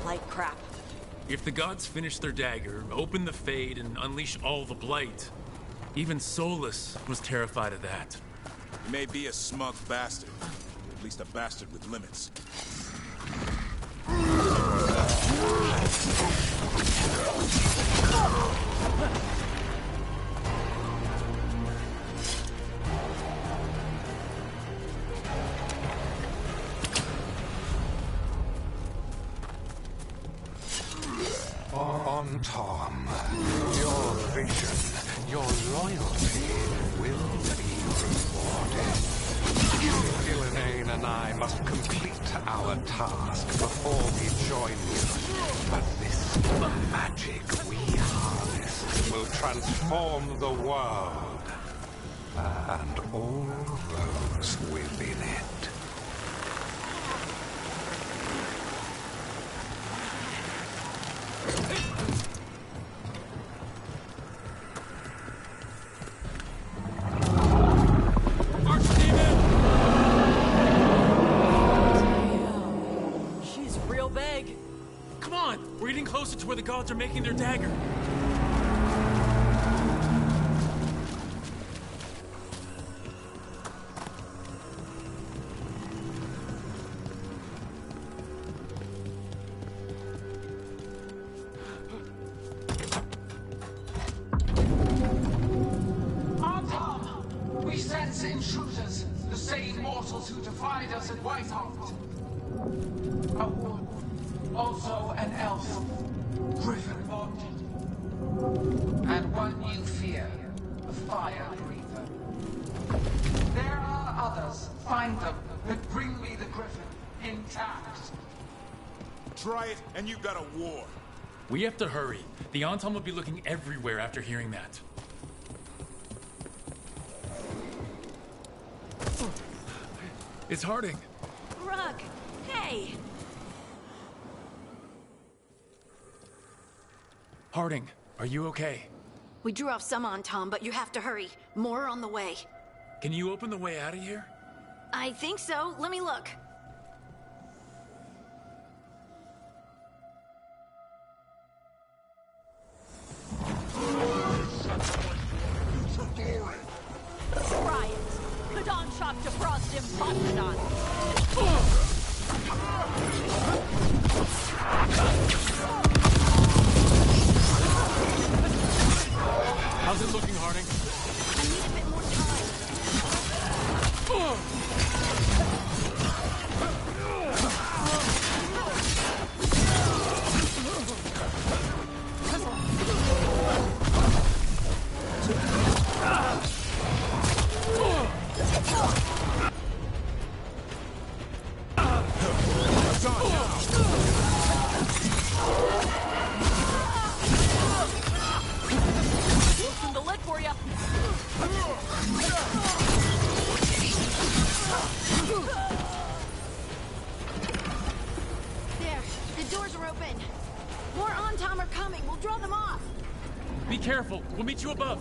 Like crap. If the gods finish their dagger, open the Fade, and unleash all the blight, even Solus was terrified of that. He may be a smug bastard, but at least a bastard with limits. On Tom, your vision, your loyalty will be rewarded. Ilinane and I must complete our task before we join you. But this magic we harness will transform the world and all those within it. She's real big. Come on! We're getting closer to where the gods are making their dagger. Tom! We sense intruders, the same mortals who defied us at Whitehart. A woman, also an elf, griffin bonded. And one new fear, a fire breather. There are others. Find them, and bring me the griffin, intact. Try it, and you got a war. We have to hurry. The Anton will be looking everywhere after hearing that. It's Harding. Rook, hey! Harding, are you okay? We drew off some on Tom, but you have to hurry. More on the way. Can you open the way out of here? I think so. Let me look. Try it. Kadon chop to frost him, Kadon. How's it looking, Harding? I need a bit more Loosen the lid for you. We'll meet you above.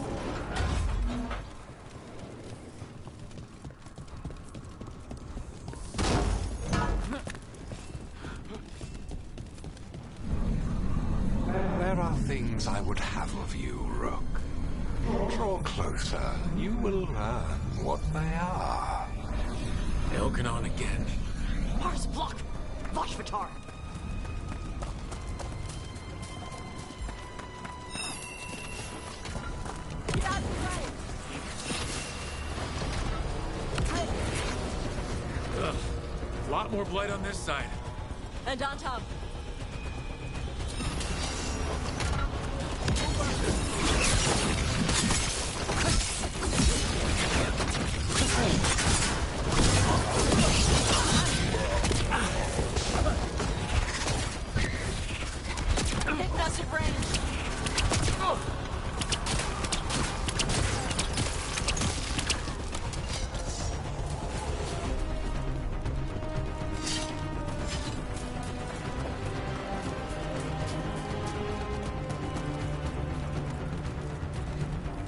There are things I would have of you, Rook. Draw closer. You will learn what they are. Elkanon again. Mars, block! Watch Vitar! Ugh. A lot more blight on this side. And on top. Massive range.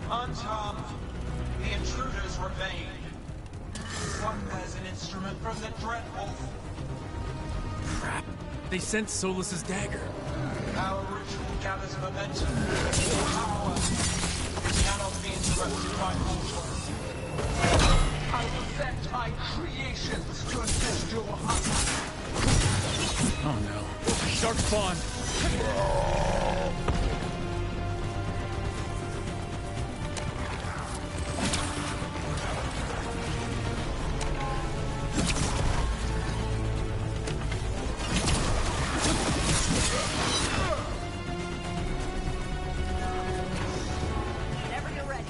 On top, the intruders remain. One has an instrument from the Dreadwolf. Crap. They sent Solus's dagger. Our ritual gathers momentum. Power. It cannot be interrupted by mortals. I will set my creations to assist your hunt. Oh no. Shark spawn. Whenever you're ready.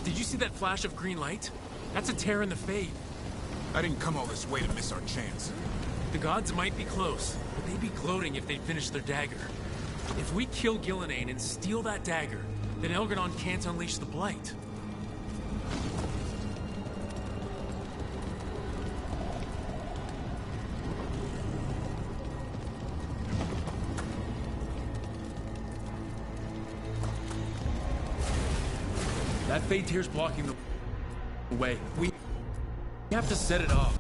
Did you see that flash of green light? That's a tear in the fade. I didn't come all this way to miss our chance. The gods might be close, but they'd be gloating if they'd finished their dagger. If we kill Gillenane and steal that dagger, then Elganon can't unleash the blight. That fade tear's blocking the way. We have to set it off.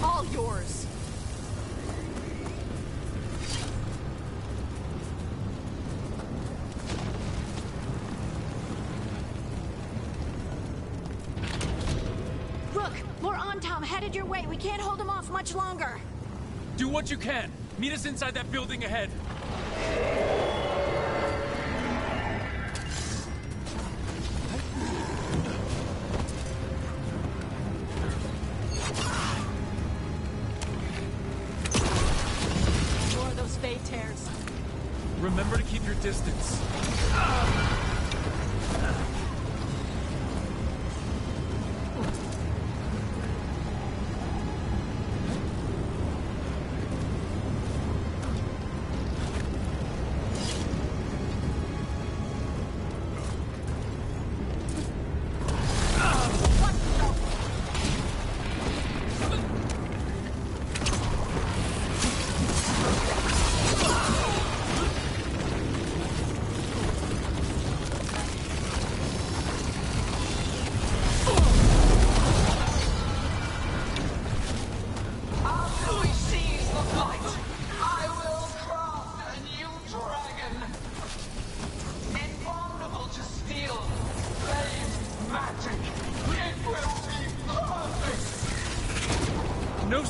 All yours. Rook, more Antom headed your way. We can't hold them off much longer. Do what you can. Meet us inside that building ahead. More of those fade tears. Remember to keep your distance.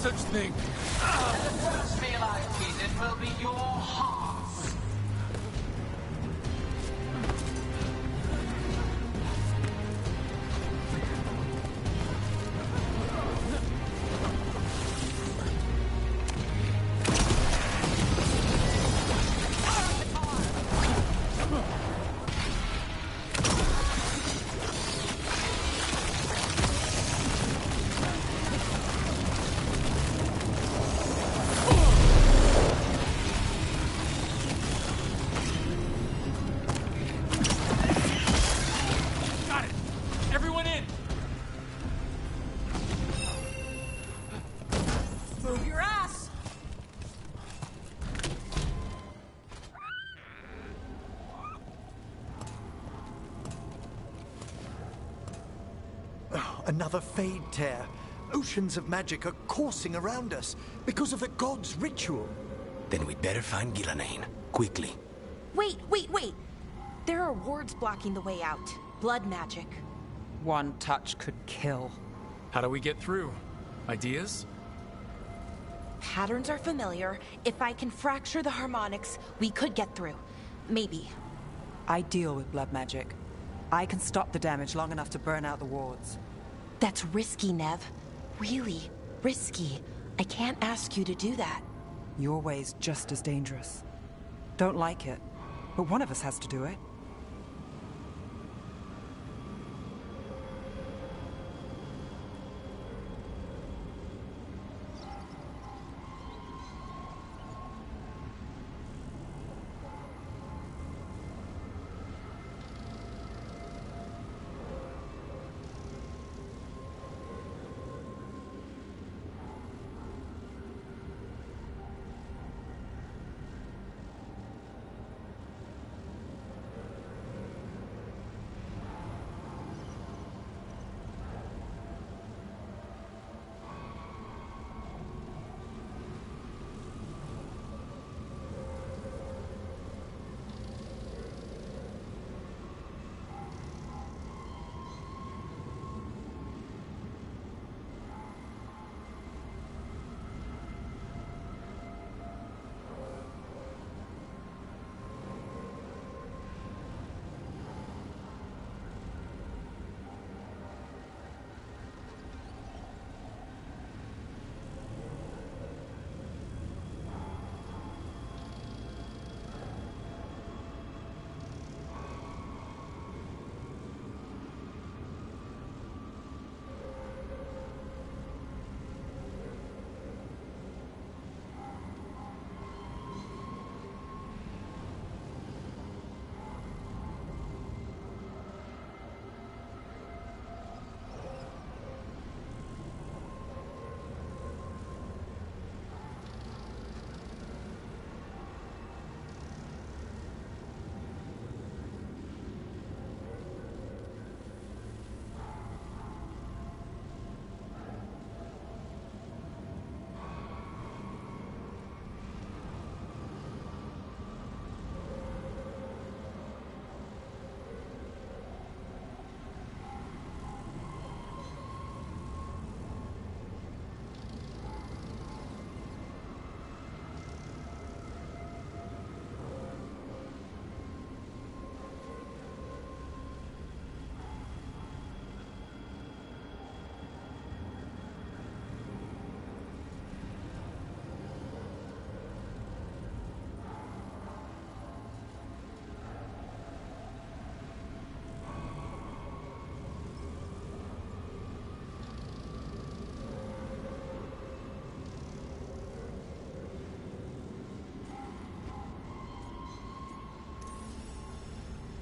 such thing. And the first meal I feed will be your hearts. Move your ass! Another Fade Tear. Oceans of magic are coursing around us because of the god's ritual. Then we'd better find Gillenane. Quickly. Wait. There are wards blocking the way out. Blood magic. One touch could kill. How do we get through? Ideas? Patterns are familiar. If I can fracture the harmonics, we could get through. Maybe. I deal with blood magic. I can stop the damage long enough to burn out the wards. That's risky, Nev. Really risky. I can't ask you to do that. Your way's just as dangerous. Don't like it, but one of us has to do it.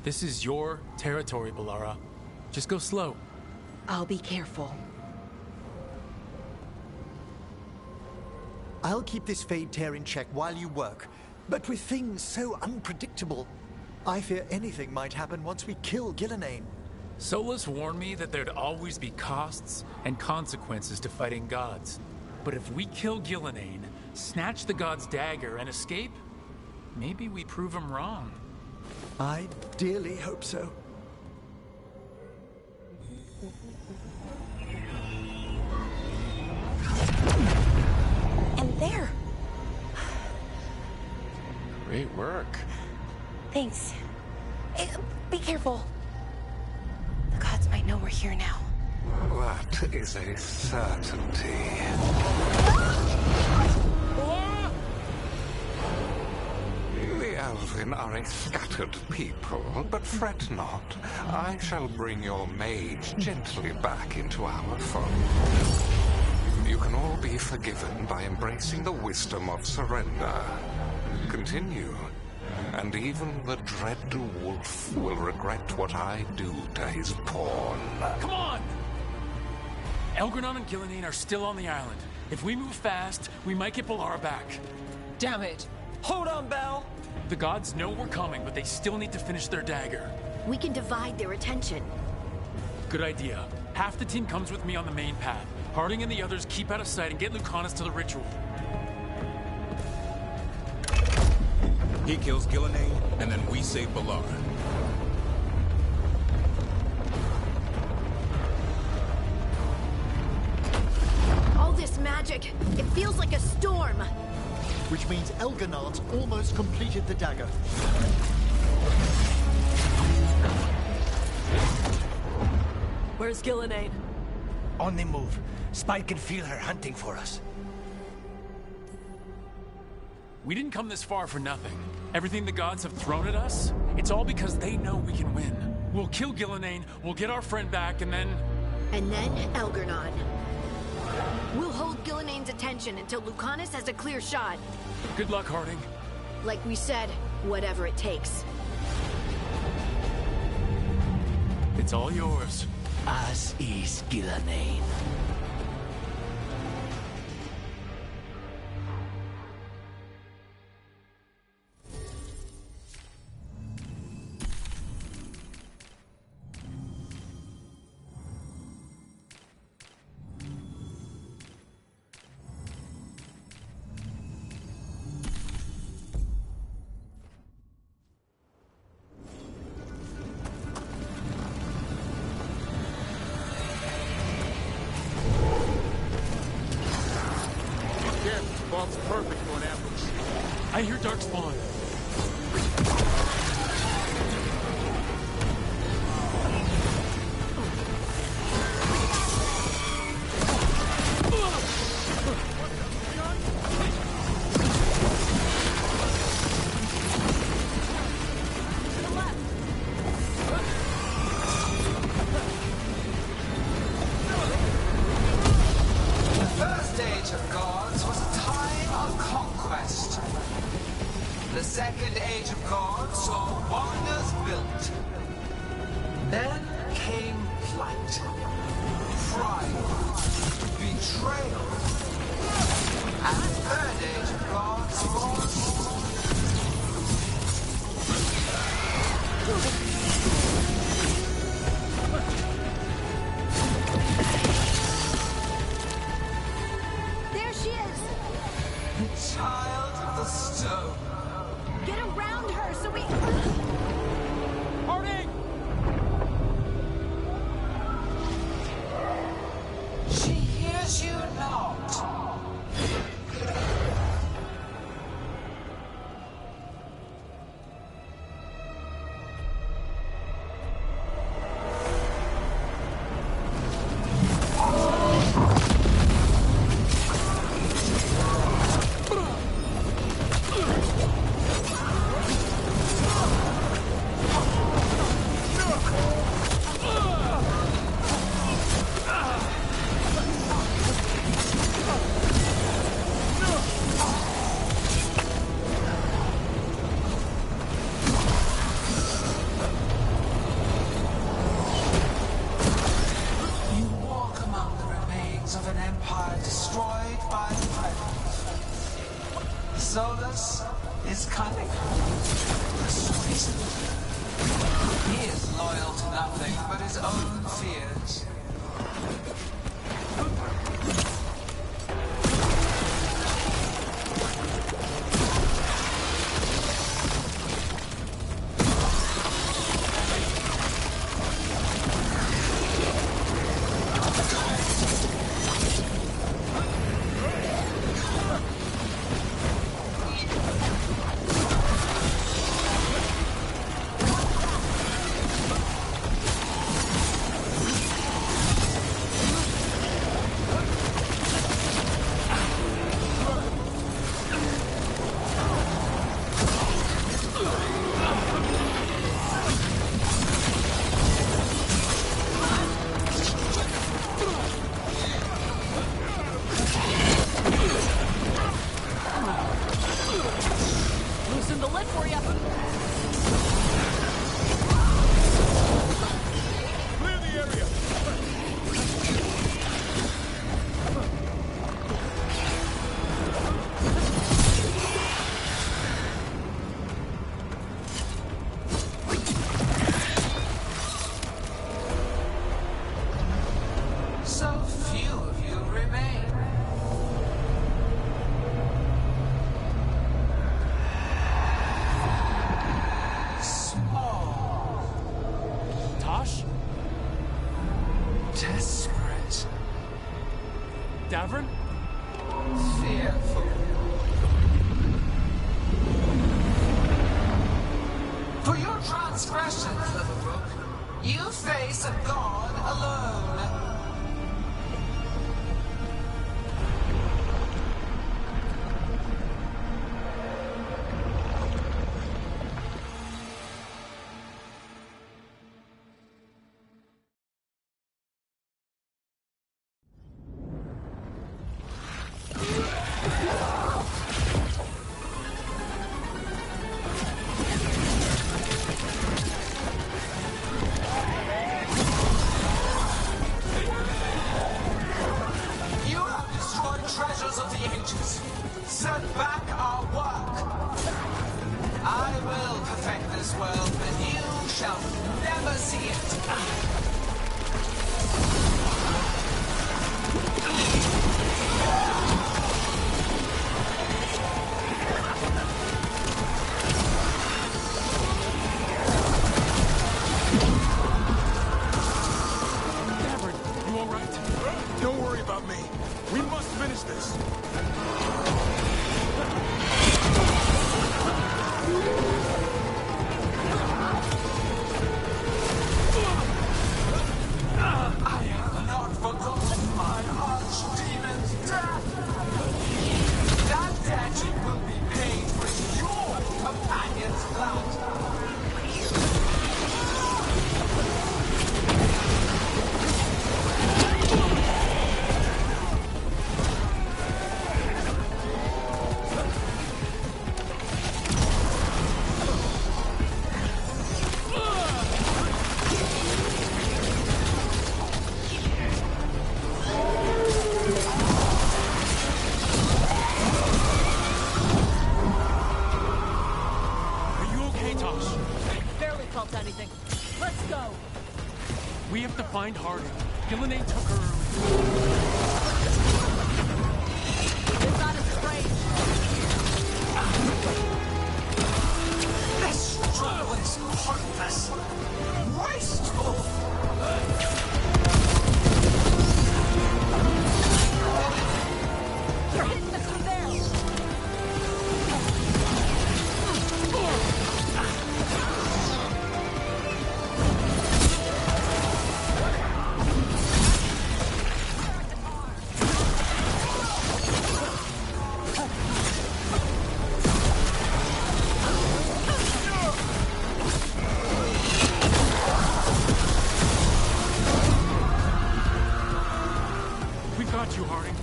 This is your territory, Bellara. Just go slow. I'll be careful. I'll keep this Fade Tear in check while you work. But with things so unpredictable, I fear anything might happen once we kill Gillenane. Solus warned me that there'd always be costs and consequences to fighting gods. But if we kill Gillenane, snatch the god's dagger, and escape, maybe we prove him wrong. I dearly hope so. Great work. Thanks. Be careful. The gods might know we're here now. That is a certainty. The Elven are a scattered people, but fret not. I shall bring your mage gently back into our fold. You can all be forgiven by embracing the wisdom of surrender. Continue, and even the dread wolf will regret what I do to his pawn. Come on! Elgranon and Gillenane are still on the island. If we move fast, we might get Bellara back. Damn it! Hold on, Bell! The gods know we're coming, but they still need to finish their dagger. We can divide their attention. Good idea. Half the team comes with me on the main path. Harding and the others keep out of sight and get Lucanus to the ritual. He kills Gillenane, and then we save Bellara. All this magic, it feels like a storm. Which means Elganon's almost completed the dagger. Where's Gillenane? On the move. Spike can feel her hunting for us. We didn't come this far for nothing. Everything the gods have thrown at us, it's all because they know we can win. We'll kill Gillenane, we'll get our friend back, and then... And then Elgarnon. We'll hold Gillenane's attention until Lucanus has a clear shot. Good luck, Harding. Like we said, whatever it takes. It's all yours. As is Gillenane. Bob's perfect for an ambush. I hear Darkspawn. The second age of gods saw wonders built. Then came flight, pride, betrayal. And the third age of gods was... There she is! The child of the stone. Get around her so we... Harding! She hears you not. Of an empire destroyed by the Dreadnought. Solus is cunning, persuasive. He is loyal to nothing but his own fears. remain. Small. Tosh? Desperate. Davern? Fearful. For your transgressions, little book, you face a god alone. Treasures of the ages. Set back our work. I will perfect this world, and you shall never see it. Davern, you all right? Don't worry about me. We must finish this. I have not forgotten my archdemon's death. That debt will be paid with your companion's blood. Anything. Let's go. We have to find Harding. Gillenay took her. It's not as strange. This struggle is pointless. Wasteful. You're hitting us from there. You, Harding.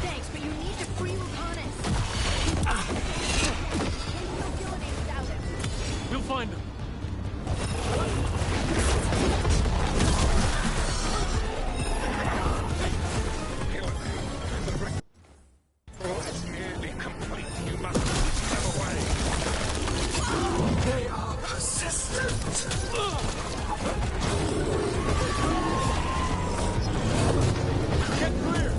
Thanks, but you need to free Lucanus. We'll find him. Nearly complete. You must step away. They are persistent. Get clear!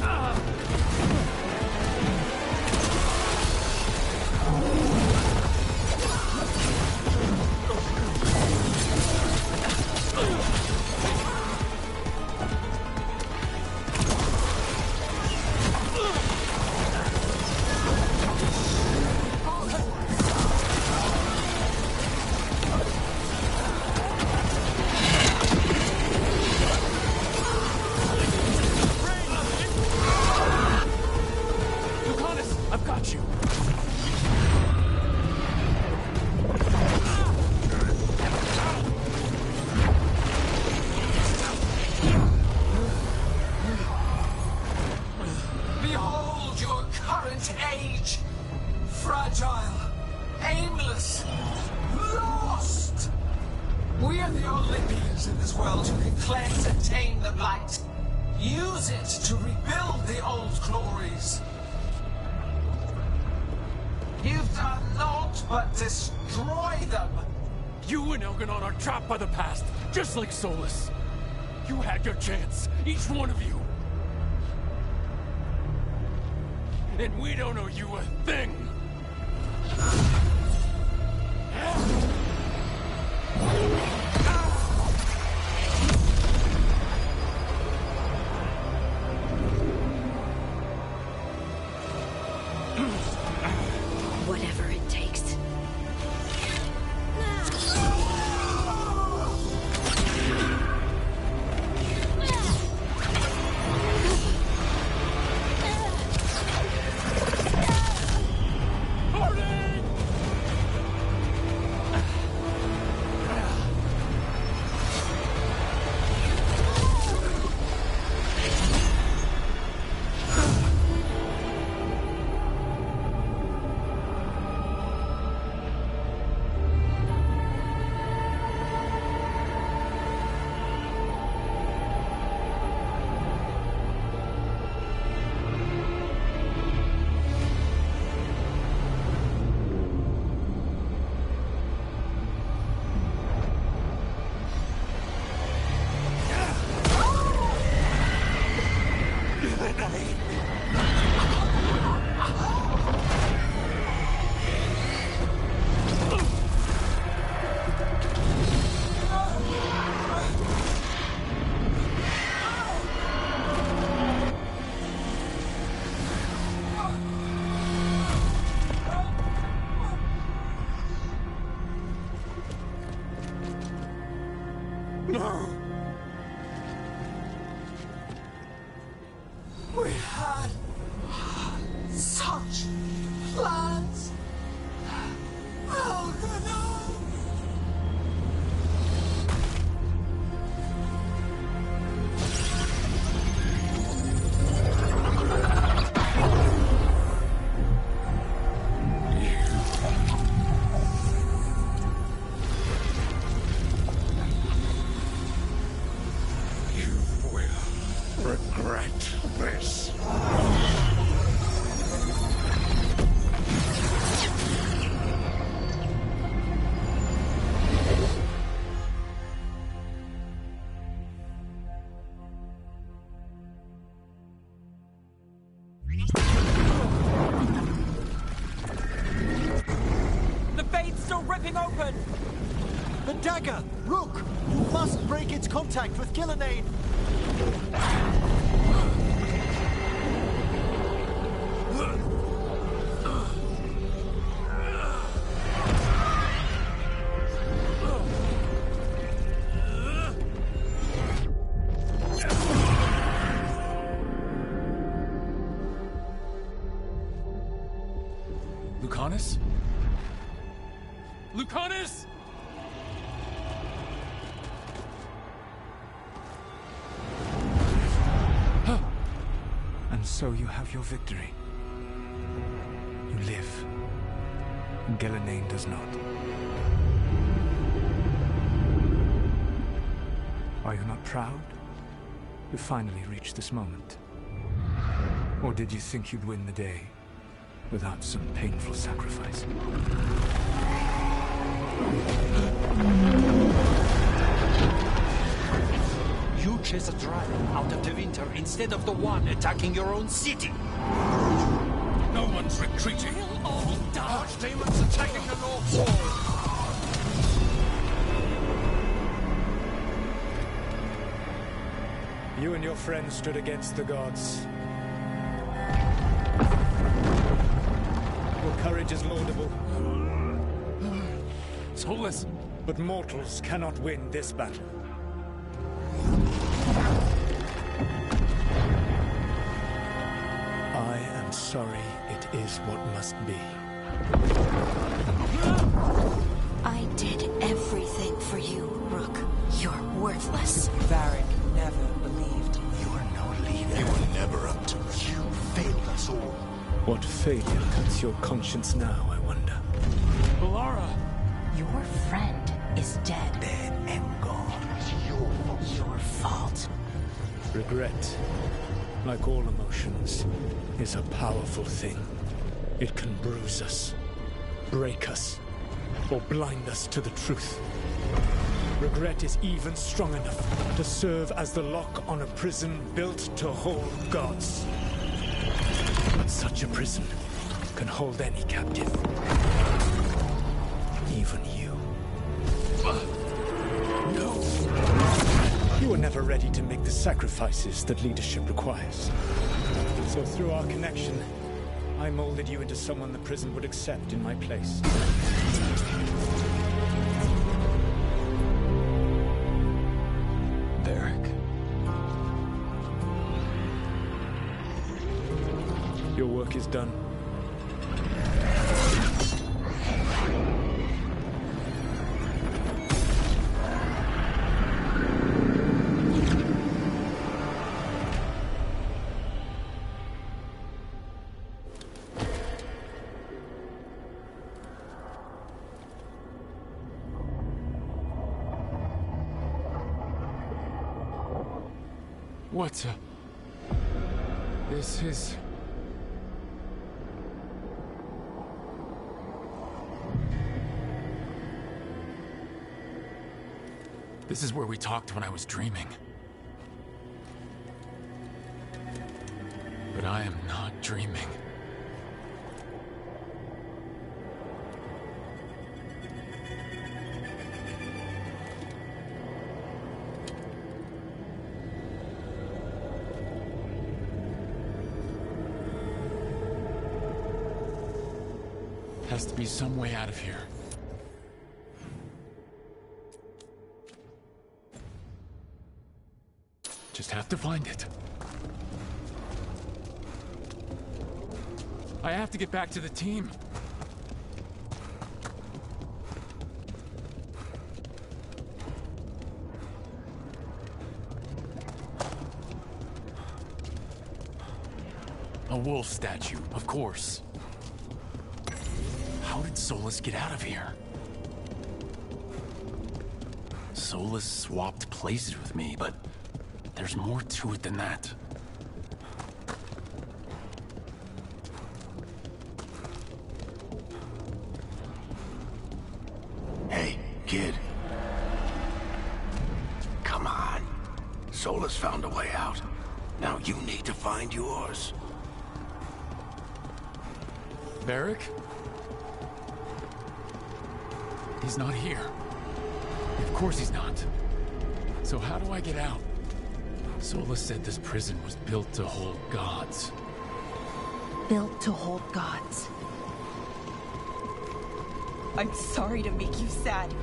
I've got you. Behold your current age. Fragile, aimless, lost. We are the Olympians in this world who can cleanse and tame the blight. Use it to rebuild the old glories. You've done naught but destroy them. You and Elganon are trapped by the past, just like Solus. You had your chance, each one of you. and we don't owe you a thing! Whatever it takes. No! We had such plans! Oh, no! Regret this. The fade's still ripping open! The dagger! Rook! You must break its contact with Gillenane! Lucanus? Lucanus! And so you have your victory. You live. And Gillenane does not. Are you not proud? You finally reached this moment. Or did you think you'd win the day without some painful sacrifice? You chase a dragon out of the winter instead of the one attacking your own city. No one's retreating. Archdemons are taking the North Wall. You and your friends stood against the gods. Your courage is laudable. Soulless. But mortals cannot win this battle. I am sorry it is what must be. I did everything for you, Rook. You're worthless. Varric never believed. You are no leader. You were never up to. You failed us all. What failure cuts your conscience now, I wonder? Bellara! Your friend is dead. Dead and gone. It's your fault. Regret, like all emotions, is a powerful thing. It can bruise us, break us, or blind us to the truth. Regret is even strong enough to serve as the lock on a prison built to hold gods. such a prison can hold any captive. Even you. No. You were never ready to make the sacrifices that leadership requires. So through our connection, I molded you into someone the prison would accept in my place. Barrick. Your work is done. What? This is... This is where we talked when I was dreaming. But I am not dreaming. Has to be some way out of here. Just have to find it. I have to get back to the team. A wolf statue, of course. How did Solus get out of here? Solus swapped places with me, but there's more to it than that. Hey, kid. Come on. Solus found a way out. Now you need to find yours. Barrick? He's not here. Of course he's not. So how do I get out? Solus said this prison was built to hold gods. Built to hold gods. I'm sorry to make you sad,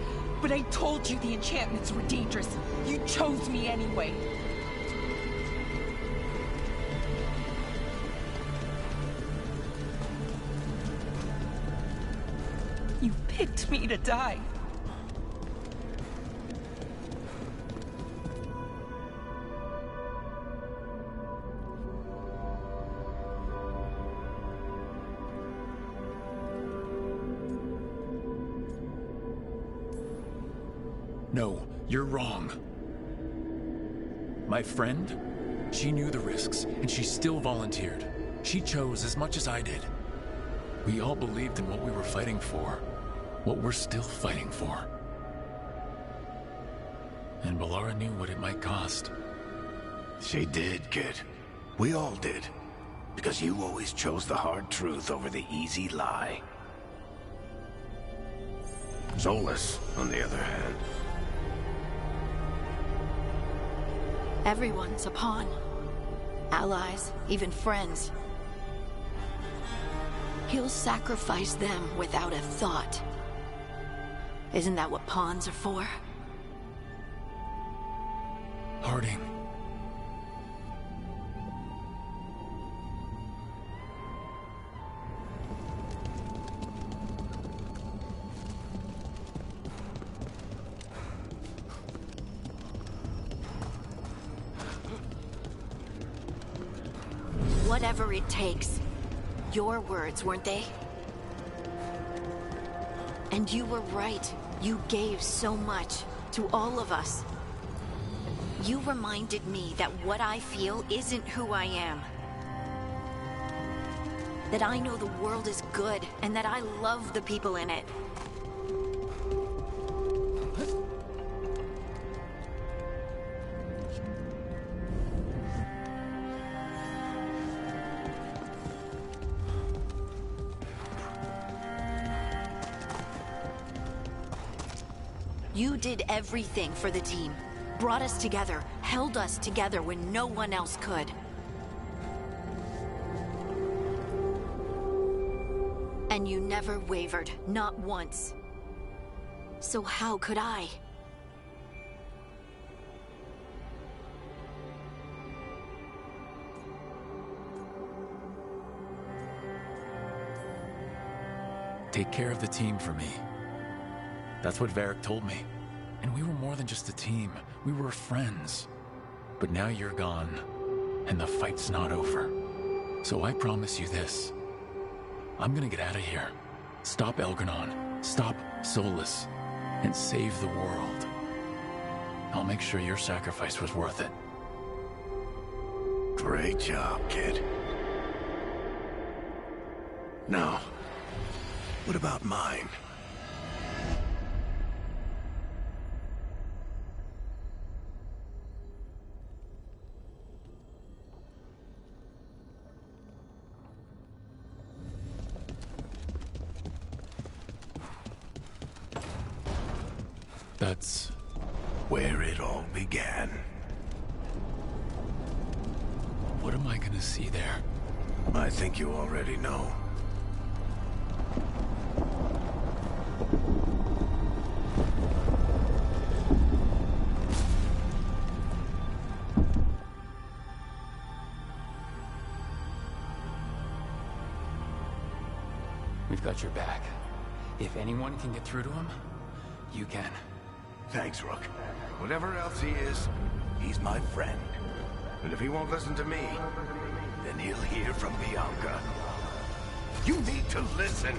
but I told you the enchantments were dangerous. You chose me anyway. You picked me to die. No, you're wrong. My friend, she knew the risks, and she still volunteered. She chose as much as I did. We all believed in what we were fighting for, what we're still fighting for. And Bellara knew what it might cost. She did, kid. We all did. Because you always chose the hard truth over the easy lie. Solus, on the other hand. Everyone's a pawn. Allies, even friends. He'll sacrifice them without a thought. Isn't that what pawns are for? Harding. Whatever it takes. Your words, weren't they? And you were right. You gave so much to all of us. You reminded me that what I feel isn't who I am. That I know the world is good and that I love the people in it. You did everything for the team. Brought us together, held us together when no one else could. And you never wavered, not once. So how could I? Take care of the team for me. That's what Varric told me. And we were more than just a team. We were friends. But now you're gone, and the fight's not over. So I promise you this. I'm gonna get out of here. Stop Elgranon, stop Solus, and save the world. I'll make sure your sacrifice was worth it. Great job, kid. Now, what about mine? That's where it all began. What am I gonna see there? I think you already know. We've got your back. If anyone can get through to him, you can. Thanks, Rook. Whatever else he is, he's my friend. And if he won't listen to me, then he'll hear from Bianca. You need to listen!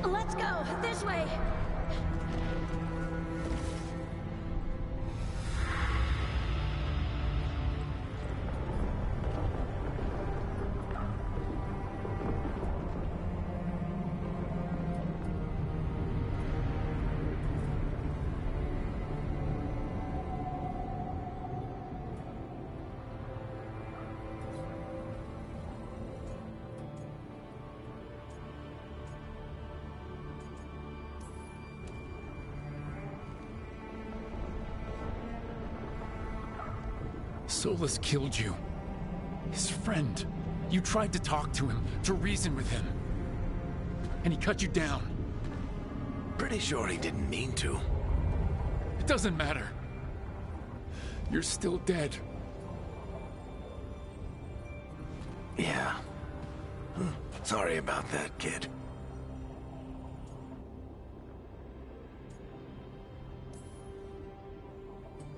Let's go! This way! Solus killed you. His friend. You tried to talk to him, to reason with him. And he cut you down. Pretty sure he didn't mean to. It doesn't matter. You're still dead. Yeah. Sorry about that, kid.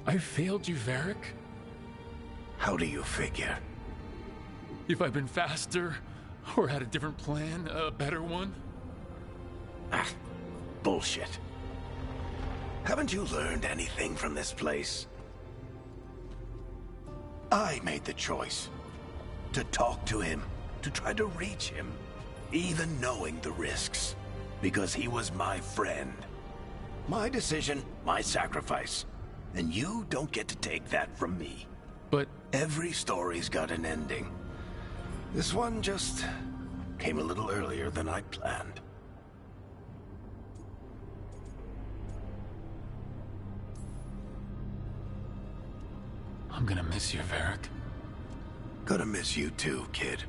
I failed you, Varric. How do you figure? If I'd been faster, or had a different plan, a better one? Ah, bullshit. Haven't you learned anything from this place? I made the choice. To talk to him, to try to reach him, even knowing the risks. Because he was my friend. My decision, my sacrifice. And you don't get to take that from me. But every story's got an ending. This one just came a little earlier than I'd planned. I'm gonna miss you, Varric. Gonna miss you too, kid.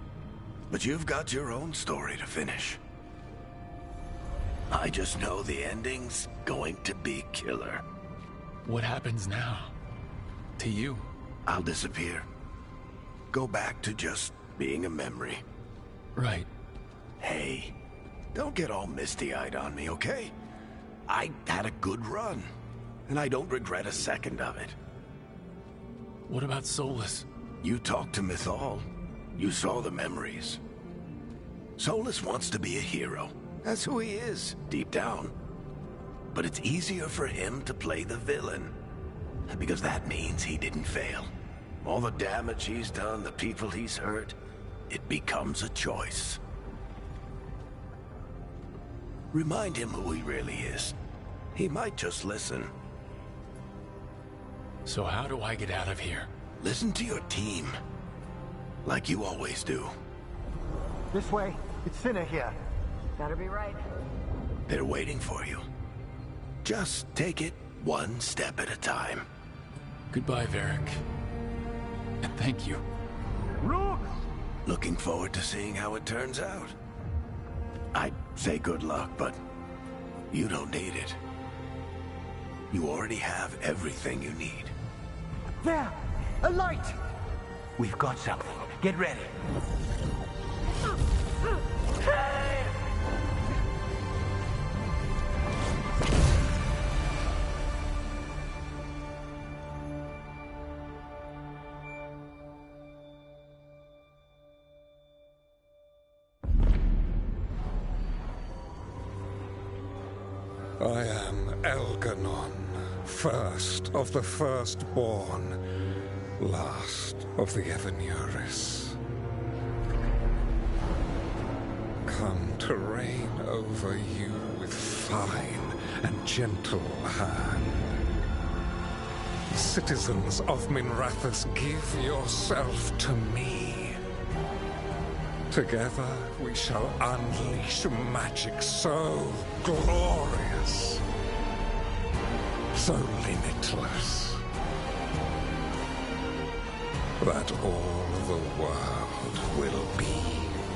But you've got your own story to finish. I just know the ending's going to be killer. What happens now? To you? I'll disappear. Go back to just being a memory. Right. Hey, don't get all misty-eyed on me, okay? I had a good run, and I don't regret a second of it. What about Solus? You talked to Mythal. You saw the memories. Solus wants to be a hero. That's who he is, deep down. But it's easier for him to play the villain. Because that means he didn't fail. All the damage he's done, the people he's hurt, it becomes a choice. Remind him who he really is. He might just listen. So how do I get out of here? Listen to your team. Like you always do. This way. It's thinner here. Better be right. They're waiting for you. Just take it one step at a time. Goodbye, Varric. And thank you. Look! Looking forward to seeing how it turns out. I'd say good luck, but you don't need it. You already have everything you need. There! A light! We've got something. Get ready. I am Elganon, first of the firstborn, last of the Evenuris. Come to reign over you with fine and gentle hand. Citizens of Minrathous, give yourself to me. Together we shall unleash magic so glorious, so limitless, that all the world will be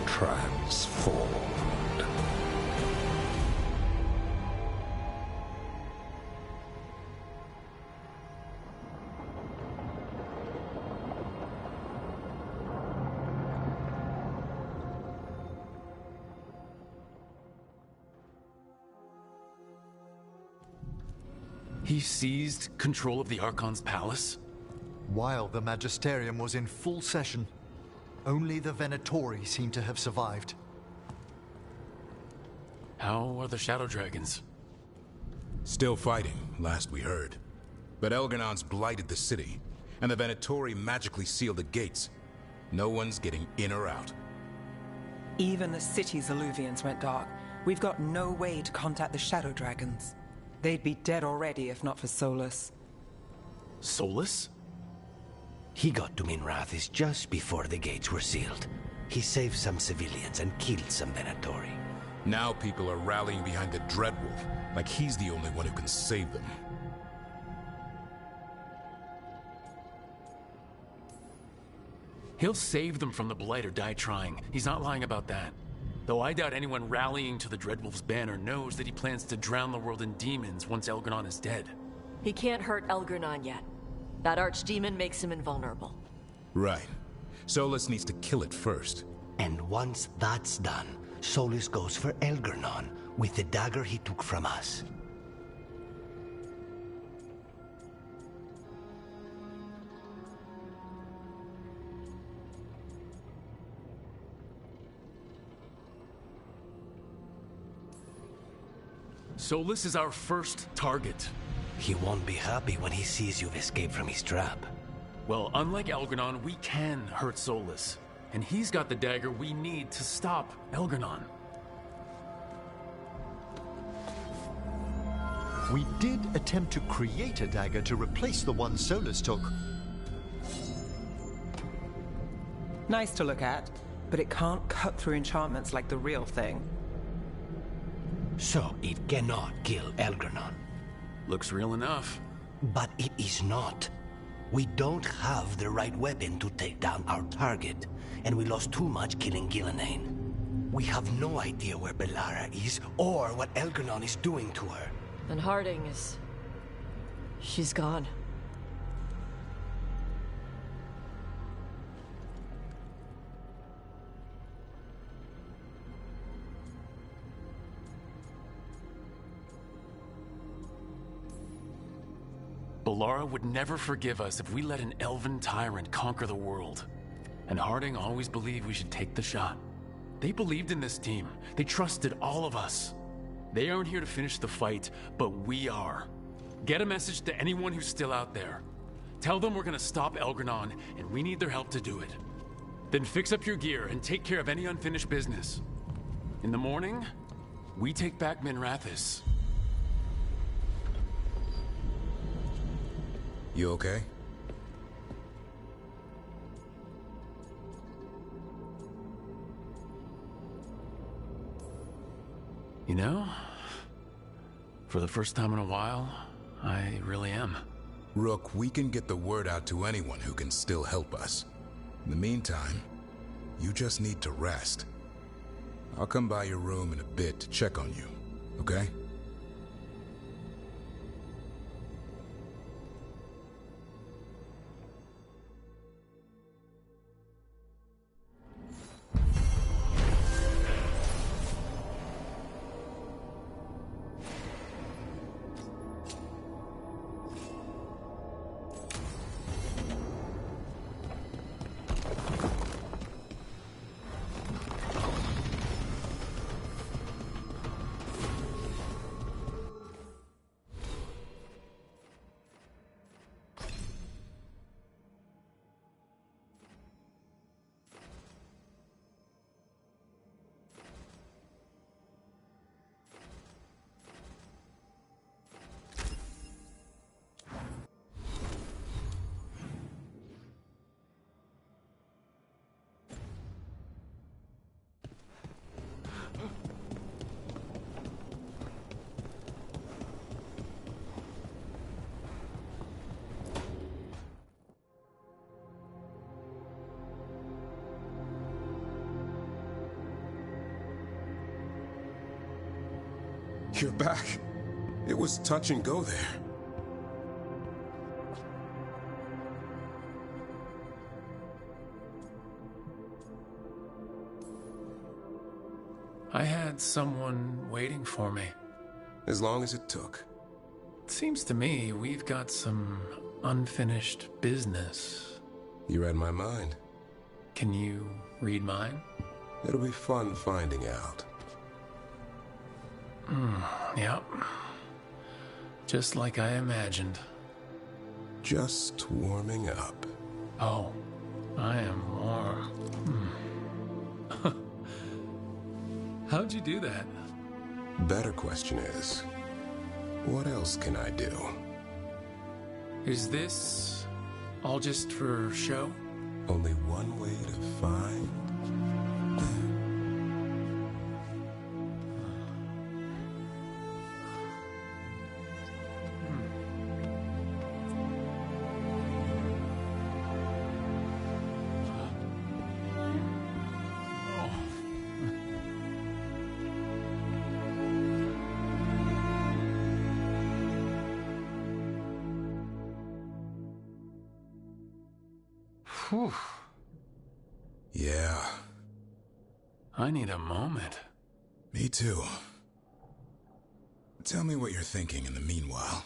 transformed. He seized control of the Archon's palace? While the Magisterium was in full session, only the Venatori seem to have survived. How are the Shadow Dragons? Still fighting, last we heard. But Elganon's blighted the city, and the Venatori magically sealed the gates. No one's getting in or out. Even the city's alluvians went dark. We've got no way to contact the Shadow Dragons. They'd be dead already if not for Solus. Solus? He got to Minrathous just before the gates were sealed. He saved some civilians and killed some Venatori. Now people are rallying behind the Dreadwolf, like he's the only one who can save them. He'll save them from the Blight or die trying. He's not lying about that. Though I doubt anyone rallying to the Dreadwolf's banner knows that he plans to drown the world in demons once Elganon is dead. He can't hurt Elganon yet. That archdemon makes him invulnerable. Right. Solus needs to kill it first. And once that's done, Solus goes for Elganon with the dagger he took from us. Solus is our first target. He won't be happy when he sees you've escaped from his trap. Well, unlike Elganon, we can hurt Solus. And he's got the dagger we need to stop Elganon. We did attempt to create a dagger to replace the one Solus took. Nice to look at, but it can't cut through enchantments like the real thing. So it cannot kill Elgranon. Looks real enough. But it is not. We don't have the right weapon to take down our target, and we lost too much killing Gillenane. We have no idea where Bellara is, or what Elgranon is doing to her. And Harding is... she's gone. Bellara would never forgive us if we let an elven tyrant conquer the world. And Harding always believed we should take the shot. They believed in this team. They trusted all of us. They aren't here to finish the fight, but we are. Get a message to anyone who's still out there. Tell them we're gonna stop Elgranon, and we need their help to do it. Then fix up your gear and take care of any unfinished business. In the morning, we take back Minrathis. You okay? You know, for the first time in a while, I really am. Rook, we can get the word out to anyone who can still help us. In the meantime, you just need to rest. I'll come by your room in a bit to check on you, okay? You're back. It was touch and go there. I had someone waiting for me. As long as it took. It seems to me we've got some unfinished business. You read my mind. Can you read mine? It'll be fun finding out. Yep. Just like I imagined. Just warming up. Oh, I am warm. How'd you do that? Better question is, what else can I do? Is this all just for show? Only one way to find them. Whew. Yeah. I need a moment. Me too. Tell me what you're thinking in the meanwhile.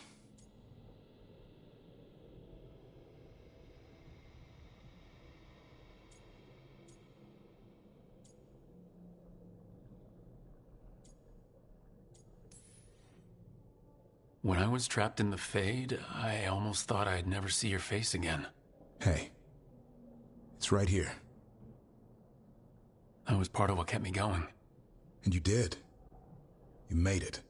When I was trapped in the Fade, I almost thought I'd never see your face again. Hey. It's right here. That was part of what kept me going. And you did. You made it.